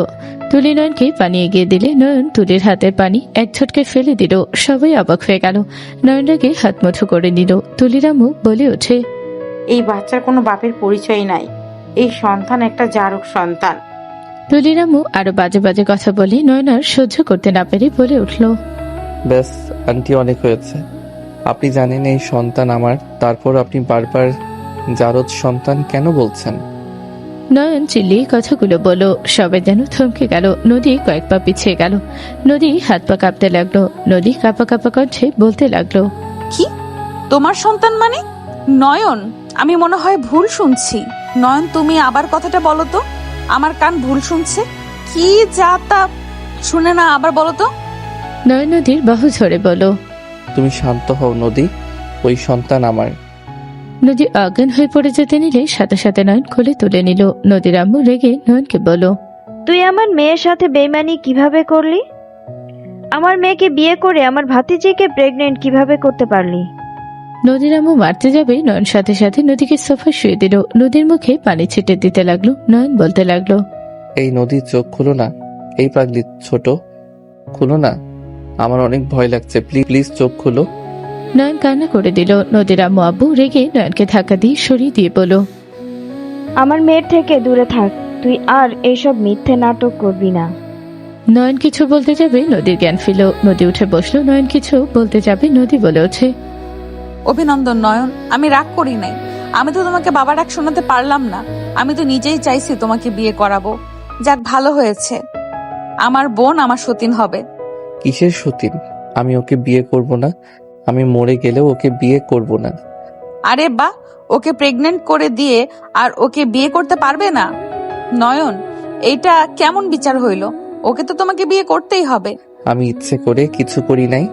[SPEAKER 3] তুলি নয়নকে পানি এগিয়ে দিলে নয়ন তুলির হাতের পানি এক ঝটকে ফেলে দিল। সবাই অবাক হয়ে গেল। নয়ন রাগে হাত মুঠো করে নিল। তুলির আম্মু বলে ওঠে,
[SPEAKER 12] এই বাচ্চার কোনো বাপের পরিচয় নাই, এই সন্তান একটা জারক সন্তান।
[SPEAKER 3] তুলির আম্মু আরো বাজে বাজে কথা বলে নয়ন আর সহ্য করতে না পেরে বলে উঠল,
[SPEAKER 1] ব্যাস আন্টি, অনেক হয়েছে। আপনি জানেন এই সন্তান আমার, তারপর আপনি বারবার জারদ সন্তান কেন বলছেন?
[SPEAKER 3] নয়ন চিল্লিয়ে কথাগুলো বলল। সবাই যেন থমকে গেল। নদী কয়েক পা পিছিয়ে গেল। নদী হাত পা কাঁপতে লাগলো। নদী কাঁপা কাঁপা কণ্ঠে বলতে লাগলো,
[SPEAKER 2] কি? তোমার সন্তান মানে? নয়ন, আমি মনে হয় ভুল শুনছি। নয়ন, তুমি আবার কথাটা বলো তো। আমার কান ভুল শুনছে কি? যা তা শুনে না, আবার বলো তো।
[SPEAKER 3] নয়ন নদীর বাহু ঝরে বলল,
[SPEAKER 1] তুমি শান্ত হও নদী, ওই সন্তান আমার।
[SPEAKER 3] নদী অজ্ঞান হয়ে পড়ে যেতে নিলে সাথে সাথে নয়ন কোলে তুলে নিল। নদীর আম্মু রেগে নয়নকে বলল,
[SPEAKER 6] তুই আমার মেয়ের সাথে বেইমানি কিভাবে করলি? আমার মেয়েকে বিয়ে করে আমার ভাতিজিকে প্রেগনেন্ট কিভাবে করতে পারলি?
[SPEAKER 3] নদীর আম্মু মারতে যাবে, নয়ন সাথে সাথে নদীকে সোফা শুয়ে দিল। নদীর মুখে পানি ছিটে দিতে লাগলো। নয়ন বলতে লাগলো,
[SPEAKER 1] এই নদী, চোখ খুলো না। এই পাগলি ছোট, খুলো না, আমার অনেক ভয় লাগছে। প্লিজ চোখ খুলো।
[SPEAKER 3] নয়ন কান্না করে দিল। নদীর আম্মু আব্বু রেগে নয়নকে ধাক্কা দিয়ে সরিয়ে দিয়ে বলল,
[SPEAKER 6] আমার মেয়ের থেকে দূরে থাক। তুই আর এইসব মিথ্যে নাটক করবি না।
[SPEAKER 3] নয়ন কিছু বলতে যাবে, নদীর জ্ঞান ফিরল। নদী উঠে বসলো। নয়ন কিছু বলতে যাবে, নদী বলে ওঠে,
[SPEAKER 2] অভিনন্দন নয়ন, আমি রাগ করি নাই। আমি তো তোমাকে বাবা ডাক শোনাতে পারলাম না। আমি তো নিজেই চাইছি তোমাকে বিয়ে করাবো। যাক, ভালো হয়েছে। আমার বোন আমার সতীন হবে।
[SPEAKER 1] কিসের সতীন? আমি ওকে বিয়ে করব না। আমি মরে গেলেও ওকে বিয়ে করব না।
[SPEAKER 2] আরে বা, ওকে প্রেগনেন্ট করে দিয়ে আর ওকে বিয়ে করতে পারবে না? নয়ন, এইটা কেমন বিচার হইল? ওকে তো তোমাকে বিয়ে করতেই হবে।
[SPEAKER 1] আমি ইচ্ছে করে কিছু করি নাই।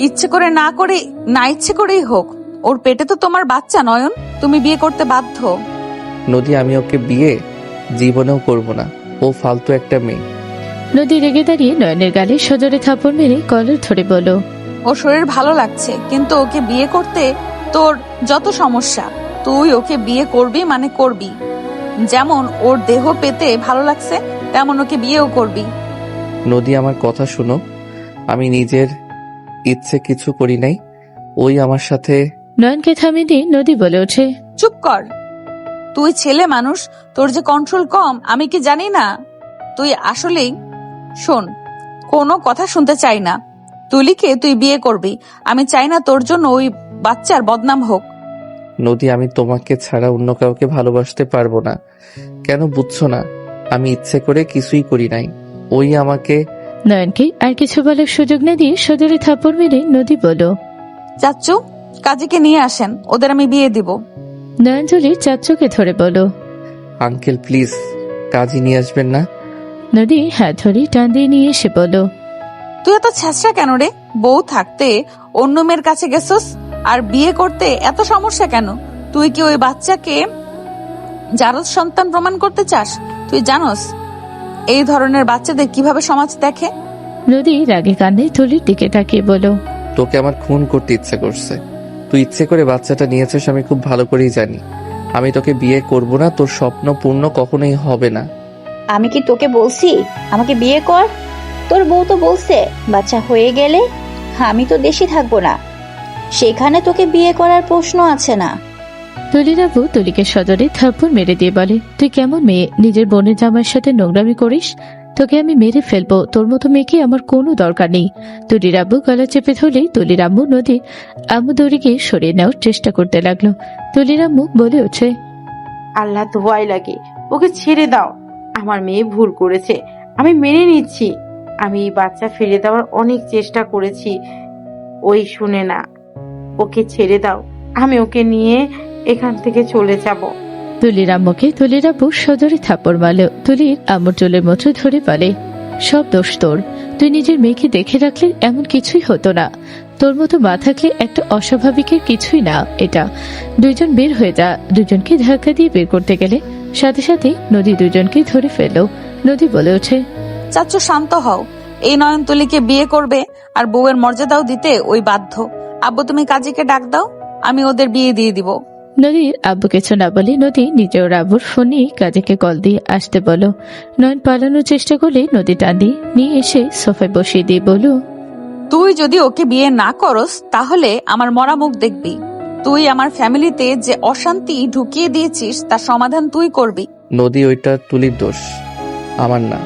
[SPEAKER 2] ইচ্ছে করে না করে, না ইচ্ছে করেই হোক, ওর পেটে তো তোমার বাচ্চা। নয়ন, তুমি বিয়ে করতে বাধ্য।
[SPEAKER 1] নদী, আমি ওকে বিয়ে জীবনেও করব না। ও ফালতু একটা মেয়ে।
[SPEAKER 3] নদী রেগে দাঁড়িয়ে নয়নের গালে সজোরে থাপড় মেরে কলার ধরে বলল,
[SPEAKER 2] ওর শরীর ভালো লাগছে, কিন্তু ওকে বিয়ে করতে তোর যত সমস্যা, তুই ওকে বিয়ে করবি মানে করবি। যেমন ওর দেহ পেতে ভালো লাগছে, তেমন ওকে বিয়েও করবি।
[SPEAKER 1] নদী, আমার কথা শুনো। আমি নিজের ইচ্ছে কিছু করি নাই। ওই আমার সাথে।
[SPEAKER 3] নয়নকে থামিয়ে দিয়ে নদী বলে ওঠে,
[SPEAKER 2] চুপ কর। তুই ছেলে মানুষ, তোর যে কন্ট্রোল কম আমি কি জানি না? তুই আসলেই, শোন, কোনো কথা শুনতে চাই না। তুলিকে তুই বিয়ে করবি। আমি চাই না তোর জন্য ওই বাচ্চার বদনাম হোক।
[SPEAKER 1] নদী, আমি তোমাকে ছাড়া অন্য কাউকে ভালোবাসতে পারবো না। কেন বুঝছো না? আমি ইচ্ছে করে কিছুই করি নাই। ওই আমাকে।
[SPEAKER 3] নয়নকে আর কিছু বলার সুযোগ না দিয়ে সজোরে থাপ্পড় মেরে নদী বলল,
[SPEAKER 2] চাচ্চু, কাজীকে নিয়ে আসেন, ওদের আমি বিয়ে দিব।
[SPEAKER 3] নয়ন তুলি চাচ্চুকে ধরে বলল।
[SPEAKER 1] আঙ্কেল প্লিজ, কাজী নিয়ে আসবেন না।
[SPEAKER 3] নদী হাত ধরে টান দিয়ে নিয়ে এসে বলল,
[SPEAKER 2] তুই এত ছ্যাঁচড়া কেন রে? বউ থাকতে অন্য মেয়ের কাছে গেছস, আর বিয়ে করতে এত সমস্যা কেন? তুই কি ওই বাচ্চাকে জারজ সন্তান প্রমাণ করতে চাস? তুই জানোস এই ধরনের বাচ্চাদের কিভাবে সমাজ দেখে?
[SPEAKER 3] নদী রাগে কান্নে তুলির দিকে তাকিয়ে বলল,
[SPEAKER 1] তোকে আমার খুন করতে ইচ্ছে করছে। তুই ইচ্ছে করে বাচ্চাটা নিয়েছিস, আমি খুব ভালো করেই জানি। আমি তোকে বিয়ে করব না, তোর স্বপ্ন পূর্ণ কখনোই হবে না।
[SPEAKER 7] আমি কি তোকে বলছি আমাকে বিয়ে কর? তোর বউ তো বলছে বাচ্চা হয়ে গেলে আমি তো দেশে থাকবো না, সেখানে তোকে বিয়ে করার প্রশ্ন আছে না।
[SPEAKER 3] তুলির আব্বু তুলিকে সজোরে থাপ্পড় মেরে দিয়ে বলে, তুই কেমন মেয়ে? নিজের বোনের জামাইয়ের সাথে নোংরামি করিস? তোকে আমি মেরে ফেলবো। তোর মতো মেয়েকে আমার কোনো দরকার নেই। তুলির আব্বু গলা চেপে ধরলেই তুলির আম্মু নদীর আম্মু দৌড়ে গিয়ে সরিয়ে নেওয়ার চেষ্টা করতে লাগলো। তুলির আম্মু বলে ওঠে,
[SPEAKER 12] আল্লাহ তো ভয় লাগে, ওকে ছেড়ে দাও। আমার মেয়ে ভুল করেছে, আমি মেনে নিচ্ছি। আমি এই বাচ্চা ফিরে দেওয়ার অনেক চেষ্টা করেছি, ওই শুনে না। ওকে ছেড়ে দাও, আমি ওকে নিয়ে এখান থেকে চলে যাব।
[SPEAKER 3] তুলির আম্মুকে তুলির আব্বু সজোরে থাপ্পড় মারল। তুলির আম্মুর চুলের মুঠো ধরে বলে, সব দোষ তোর। তুই নিজের মেয়েকে দেখে রাখলে এমন কিছুই হতো না। তোর মতো মা থাকলে একটা অস্বাভাবিকের কিছুই না এটা। দুইজন বের হয়ে যা। দুজনকে ধাক্কা দিয়ে বের করতে গেলে সাথে সাথে নদী দুজনকে ধরে ফেললো। নদী বলে ওঠে,
[SPEAKER 2] চাচ্চু শান্ত হও। এই নয়নতলীকে বিয়ে করবে আর বউয়ের মর্যাদাও দিতে ওই বাধ্য। আব্বু তুমি কাজীকে ডাক দাও, আমি ওদের বিয়ে দিয়ে দিব।
[SPEAKER 3] নদীর আব্বু কিছু না বলে নদী নিজে ওর আব্বুর ফোনে কাজীকে কল দিয়ে আসতে বলো। নয়ন পালানোর চেষ্টা করলে নদী টান দিয়ে নিয়ে এসে সোফায় বসিয়ে দিয়ে বলো,
[SPEAKER 2] তুই যদি ওকে বিয়ে না করস তাহলে আমার মরা মুখ দেখবি। তুই আমার ফ্যামিলিতে যে অশান্তি ঢুকিয়ে দিয়েছিস তার সমাধান তুই করবি।
[SPEAKER 1] নদী, ওইটা তুলির দোষ, আমার না।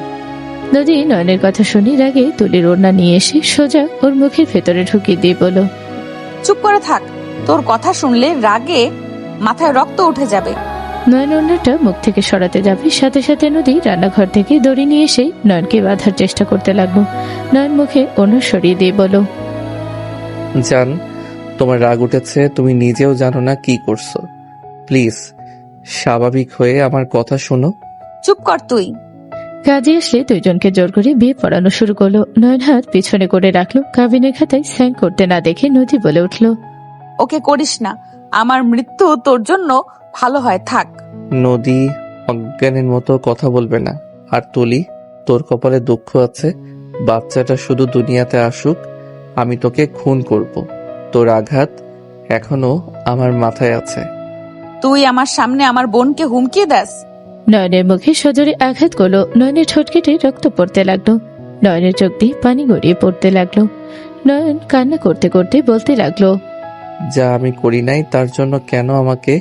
[SPEAKER 3] নদী নয়নের কথা শুনে রাগে তুলির ওড়না নিয়ে এসে সোজা ওর মুখের ভেতরে ঢুকিয়ে দিয়ে বলো,
[SPEAKER 2] চুপ করে থাক, তোর কথা শুনলে রাগে মাথায় রক্ত উঠে যাবে।
[SPEAKER 3] নয়ন ওড়নাটা মুখ থেকে সরাতে যাবে, সাথে সাথে নদী রান্নাঘর থেকে দড়ি নিয়ে এসে নয়নকে বাঁধার চেষ্টা করতে লাগলো। নয়ন মুখে ওড়না সরিয়ে দিয়ে বলো,
[SPEAKER 1] জান, তোমার রাগ উঠেছে, তুমি নিজেও জানো না কি করছো। প্লিজ স্বাভাবিক হয়ে আমার কথা শোনো।
[SPEAKER 2] চুপ কর তুই।
[SPEAKER 3] কাজে আসলে দুইজনকে জোর করে বিয়ে পড়ানো শুরু করলো। নয়ন হাত পিছনে করে রাখলো। কাবিনের খাতায় সাইন করতে না দেখে নদী বলে উঠলো,
[SPEAKER 2] ওকে করিস না, আমার মৃত্যু তোর জন্য ভালো হয়, থাক।
[SPEAKER 1] নদী, অজ্ঞানের মতো কথা বলবে না। আর তুলি, তোর কপালে দুঃখ আছে। বাচ্চাটা শুধু দুনিয়াতে আসুক, আমি তোকে খুন করব। তোর আঘাত এখনো আমার মাথায় আছে।
[SPEAKER 2] তুই আমার সামনে আমার বোনকে হুমকি দাস?
[SPEAKER 3] নয়নের মুখে সজোরে আঘাত করলো। নয়নের ঠোঁট কেটে রক্ত পড়তে লাগলো। নয়নের চোখ দিয়ে পানি গড়িয়ে পড়তে লাগলো। নয়ন কান্না করতে করতে বলতে লাগলো,
[SPEAKER 1] যা আমি করি নাই তার জন্য কেন আমাকে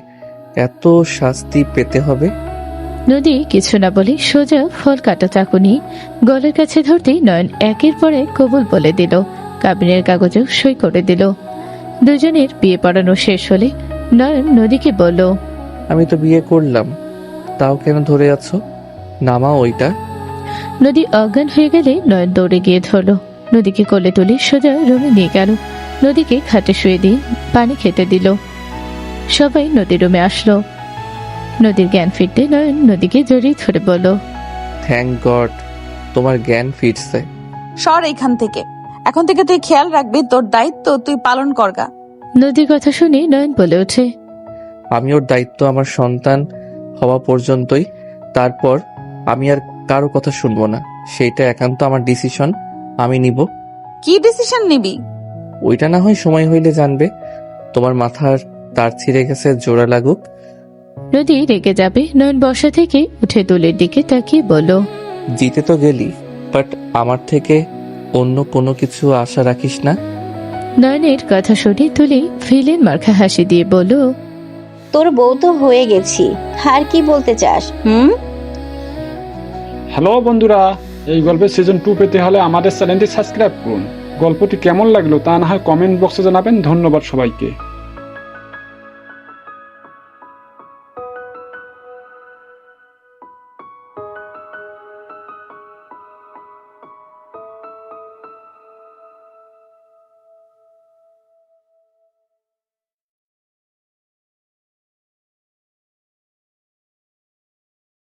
[SPEAKER 1] এত শাস্তি পেতে হবে?
[SPEAKER 3] নদী কিছু না বলে সোজা ফল কাটা চাকু নিয়ে গলার কাছে ধরতেই নয়ন একের পর এক কবুল বলে দিল। কাবিনের কাগজেও সই করে দিল। দুজনের বিয়ে পড়ানো শেষ হলে নয়ন নদীকে বলল,
[SPEAKER 1] আমি তো বিয়ে করলাম, তাও কেন ধরে আছো? নামা ওইটা।
[SPEAKER 3] নদী অজ্ঞান হয়ে গেলে নয়ন দৌড়ে গিয়ে ধরলো। নদীকে কোলে তুলে সোজা রুমে নিয়ে গেল। নদীকে খাটে শুয়ে দিয়ে পানি খেতে দিল। সবাই নদীর রুমে আসলো। নদীর জ্ঞান ফিরতে নয়ন নদীকে জড়িয়ে ধরে বলল,
[SPEAKER 1] থ্যাংক গড, তোমার জ্ঞান ফিরছে।
[SPEAKER 2] সর এইখান থেকে। এখন থেকে তুই খেয়াল রাখবি, তোর দায়িত্ব তুই পালন করগা।
[SPEAKER 3] নদীর কথা শুনে নয়ন বলে ওঠে,
[SPEAKER 1] আমি ওর দায়িত্ব আমার সন্তান হওয়া পর্যন্তই। তারপর আমি আর কারো কথা শুনবো না। সেইটা একান্ত আমার ডিসিশন, আমি নিব।
[SPEAKER 2] কি ডিসিশন নিবি?
[SPEAKER 1] ওইটা না হয় সময় হইলে জানবে। তোমার মাথার তার ছিঁড়ে গেছে, জোড়া লাগুক।
[SPEAKER 3] নদী রেগে যাবে। নয়ন বসা থেকে উঠে তুলির দিকে তাকিয়ে বলল,
[SPEAKER 1] জিতে তো গেলি, বাট আমার থেকে অন্য কোনো কিছু আশা রাখিস না।
[SPEAKER 3] নয়নের কথা শুনে তুলি ফিলের মার্কা হাসি দিয়ে বলল,
[SPEAKER 7] তোর বউ তো হয়ে গেছি, আর কি বলতে চাস?
[SPEAKER 13] হ্যালো বন্ধুরা, এই গল্পের সিজন 2 পেতে হলে আমাদের চ্যানেলটি সাবস্ক্রাইব করুন। গল্পটি কেমন লাগলো তা না হয় কমেন্ট বক্সে জানাবেন। ধন্যবাদ সবাইকে।